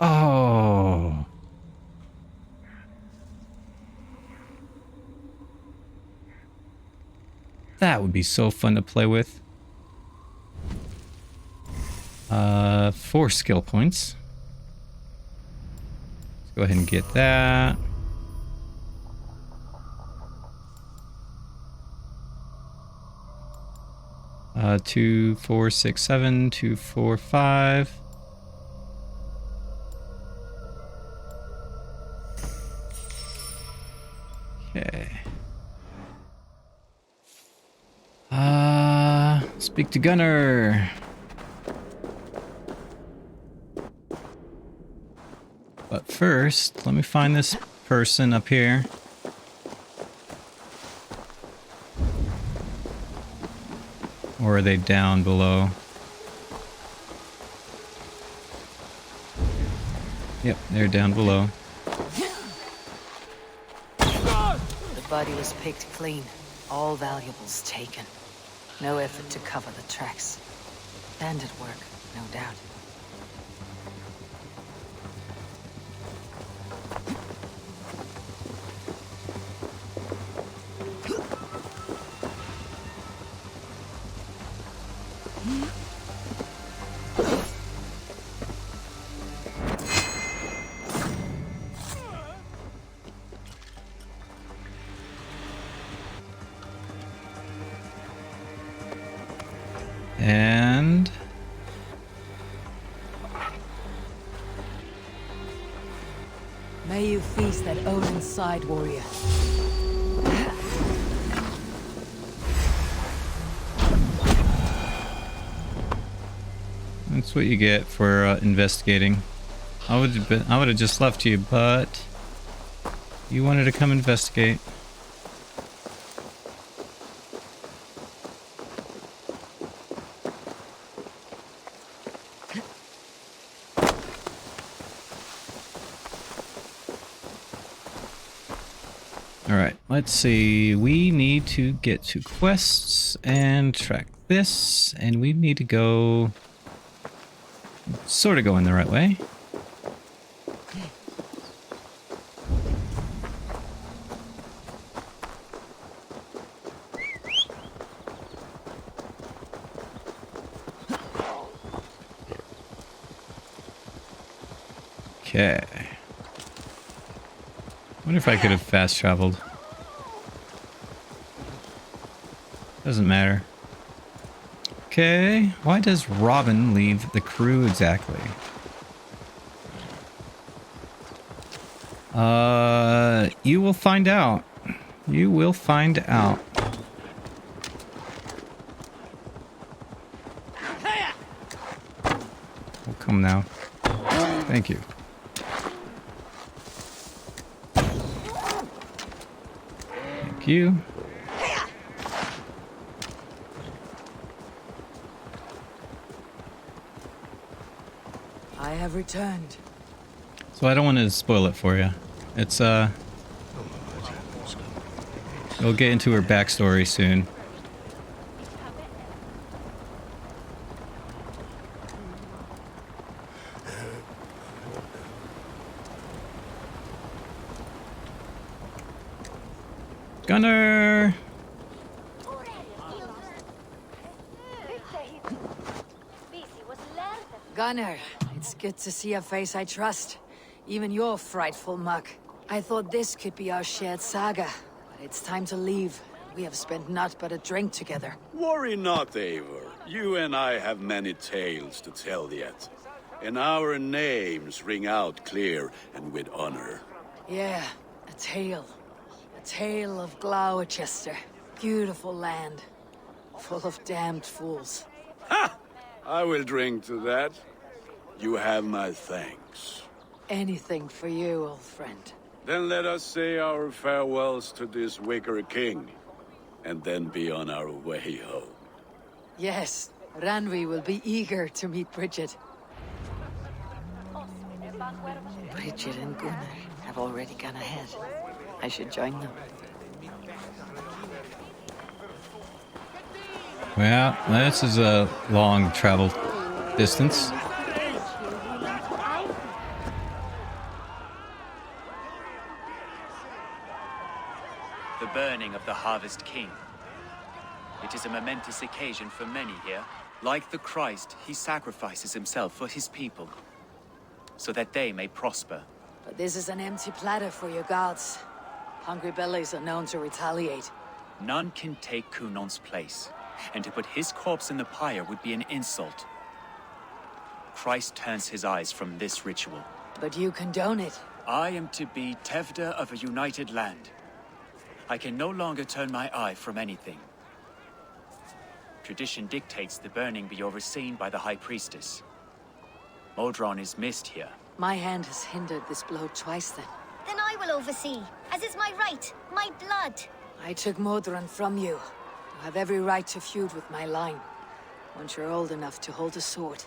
Oh. That would be so fun to play with. 4 skill points. Let's go ahead and get that. Uh, 2, 4, 6, 7, 2, 4, 5. Okay. Speak to Gunner. But first, let me find this person up here. Or are they down below? Yep, they're down below. The body was picked clean. All valuables taken. No effort to cover the tracks. Bandit work, no doubt. And May you feast at Odin's side, warrior. that's what you get for investigating. I would have just left you, but you wanted to come investigate. Alright, let's see. We need to get to quests and track this, and we need to go... sort of going the right way. Okay. Wonder if I could have fast traveled. Doesn't matter. Okay. Why does Robin leave the crew exactly? You will find out. You will find out. We'll come now. Thank you. Thank you. I have returned. So I don't want to spoil it for you. It's we'll get into her backstory soon. Gunner! Gunner, it's good to see a face I trust. Even your frightful muck. I thought this could be our shared saga, but it's time to leave. We have spent naught but a drink together. Worry not, Eivor. You and I have many tales to tell yet. And our names ring out clear and with honor. Yeah, a tale. A tale of Glowecester. Beautiful land. Full of damned fools. Ha! I will drink to that. You have my thanks. Anything for you, old friend. Then let us say our farewells to this wicker king, and then be on our way home. Yes, Ranvi will be eager to meet Bridget. Bridget and Gunnar have already gone ahead. I should join them. Well, this is a long travel distance. The burning of the Harvest King. It is a momentous occasion for many here. Like the Christ, he sacrifices himself for his people, so that they may prosper. But this is an empty platter for your gods. Hungry bellies are known to retaliate. None can take Kunon's place, and to put his corpse in the pyre would be an insult. Christ turns his eyes from this ritual. But you condone it. I am to be Tevda of a united land. I can no longer turn my eye from anything. Tradition dictates the burning be overseen by the High Priestess. Modron is missed here. My hand has hindered this blow twice then. Then I will oversee, as is my right, my blood. I took Modron from you. You have every right to feud with my line. Once you're old enough to hold a sword.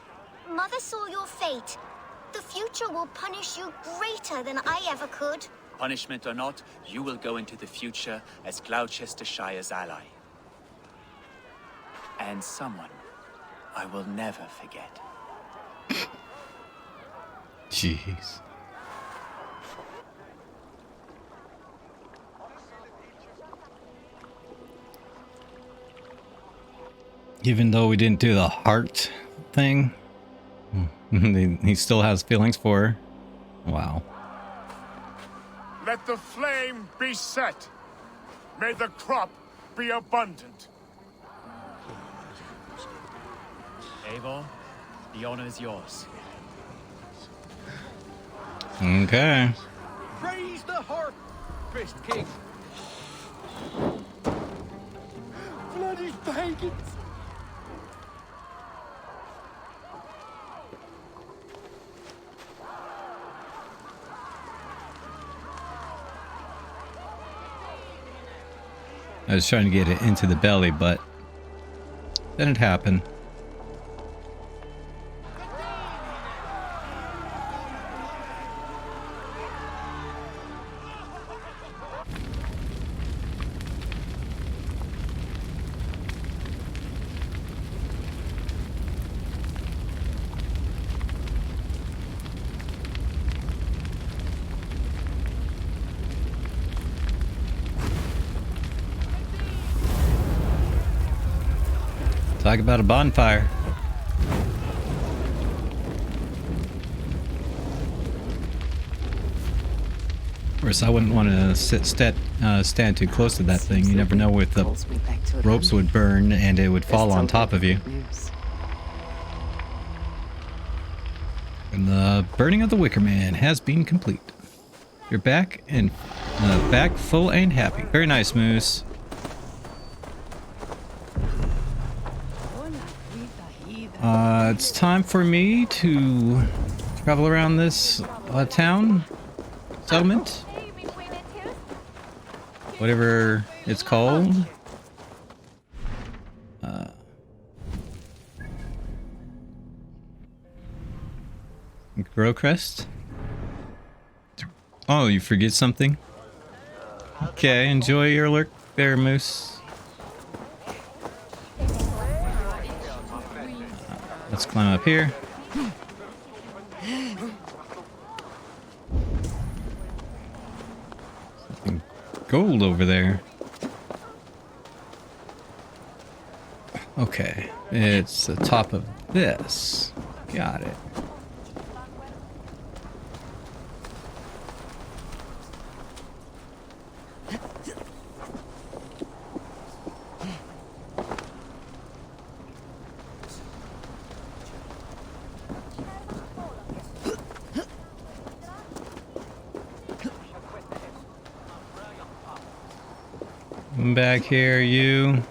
Mother saw your fate. The future will punish you greater than I ever could. Punishment or not, you will go into the future as Gloucestershire's ally. And someone I will never forget. Jeez. Even though we didn't do the heart thing, he still has feelings for her. Wow. Let the flame be set. May the crop be abundant. Eivor, the honor is yours. Okay. Praise the Harvest King. Bloody pagans. I was trying to get it into the belly, but didn't happen. Talk about a bonfire. Of course, I wouldn't want to sit stand too close to that thing. You never know if the ropes would burn and it would fall on top of you. And the burning of the Wicker Man has been complete. You're back and back full and happy. Very nice, Moose. It's time for me to travel around this town, settlement, whatever it's called. Glowecester. Oh, you forget something? Okay, enjoy your lurk there, Moose. Let's climb up here. Something gold over there. Okay, it's the top of this. Got it. Come back here, you.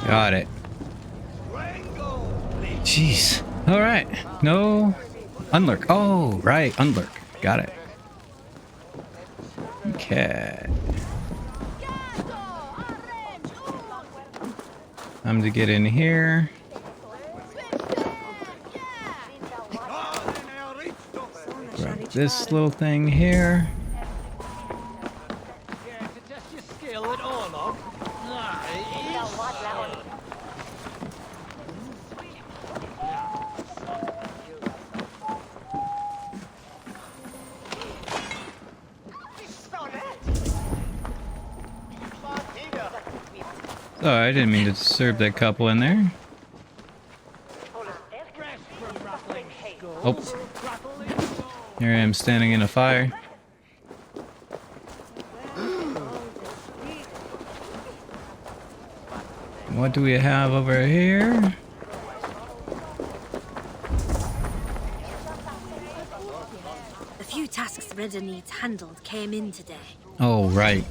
Got it. Jeez. All right. No. Unlurk. Oh, right. Unlurk. Got it. Okay. Time to get in here. Grab this little thing here. Oh, I didn't mean to disturb that couple in there. Oh. Here I am standing in a fire. What do we have over here? The few tasks Redder needs handled came in today. Oh, right.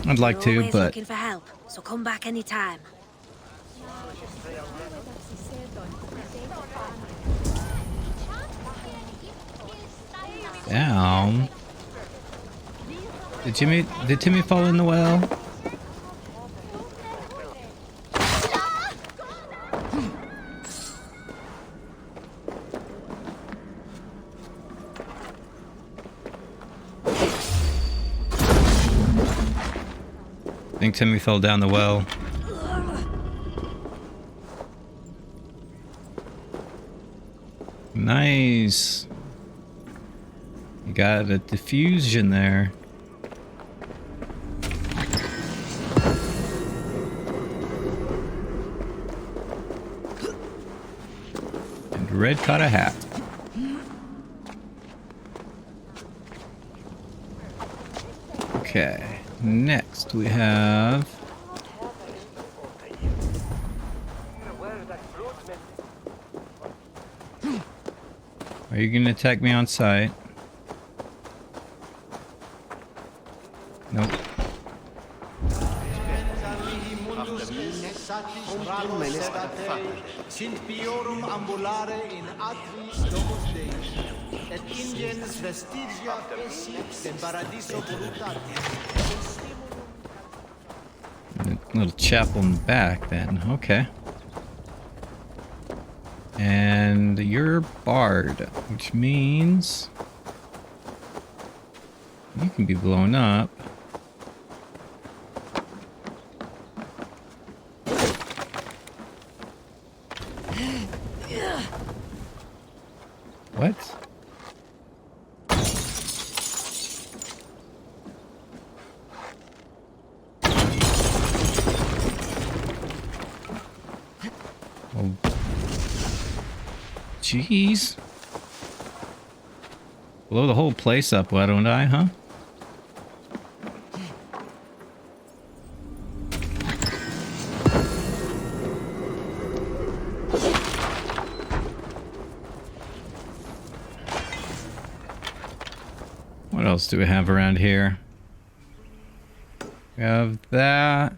I'd like to, Always but looking for help, so come back anytime. down. Did Timmy fall in the well? I think Timmy fell down the well. Nice. You got a diffusion there. And Red caught a hat. Okay, next we have... Are you gonna attack me on sight? Nope. A little chapel in the back then, okay. And you're barred, which means you can be blown up. Jeez. Blow the whole place up, why don't I, huh? What else do we have around here? We have that.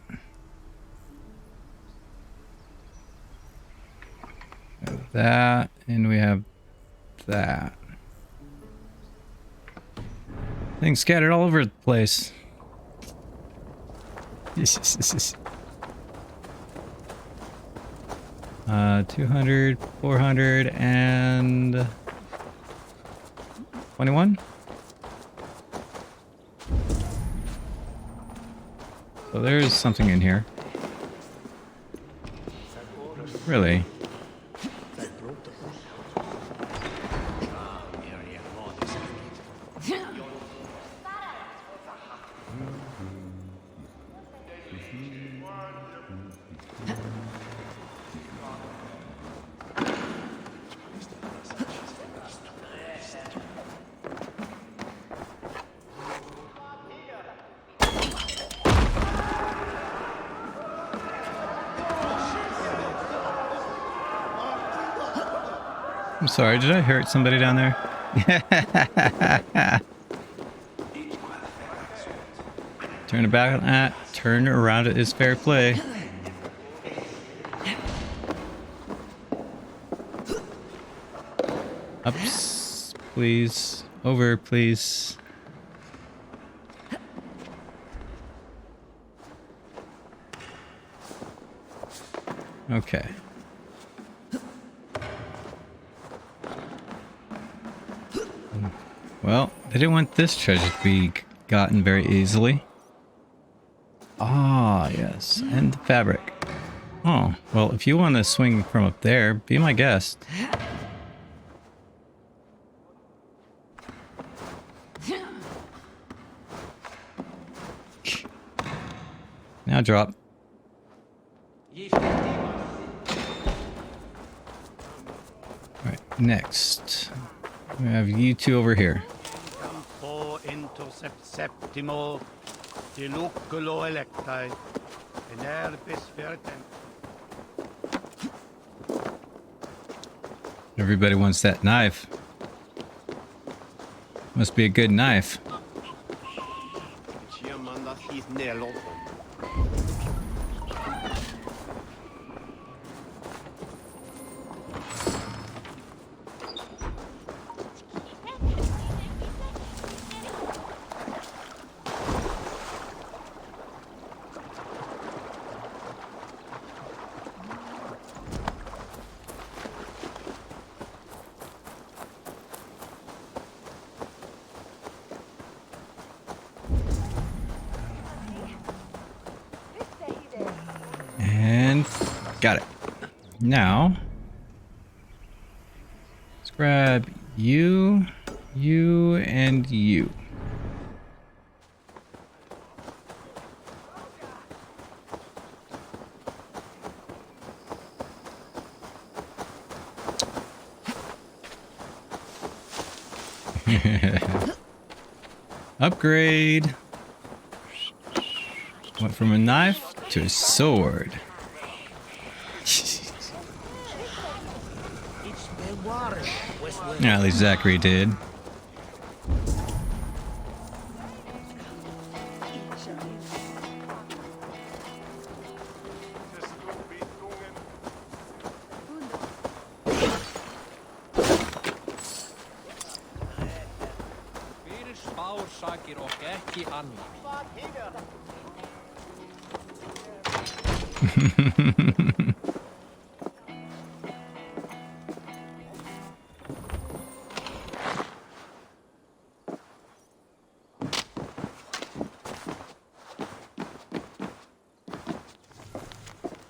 We have that, and we have that. Things scattered all over the place. 200, 400, and 21. So there's something in here. Really? I'm sorry, did I hurt somebody down there? Turn it back on that. Turn around it is fair play. Ups, please. Over, please. Okay. Well, they didn't want this treasure to be gotten very easily. Ah, yes, and the fabric. Oh, well, if you want to swing from up there, be my guest. Now drop. Alright, next. We have you two over here. Everybody wants that knife. Must be a good knife. And got it. Now, let's grab you, you, and you. Upgrade. Went from a knife to a sword. Yeah, at least Zachary did.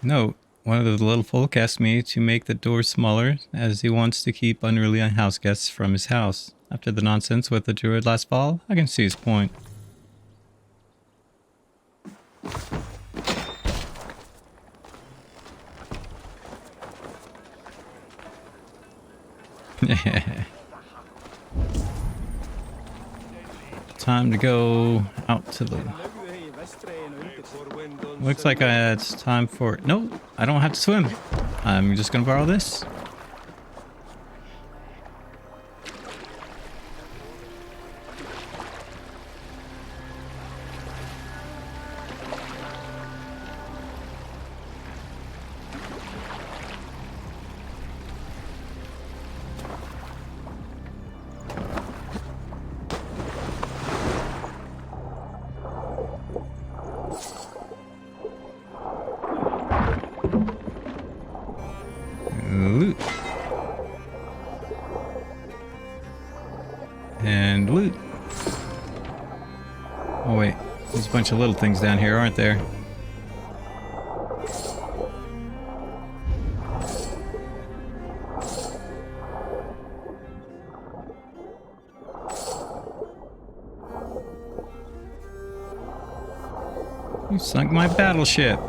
Note, one of the little folk asked me to make the door smaller as he wants to keep unruly house guests from his house. After the nonsense with the druid last fall, I can see his point. Time to go out to the... Looks like it's time for... No, I don't have to swim. I'm just gonna borrow this. Loot. And loot. Oh wait, there's a bunch of little things down here, aren't there? You sunk my battleship.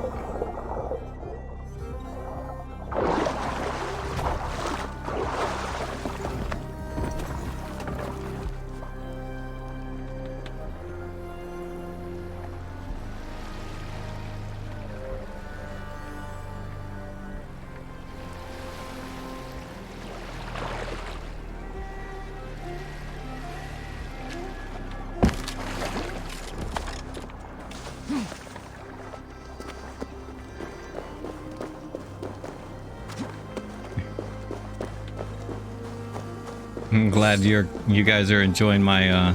I'm glad you guys are enjoying my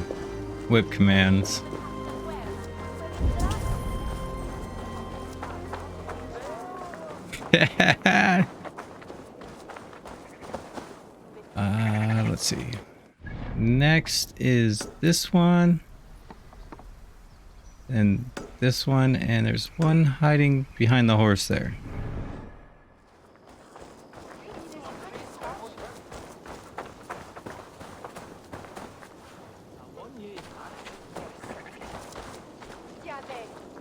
whip commands. Let's see. Next is this one. And this one, and there's one hiding behind the horse there.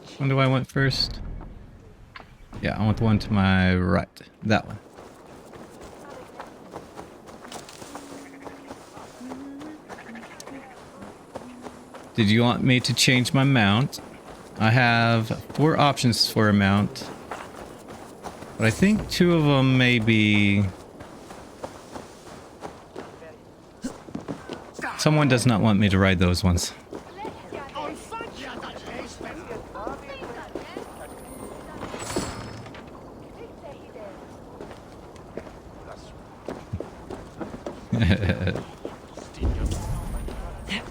Which one do I want first? Yeah, I want the one to my right. That one. Did you want me to change my mount? I have 4 options for a mount. But I think 2 of them may be... Someone does not want me to ride those ones.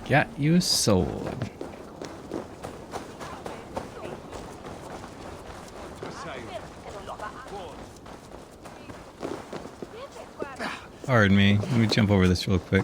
Got you a sword. Pardon me. Let me jump over this real quick.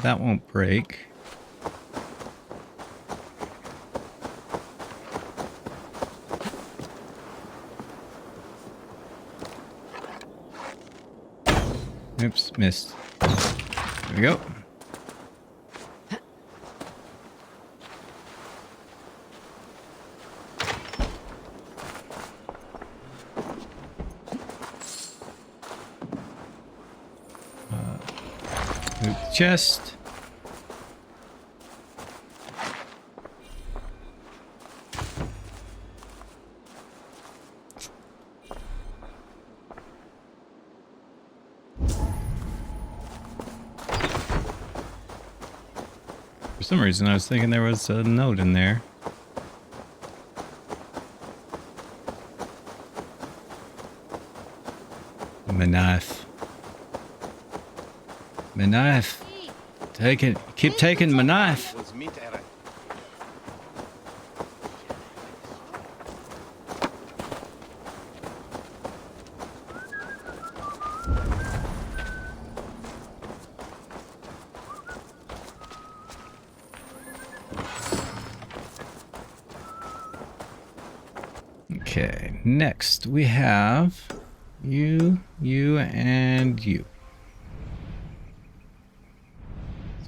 That won't break. Oops, missed. There we go. Move the chest. For some reason, I was thinking there was a note in there. My knife. My knife. Take it. Keep taking my knife. Okay, next we have you, and you.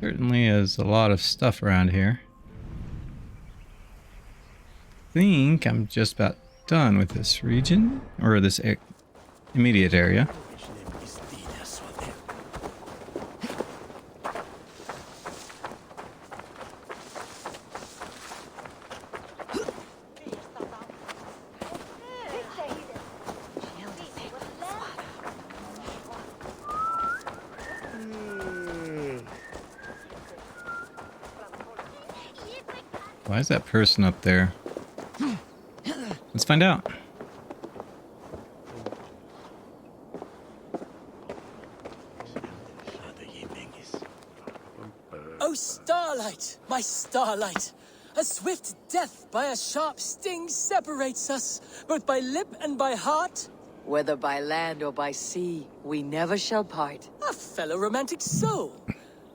Certainly is a lot of stuff around here. I think I'm just about done with this region, or this immediate area. Why is that person up there? Let's find out. Oh, starlight, my starlight! A swift death by a sharp sting separates us, both by lip and by heart. Whether by land or by sea, we never shall part. A fellow romantic soul.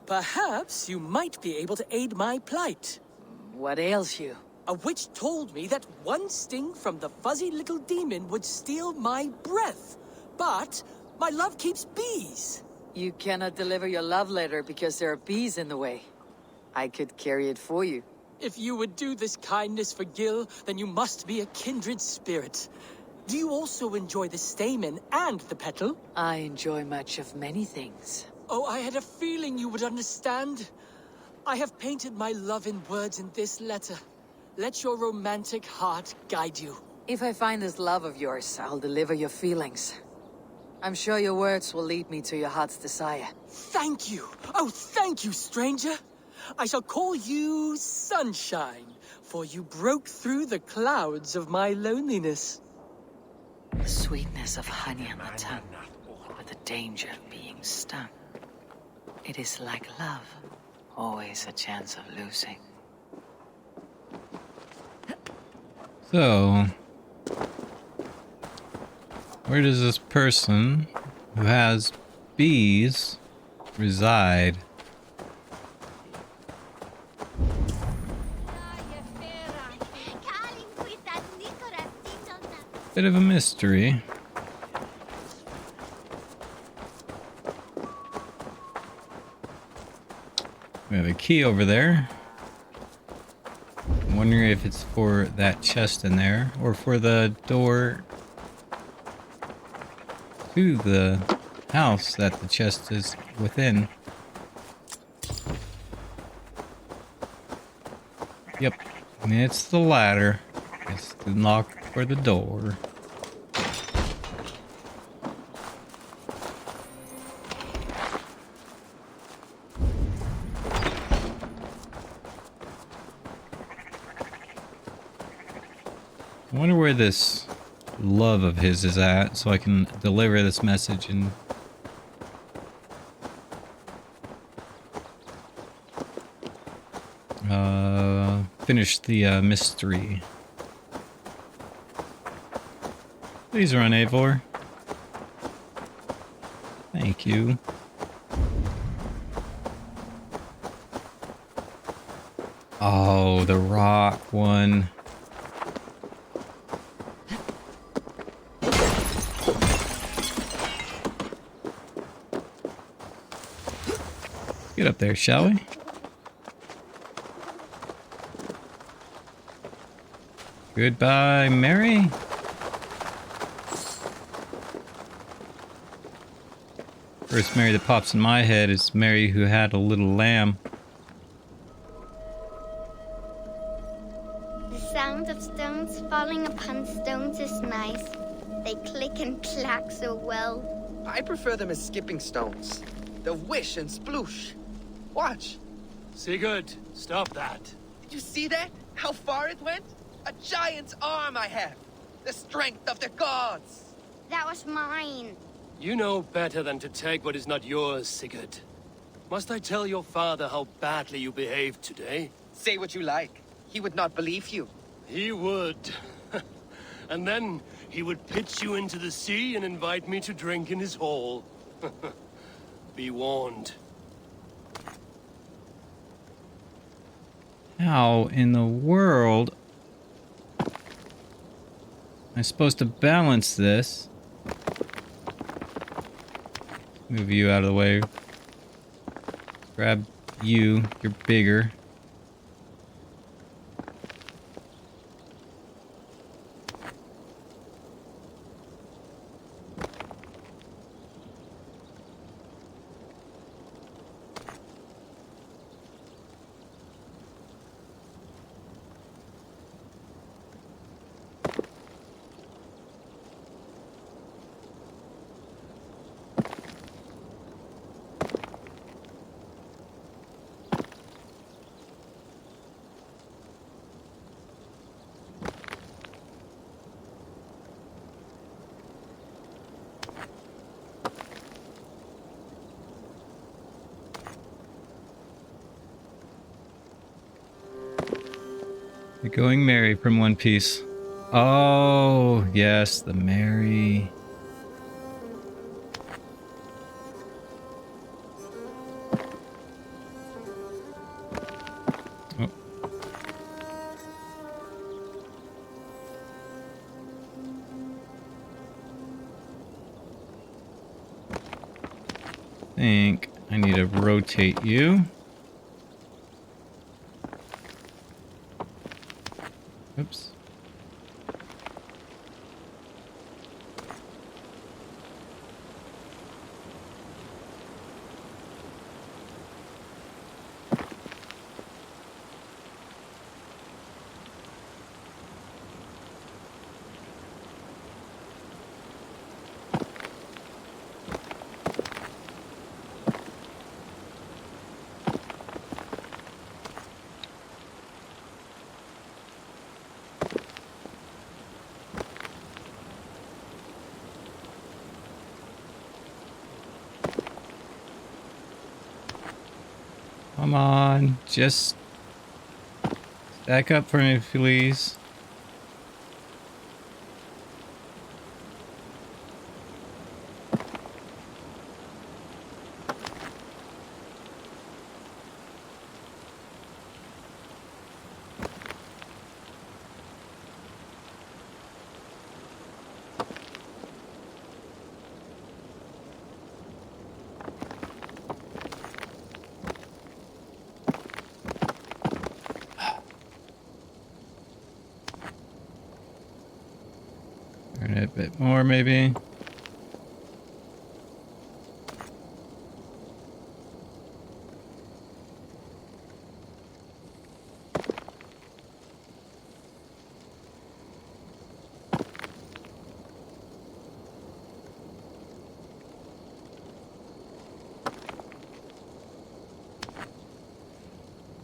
Perhaps you might be able to aid my plight. What ails you? A witch told me that one sting from the fuzzy little demon would steal my breath. But my love keeps bees. You cannot deliver your love letter because there are bees in the way. I could carry it for you. If you would do this kindness for Gil, then you must be a kindred spirit. Do you also enjoy the stamen and the petal? I enjoy much of many things. Oh, I had a feeling you would understand. I have painted my love in words in this letter. Let your romantic heart guide you. If I find this love of yours, I'll deliver your feelings. I'm sure your words will lead me to your heart's desire. Thank you! Oh, thank you, stranger! I shall call you Sunshine, for you broke through the clouds of my loneliness. The sweetness of honey on the tongue, but the danger of being stung. It is like love, always a chance of losing. So, where does this person who has bees reside? Bit of a mystery. We have a key over there. I'm wondering if it's for that chest in there or for the door to the house that the chest is within. Yep, it's the ladder. It's the lock for the door. I wonder where this love of his is at, so I can deliver this message and finish the mystery. Please run, Eivor. Thank you. Oh, the rock one. Get up there, shall we? Goodbye, Mary. First Mary that pops in my head is Mary who had a little lamb. The sound of stones falling upon stones is nice. They click and clack so well. I prefer them as skipping stones. The whish and sploosh. Watch. Sigurd, stop that. Did you see that? How far it went? A giant's arm I have. The strength of the gods. That was mine. You know better than to take what is not yours, Sigurd. Must I tell your father how badly you behaved today? Say what you like. He would not believe you. He would. And then he would pitch you into the sea and invite me to drink in his hall. Be warned. How in the world I'm supposed to balance this. Move you out of the way. Grab you. You're bigger. The Going Merry from One Piece. Oh, yes, the Merry. Oh. I think I need to rotate you. Oops. Come on, just stack up for me, please. Turn it a bit more, maybe.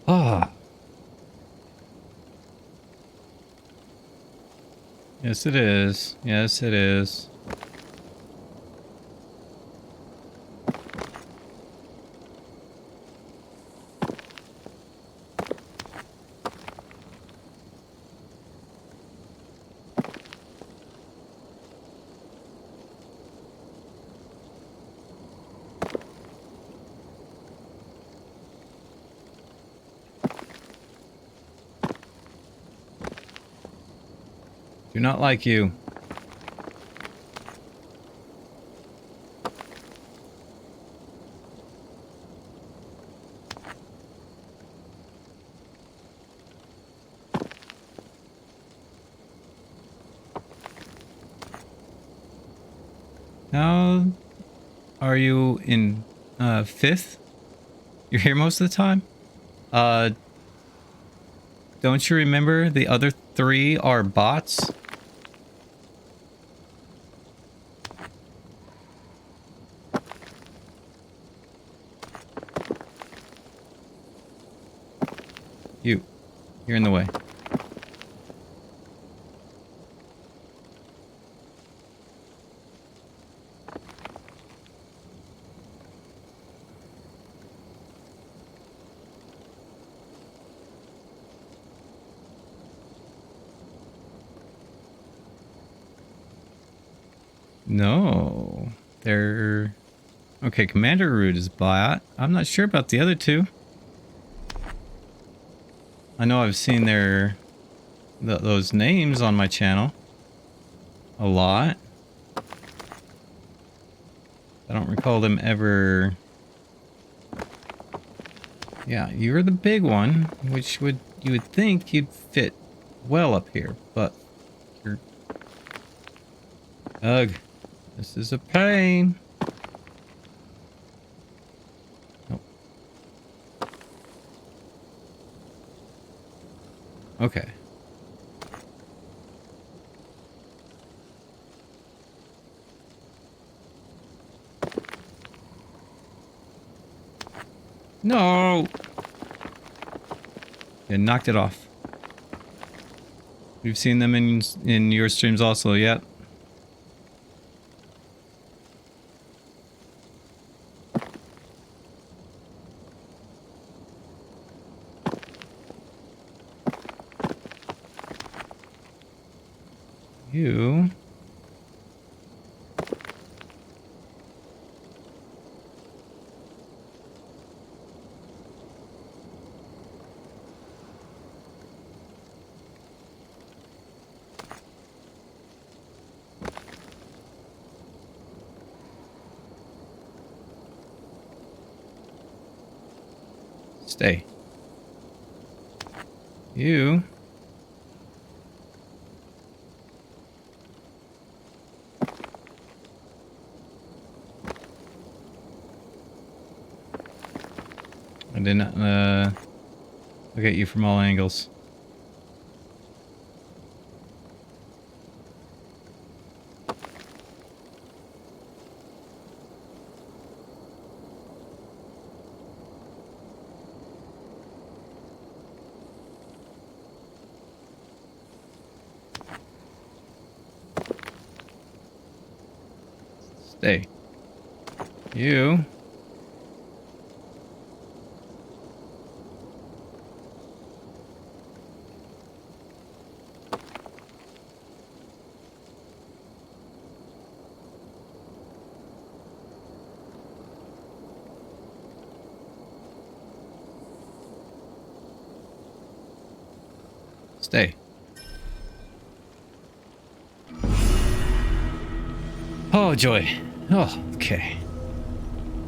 Ah. Yes, it is. Yes, it is. Do not like you. How are you in fifth? You're here most of the time? Don't you remember the other three are bots? You're in the way. No, they're... Okay, Commander Root is bot. I'm not sure about the other two. I know I've seen those names on my channel. a lot. I don't recall them ever... Yeah, you're the big one, which you would think you'd fit well up here, but you're... Ugh, this is a pain. Nope. Okay. No! Yeah, knocked it off. We've seen them in your streams also, yep. You... Stay. You... I did not, look at you from all angles. Stay. You... Stay. Oh, joy. Oh, okay.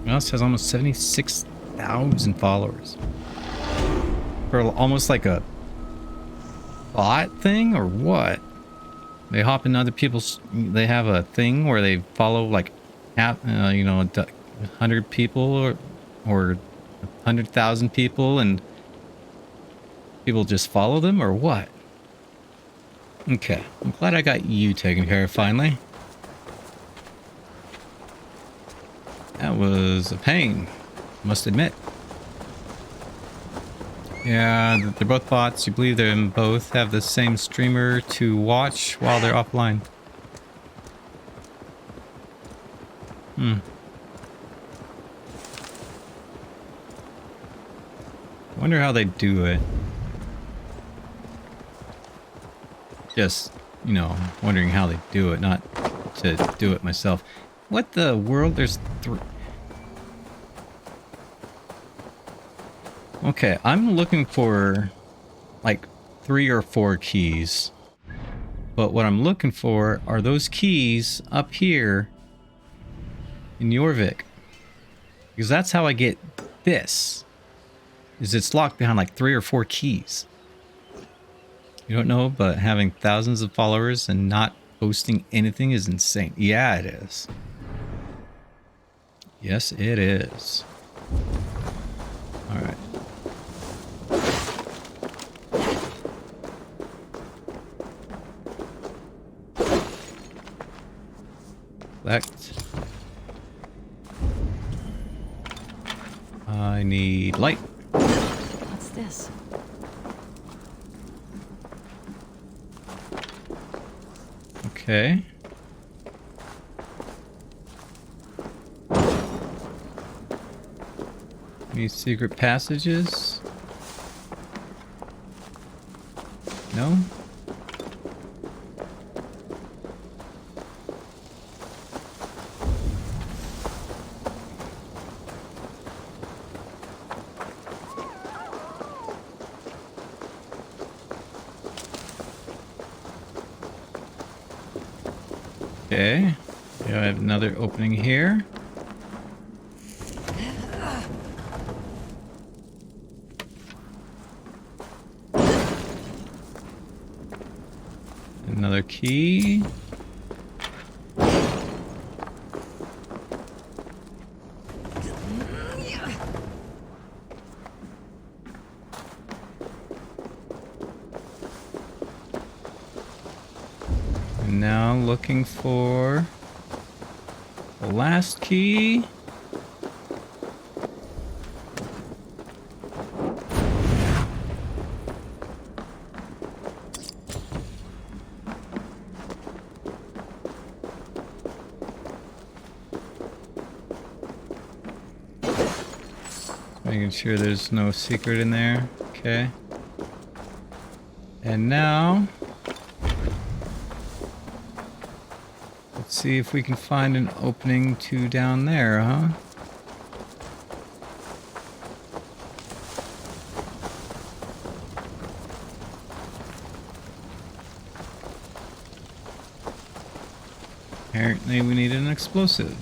Mouse has almost 76,000 followers. For almost like a bot thing, or what? They hop in other people's... They have a thing where they follow like half, you know, 100 people or 100,000 people, and people just follow them, or what? Okay, I'm glad I got you taken care of finally. That was a pain, must admit. Yeah, they're both bots. You believe them both have the same streamer to watch while they're offline. Wonder how they do it. Just, you know, wondering how they do it, not to do it myself. What the world? There's three. Okay, I'm looking for like 3 or 4 keys. But what I'm looking for are those keys up here in Jorvik. Because that's how I get this. Is it's locked behind like 3 or 4 keys. You don't know, but having thousands of followers and not posting anything is insane. Yeah, it is. Yes, it is. Alright. Select. I need light. What's this? Okay. Any secret passages? No? Okay. We have another opening here. Another key. And now looking for the last key. Making sure there's no secret in there. Okay. And now, let's see if we can find an opening to down there, huh? Apparently we need an explosive.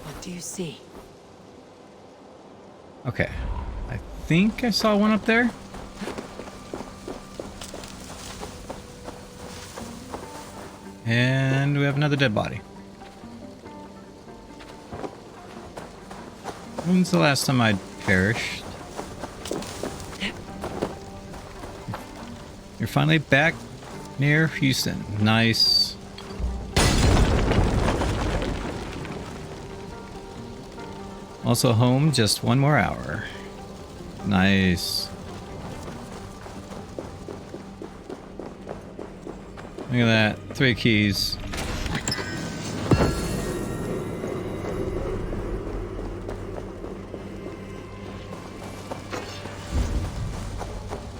What do you see? Okay. I think I saw one up there. And we have another dead body. When's the last time I perished? You're finally back near Houston. Nice. Also home just 1 more hour. Nice. Look at that. 3 keys.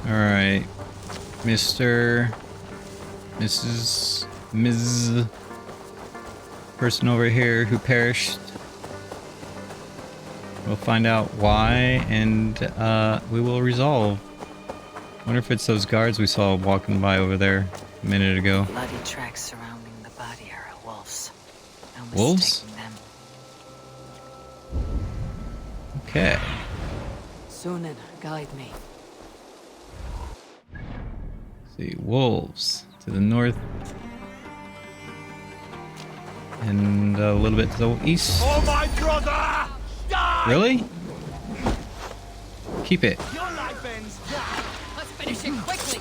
Alright. Mr. Mrs. Ms. Person over here who perished. We'll find out why, and we will resolve. Wonder if it's those guards we saw walking by over there a minute ago. Bloody tracks surrounding the body are wolves. No Wolves? mistaking them. Okay. Sunan, guide me. See, wolves to the north. And a little bit to the east. Oh my brother! Die! Really? Keep it. Your life ends now. Let's finish it quickly.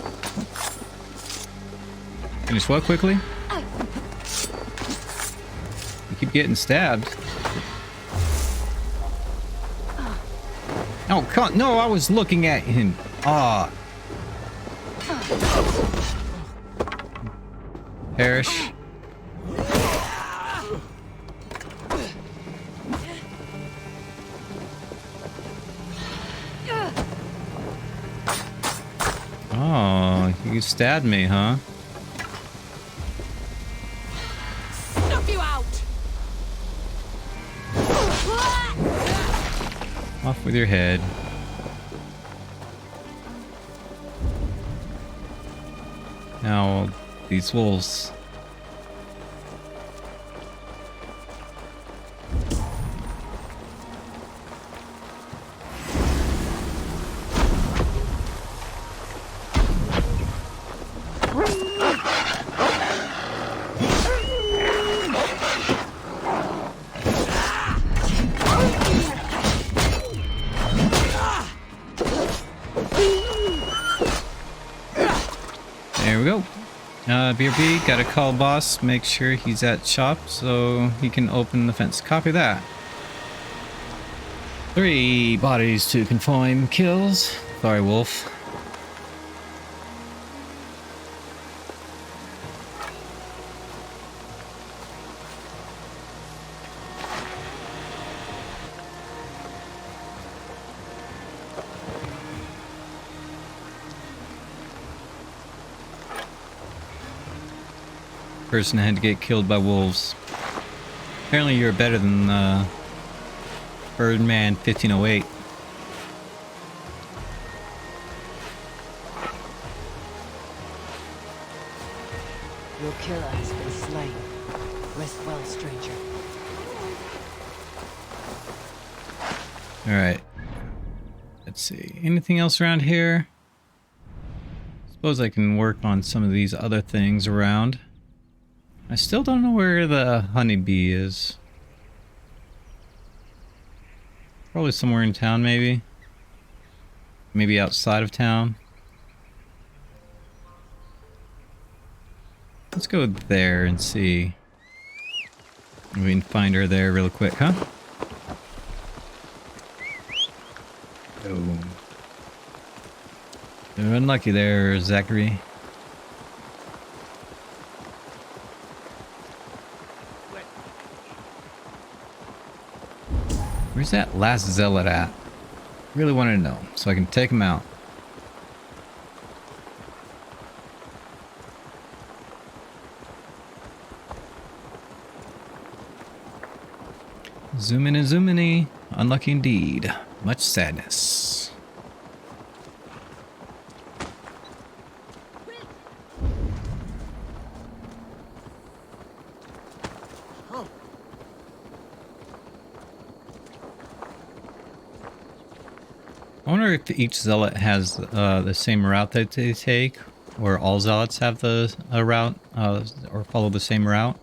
Finish what quickly? You keep getting stabbed. Oh, come, no, I was looking at him. Ah. Perish. Oh, you stabbed me, huh? Snuff you out. Off with your head. Now, these wolves. There we go. BRB, gotta call boss, make sure he's at shop so he can open the fence. Copy that. 3 bodies to confirm kills. Sorry, wolf. Person had to get killed by wolves. Apparently you're better than Birdman 1508. Your killer has been slain. Rest well, stranger. Alright. Let's see. Anything else around here? Suppose I can work on some of these other things around. I still don't know where the honeybee is. Probably somewhere in town, maybe. Maybe outside of town. Let's go there and see. We can find her there real quick, huh? Oh. You're unlucky there, Zachary. Where's that last zealot at? Really want to know, so I can take him out. Zoom in and zoom in. Unlucky indeed. Much sadness. I wonder if each zealot has the same route that they take, or all zealots have the route, or follow the same route.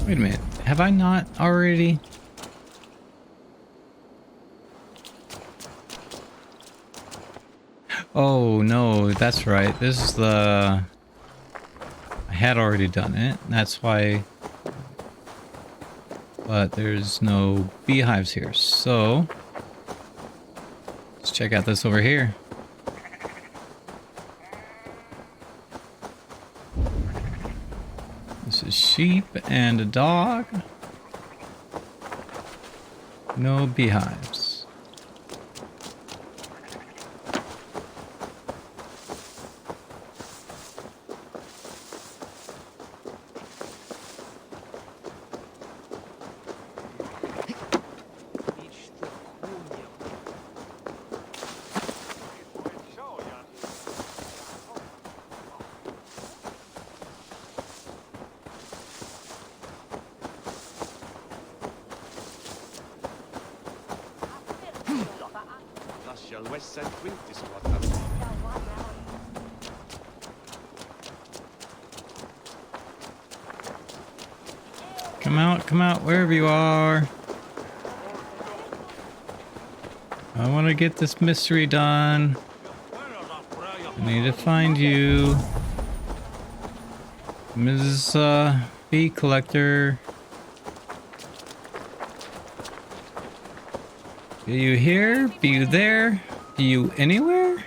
Wait a minute, have I not already? Oh no, that's right. This is the... I had already done it. That's why... But there's no beehives here, so... Let's check out this over here. This is sheep and a dog. No beehives. Come out, wherever you are. I want to get this mystery done. I need to find you. Mrs. Bee Collector. Are you here? Are you there? Are you anywhere?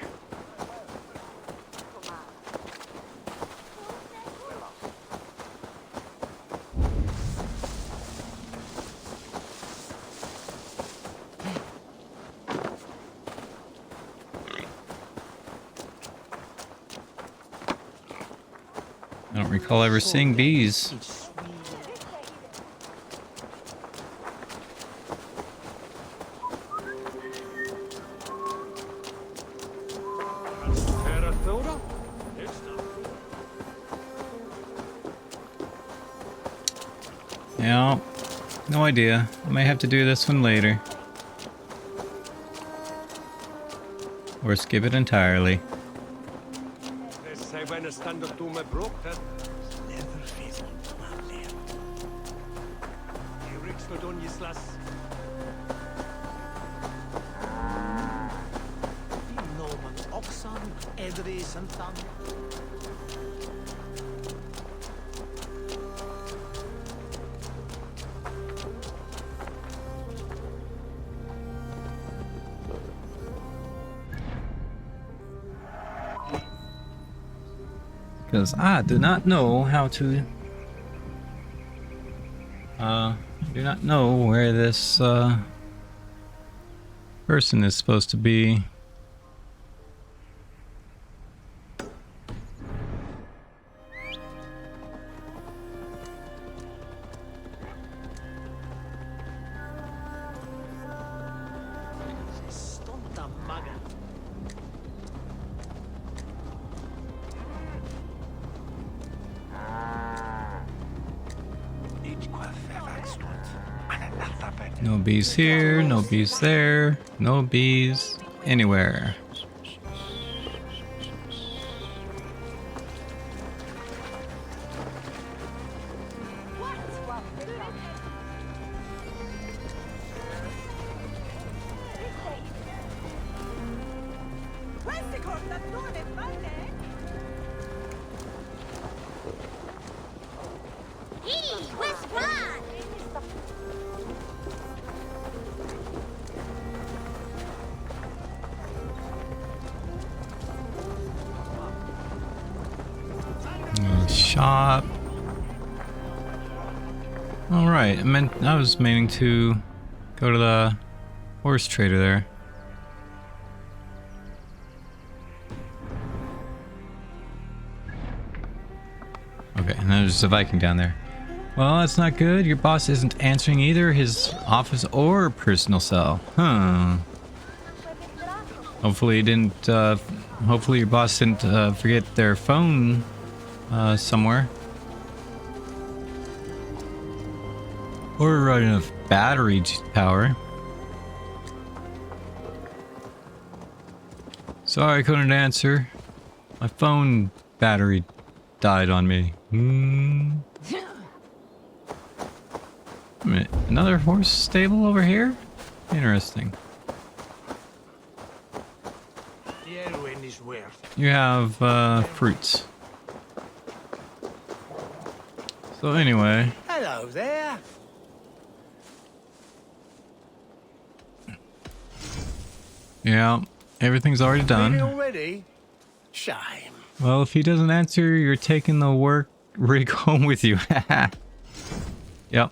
I don't recall ever seeing bees. Yeah, no idea. I may have to do this one later. Or skip it entirely. Because I do not know how to I do not know where this person is supposed to be. No bees here, no bees there, no bees anywhere. Shop. All right, I was meaning to go to the horse trader there. Okay, and there's a Viking down there. Well, that's not good. Your boss isn't answering either his office or personal cell. Huh. Hopefully he didn't, hopefully your boss didn't forget their phone somewhere. Or run enough battery power. Sorry I couldn't answer. My phone battery died on me. Wait a minute, another horse stable over here? Interesting. You have fruits. So anyway. Hello there. Yeah, everything's already done. Already? Shame. Well, if he doesn't answer, you're taking the work rig home with you. Yep.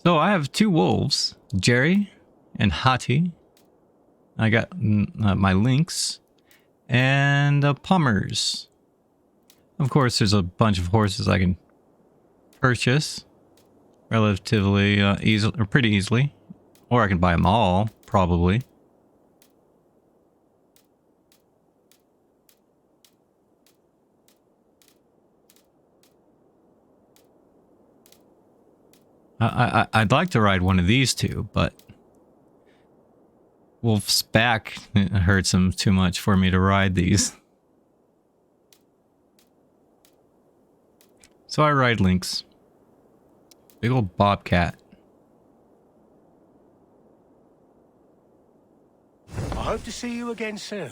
So I have two wolves, Jerry and Hati. I got my lynx and pommers. Of course, there's a bunch of horses I can purchase relatively easily, or pretty easily, or I can buy them all, probably. I'd like to ride one of these two, but Wolf's back hurts him too much for me to ride these. So I ride Lynx. Big old bobcat. I hope to see you again soon.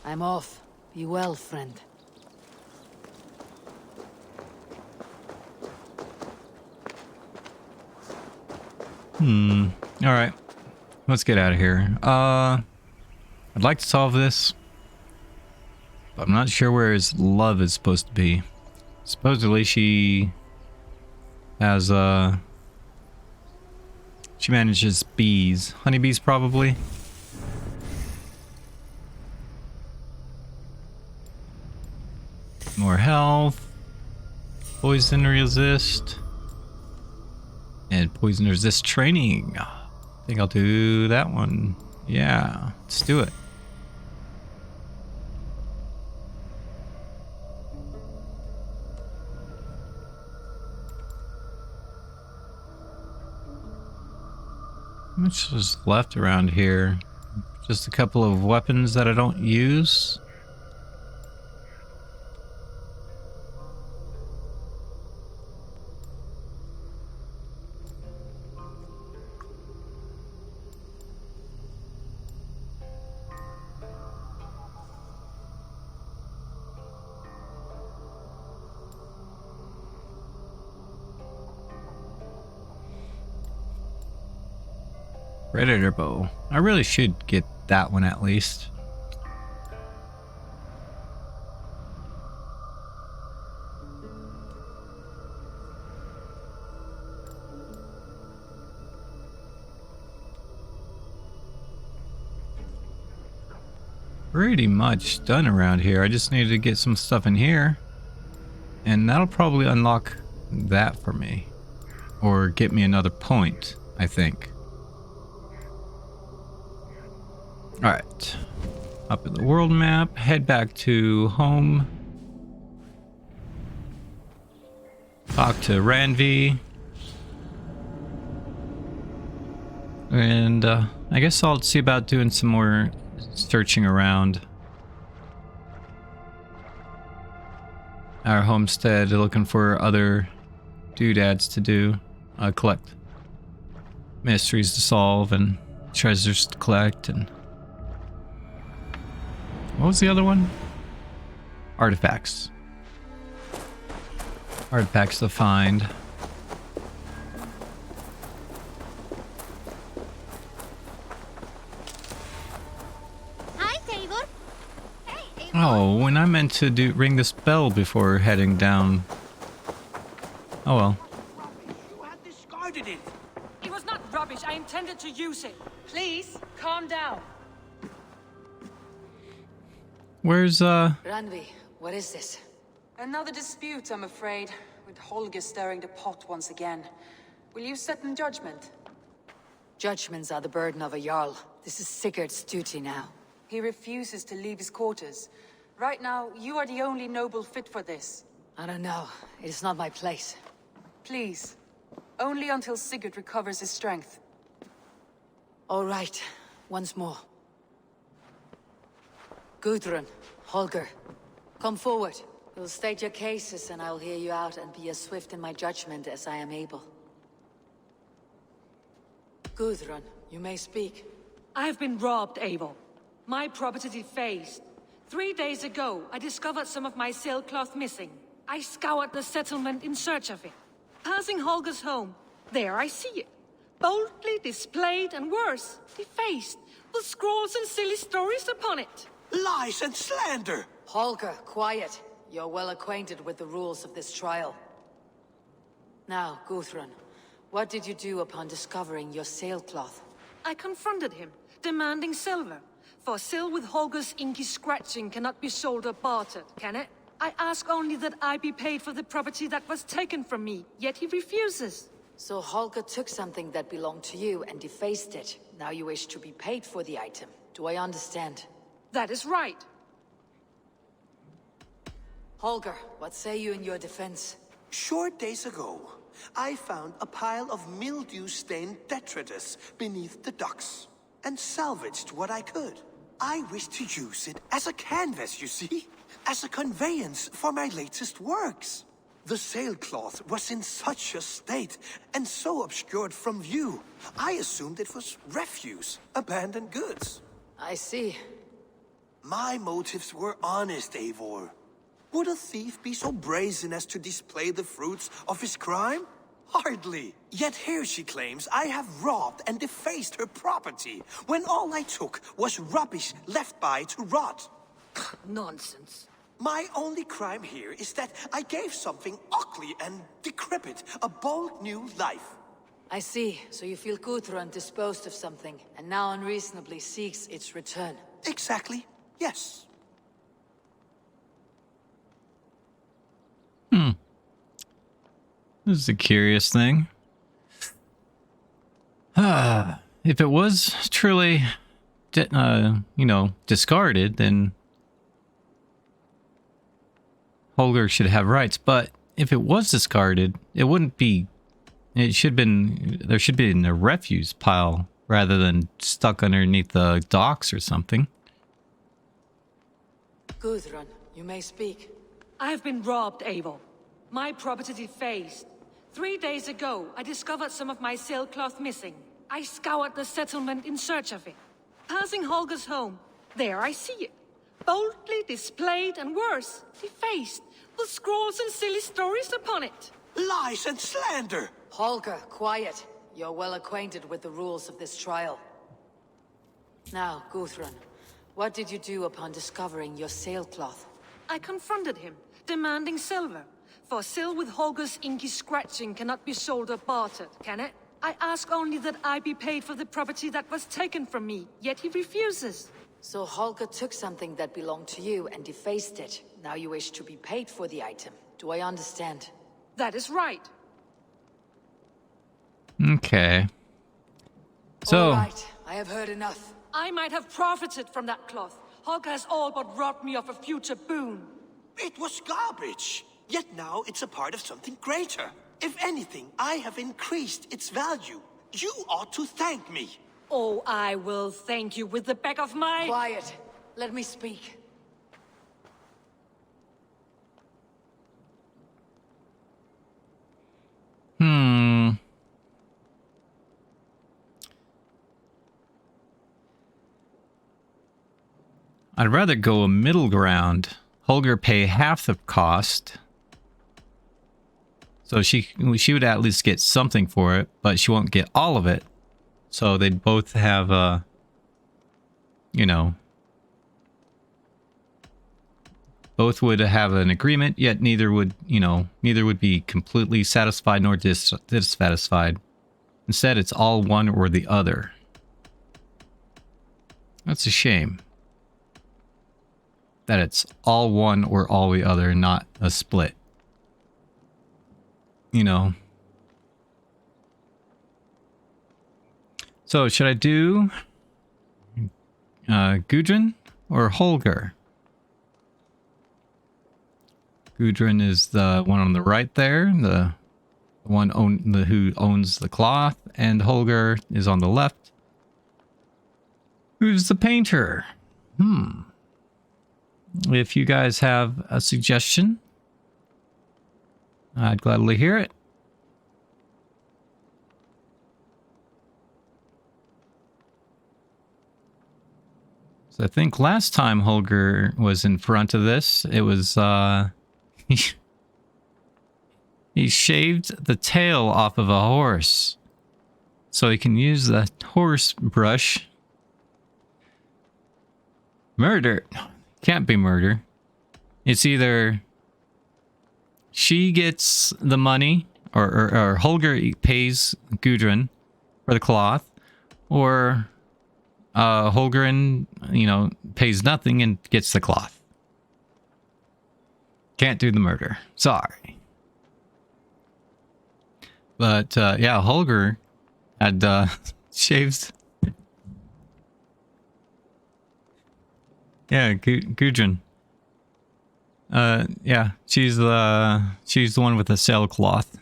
I'm off. Be well, friend. Alright. Let's get out of here. I'd like to solve this, but I'm not sure where his love is supposed to be. Supposedly she has, she manages bees. Honeybees, probably. More health. Poison resist. And poison resist training. I think I'll do that one. Yeah, let's do it. How much is left around here? Just a couple of weapons that I don't use. Predator bow. I really should get that one at least. pretty much done around here. I just needed to get some stuff in here. And that'll probably unlock that for me. Or get me another point, I think. Alright. Up at the world map. Head back to home. Talk to Ranvi. And I guess I'll see about doing some more searching around our homestead, looking for other doodads to do. Collect mysteries to solve and treasures to collect. And what was the other one? Artifacts. Artifacts to find. Oh, when I meant to ring this bell before heading down. Oh well. You had discarded it. It was not rubbish. I intended to use it. Please, calm down. Where's Ranvi, what is this? Another dispute, I'm afraid, with Holger stirring the pot once again. Will you set in judgment? Judgments are the burden of a Jarl. This is Sigurd's duty now. He refuses to leave his quarters. Right now, you are the only noble fit for this. I don't know. It is not my place. Please. Only until Sigurd recovers his strength. All right. Once more. Gudrun, Holger, come forward. You'll state your cases and I'll hear you out and be as swift in my judgment as I am able. Gudrun, you may speak. I have been robbed, Abel. My property defaced. 3 days ago, I discovered some of my sailcloth missing. I scoured the settlement in search of it. Passing Holger's home, there I see it. Boldly displayed and worse, defaced, with scrawls and silly stories upon it. Lies and slander! Holger, quiet. You're well acquainted with the rules of this trial. Now, Gudrun, what did you do upon discovering your sailcloth? I confronted him, demanding silver. For sil with Holger's inky scratching cannot be sold or bartered, can it? I ask only that I be paid for the property that was taken from me, yet he refuses. So Holger took something that belonged to you and defaced it. Now you wish to be paid for the item. Do I understand? That is right. Holger, what say you in your defense? Short days ago, I found a pile of mildew-stained detritus beneath the docks, and salvaged what I could. I wish to use it as a canvas, you see? As a conveyance for my latest works. The sailcloth was in such a state, and so obscured from view, I assumed it was refuse, abandoned goods. I see. My motives were honest, Eivor. Would a thief be so brazen as to display the fruits of his crime? Hardly. Yet here she claims I have robbed and defaced her property, when all I took was rubbish left by to rot. Nonsense. My only crime here is that I gave something ugly and decrepit a bold new life. I see. So you feel Gudrun disposed of something, and now unreasonably seeks its return. Exactly. Yes. This is a curious thing. If it was truly, discarded, then Holger should have rights. But if it was discarded, it wouldn't be. It should have been. There should be in a refuse pile rather than stuck underneath the docks or something. Gudrun, you may speak. I have been robbed, Abel. My property defaced. 3 days ago, I discovered some of my sailcloth missing. I scoured the settlement in search of it. Passing Holger's home, there I see it. Boldly displayed and worse, defaced, with scrawls and silly stories upon it. Lies and slander! Holger, quiet. You're well acquainted with the rules of this trial. Now, Gudrun, what did you do upon discovering your sailcloth? I confronted him, demanding silver. For sil with Holger's inky scratching cannot be sold or bartered, can it? I ask only that I be paid for the property that was taken from me, yet he refuses. So Holger took something that belonged to you and defaced it. Now you wish to be paid for the item. Do I understand? That is right. Okay. So. All right, I have heard enough. I might have profited from that cloth. Holger has all but robbed me of a future boon. It was garbage. Yet now it's a part of something greater. If anything, I have increased its value. You ought to thank me. Oh, I will thank you with the back of my... Quiet. Let me speak. I'd rather go a middle ground. Holger pay half the cost. So she would at least get something for it, but she won't get all of it. So they'd both have you know, both would have an agreement, yet neither would be completely satisfied nor dissatisfied. Instead, it's all one or the other. That's a shame. That it's all one or all the other, not a split. You know. So, should I do Gudrun or Holger? Gudrun is the one on the right there, the one who owns the cloth, and Holger is on the left, who's the painter. If you guys have a suggestion, I'd gladly hear it. So I think last time Holger was in front of this, it was he shaved the tail off of a horse so he can use the horse brush. Murder. Can't be murder. It's either she gets the money or Holger pays Gudrun for the cloth, or Holger pays nothing and gets the cloth. Can't do the murder. Sorry. But yeah, Holger had shaved. Yeah, Gudrun. Yeah, she's the one with the sailcloth.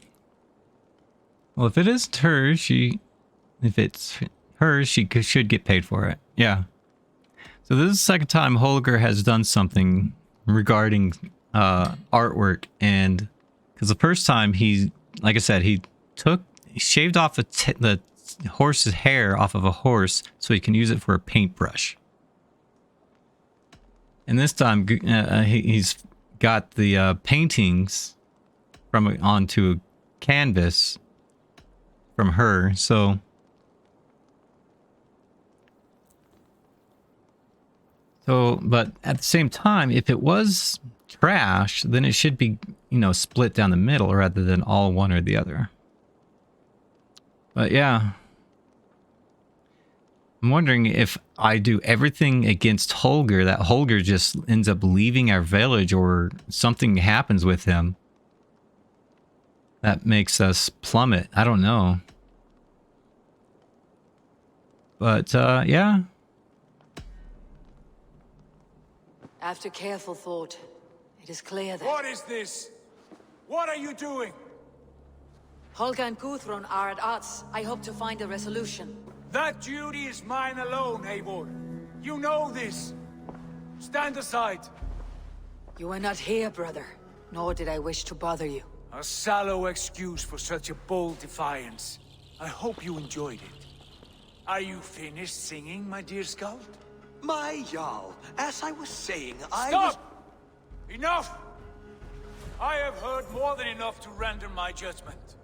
Well, if it isn't her, if it's hers, she should get paid for it. Yeah. So this is the second time Holger has done something regarding artwork, and because the first time like I said, he shaved off the horse's hair off of a horse so he can use it for a paintbrush. And this time, he's got the paintings onto a canvas from her. So but at the same time, if it was trash, then it should be, split down the middle rather than all one or the other. But yeah. I'm wondering if I do everything against Holger, that Holger just ends up leaving our village or something happens with him that makes us plummet. I don't know. But, yeah. After careful thought, it is clear that... What is this? What are you doing? Holger and Gudrun are at odds. I hope to find a resolution. That duty is mine alone, Eivor. You know this. Stand aside. You were not here, brother. Nor did I wish to bother you. A sallow excuse for such a bold defiance. I hope you enjoyed it. Are you finished singing, my dear scout? My Jarl, as I was saying, Stop! Enough! I have heard more than enough to render my judgment.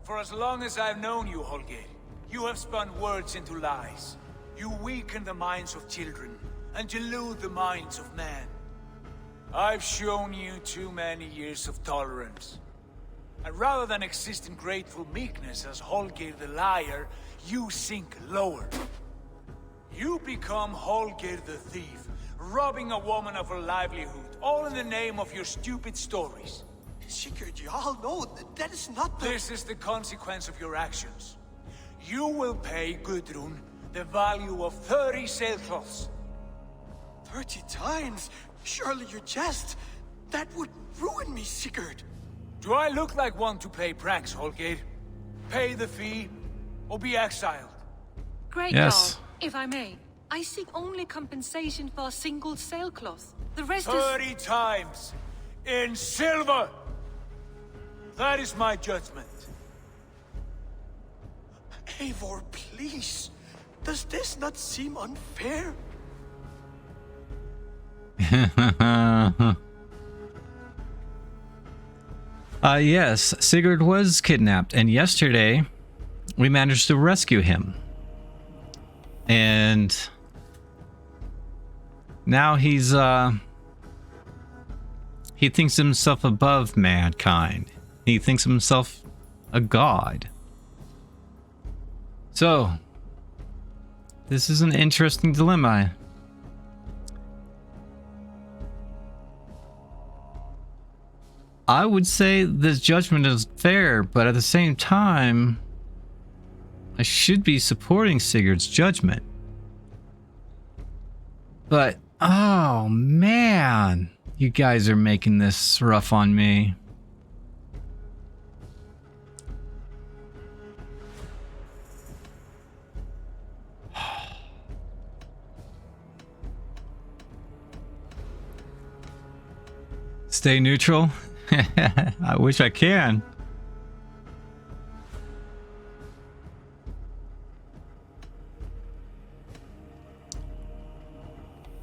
For as long as I've known you, Holger, you have spun words into lies. You weaken the minds of children, and delude the minds of men. I've shown you too many years of tolerance. And rather than exist in grateful meekness as Holger the liar, you sink lower. You become Holger the thief, robbing a woman of her livelihood, all in the name of your stupid stories. Sigurd, Jarl, no, that is not the... This is the consequence of your actions. You will pay Gudrun the value of 30 sailcloths. 30 times? Surely you jest. That would ruin me, Sigurd. Do I look like one to play pranks, Holger? Pay the fee, or be exiled. Great, Yes. Jarl. If I may, I seek only compensation for a single sailcloth. The rest is... 30 times! In silver! That is my judgment. Eivor, please. Does this not seem unfair? Yes, Sigurd was kidnapped, and yesterday we managed to rescue him. And now he's he thinks himself above mankind. He thinks himself a god. So, this is an interesting dilemma. I would say this judgment is fair, but at the same time, I should be supporting Sigurd's judgment. But, oh man, you guys are making this rough on me. Stay neutral? I wish I can.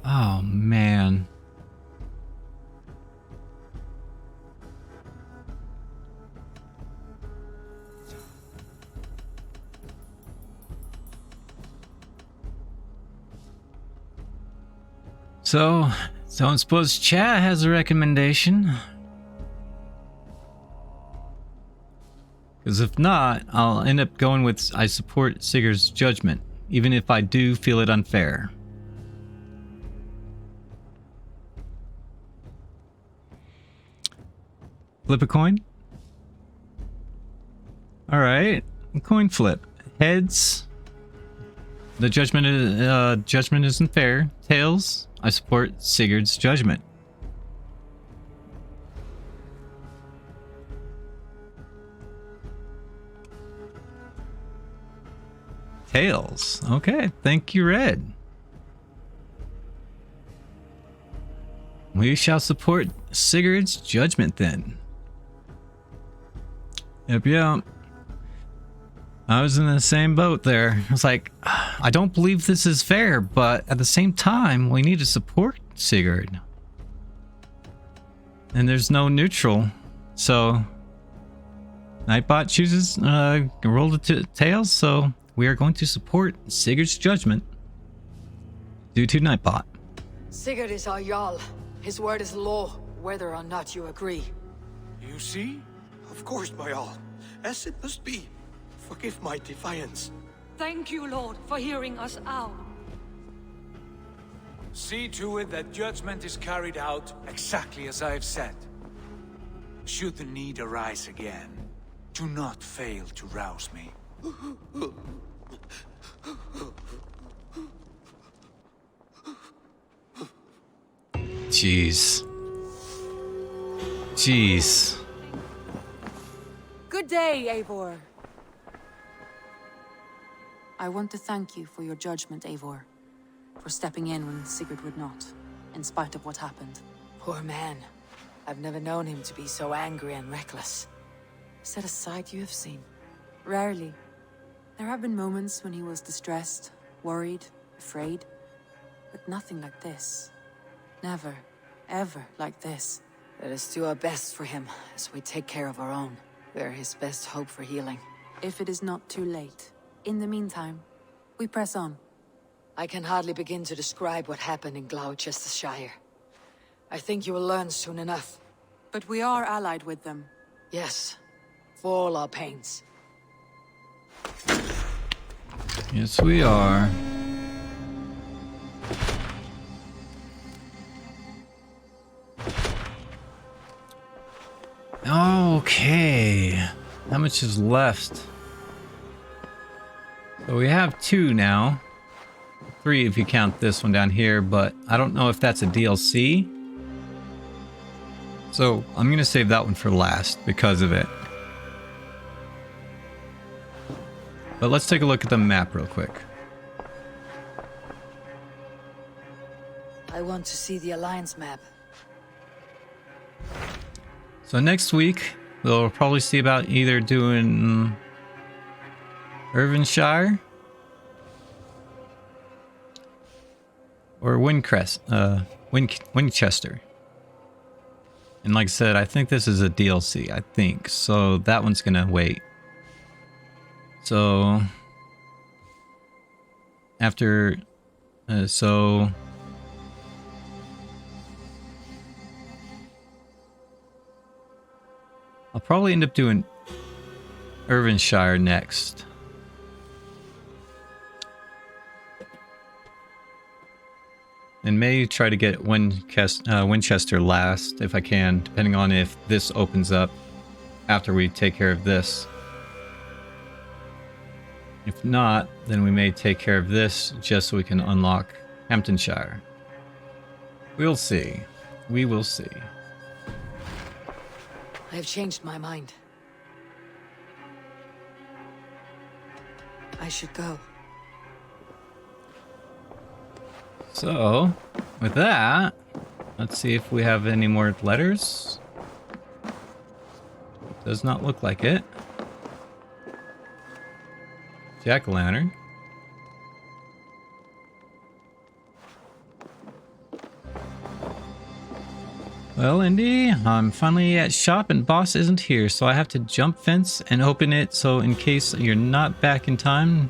Oh, man. So, don't suppose Chad has a recommendation? Because if not, I'll end up going with I support Sigurd's judgment, even if I do feel it unfair. Flip a coin? Alright, coin flip. Heads, the judgment isn't fair. Tails, I support Sigurd's judgment. Tails. Okay, thank you, Red. We shall support Sigurd's judgment then. Yep. I was in the same boat there. I was like, I don't believe this is fair, but at the same time, we need to support Sigurd. And there's no neutral, so Nightbot chooses roll the tails, so we are going to support Sigurd's judgment due to Nightbot. Sigurd is our Jarl. His word is law, whether or not you agree. You see? Of course, my Jarl. As it must be. Forgive my defiance. Thank you, Lord, for hearing us out. See to it that judgment is carried out exactly as I have said. Should the need arise again, do not fail to rouse me. Jeez. Good day, Eivor. I want to thank you for your judgment, Eivor. For stepping in when Sigurd would not, in spite of what happened. Poor man. I've never known him to be so angry and reckless. Is that a side you have seen? Rarely. There have been moments when he was distressed, worried, afraid. But nothing like this. Never, ever like this. Let us do our best for him, as we take care of our own. We're his best hope for healing. If it is not too late. In the meantime, we press on. I can hardly begin to describe what happened in Gloucestershire. I think you will learn soon enough. But we are allied with them. Yes, for all our pains. Yes, we are. Okay. How much is left? So we have 2 now. 3 if you count this one down here, but I don't know if that's a DLC. So I'm going to save that one for last because of it. But let's take a look at the map real quick. I want to see the Alliance map. So next week, we'll probably see about either doing Irvinshire or Winchester. And like I said, I think this is a DLC, I think. So that one's gonna wait. So after, so I'll probably end up doing Irvinshire next. And may try to get Winchester last if I can, depending on if this opens up after we take care of this. If not, then we may take care of this just so we can unlock Hamptonshire. We'll see. We will see. I have changed my mind. I should go. So, with that, let's see if we have any more letters. Does not look like it. Jack-o'-lantern. Well, Indy, I'm finally at shop and boss isn't here, so I have to jump fence and open it. So in case you're not back in time,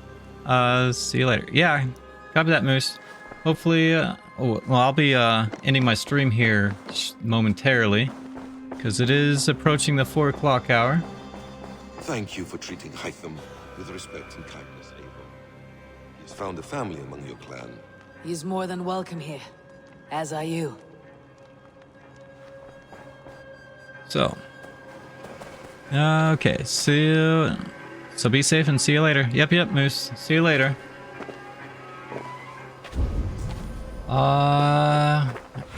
see you later. Yeah, copy that, Moose. Hopefully, I'll be ending my stream here momentarily because it is approaching the 4 o'clock hour. Thank you for treating Hytham with respect and kindness, Eivor. He's found a family among your clan. He's more than welcome here, as are you. So, okay, so be safe and see you later. Yep, Moose. See you later.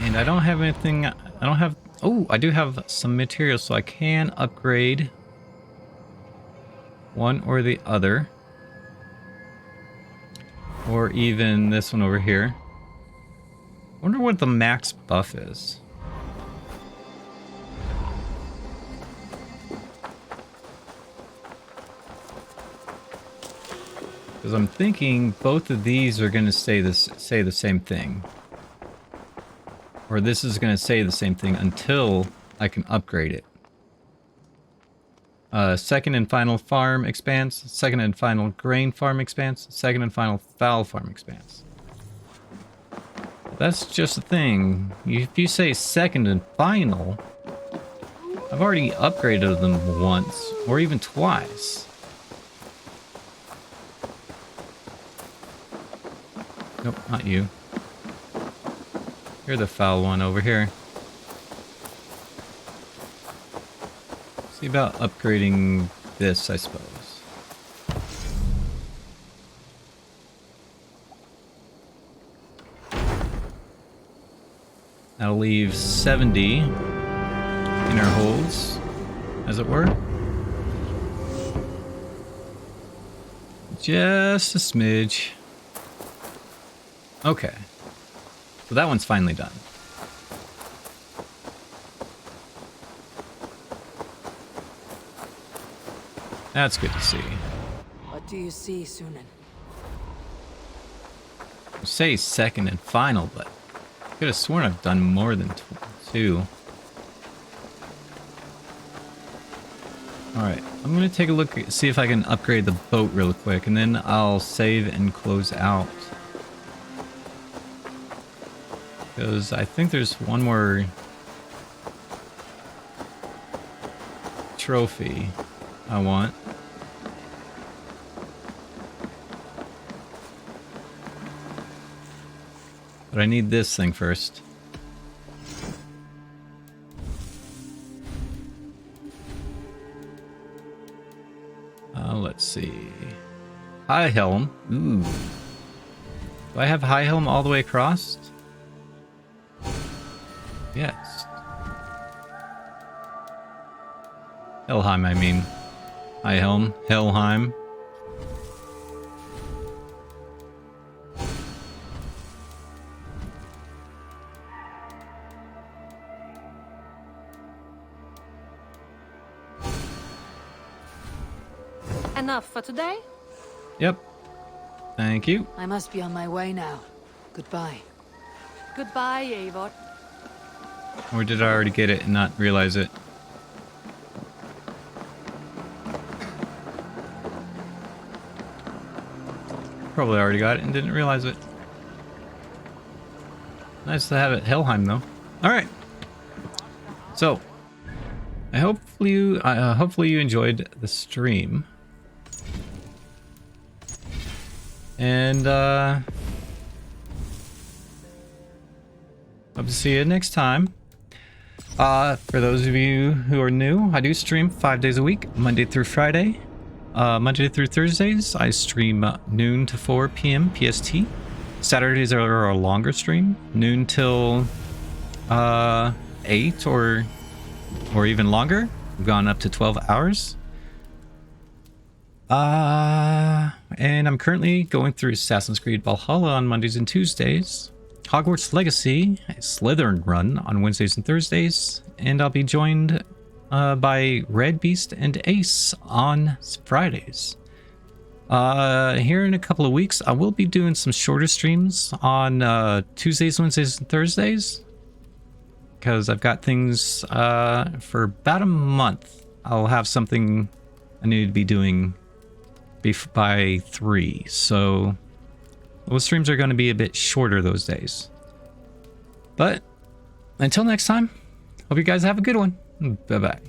And I don't have anything. I don't have. Oh, I do have some materials, so I can upgrade one or the other, or even this one over here. I wonder what the max buff is. Because I'm thinking both of these are going to say the same thing. Or this is going to say the same thing until I can upgrade it. Second and final farm expanse. Second and final grain farm expanse. Second and final fowl farm expanse. That's just the thing. If you say second and final, I've already upgraded them once or even twice. Nope, not you. You're the foul one over here. See about upgrading this, I suppose. That'll leave 70 in our holds, as it were. Just a smidge. Okay. So that one's finally done. That's good to see. What do you see, Sunan? I say second and final, but I could have sworn I've done more than 2. Alright, I'm going to take a look, see if I can upgrade the boat real quick, and then I'll save and close out. Because I think there's one more trophy I want. But I need this thing first. Let's see. High Helm. Ooh. Do I have High Helm all the way across? Yes. Helheim, I mean. High Helm. Helheim. Enough for today? Yep. Thank you. I must be on my way now. Goodbye. Goodbye, Eivor. Or did I already get it and not realize it? Probably already got it and didn't realize it. Nice to have it Helheim though. Alright. So I hopefully you enjoyed the stream. And hope to see you next time. For those of you who are new, I do stream 5 days a week, Monday through Friday. Monday through Thursdays, I stream noon to 4 p.m. PST. Saturdays are a longer stream, noon till 8 or even longer. I've gone up to 12 hours. And I'm currently going through Assassin's Creed Valhalla on Mondays and Tuesdays. Hogwarts Legacy, a Slytherin run on Wednesdays and Thursdays. And I'll be joined by Red Beast and Ace on Fridays. Here in a couple of weeks, I will be doing some shorter streams on Tuesdays, Wednesdays, and Thursdays. Because I've got things for about a month. I'll have something I need to be doing by 3. So those streams are going to be a bit shorter those days. But until next time, hope you guys have a good one. Bye-bye.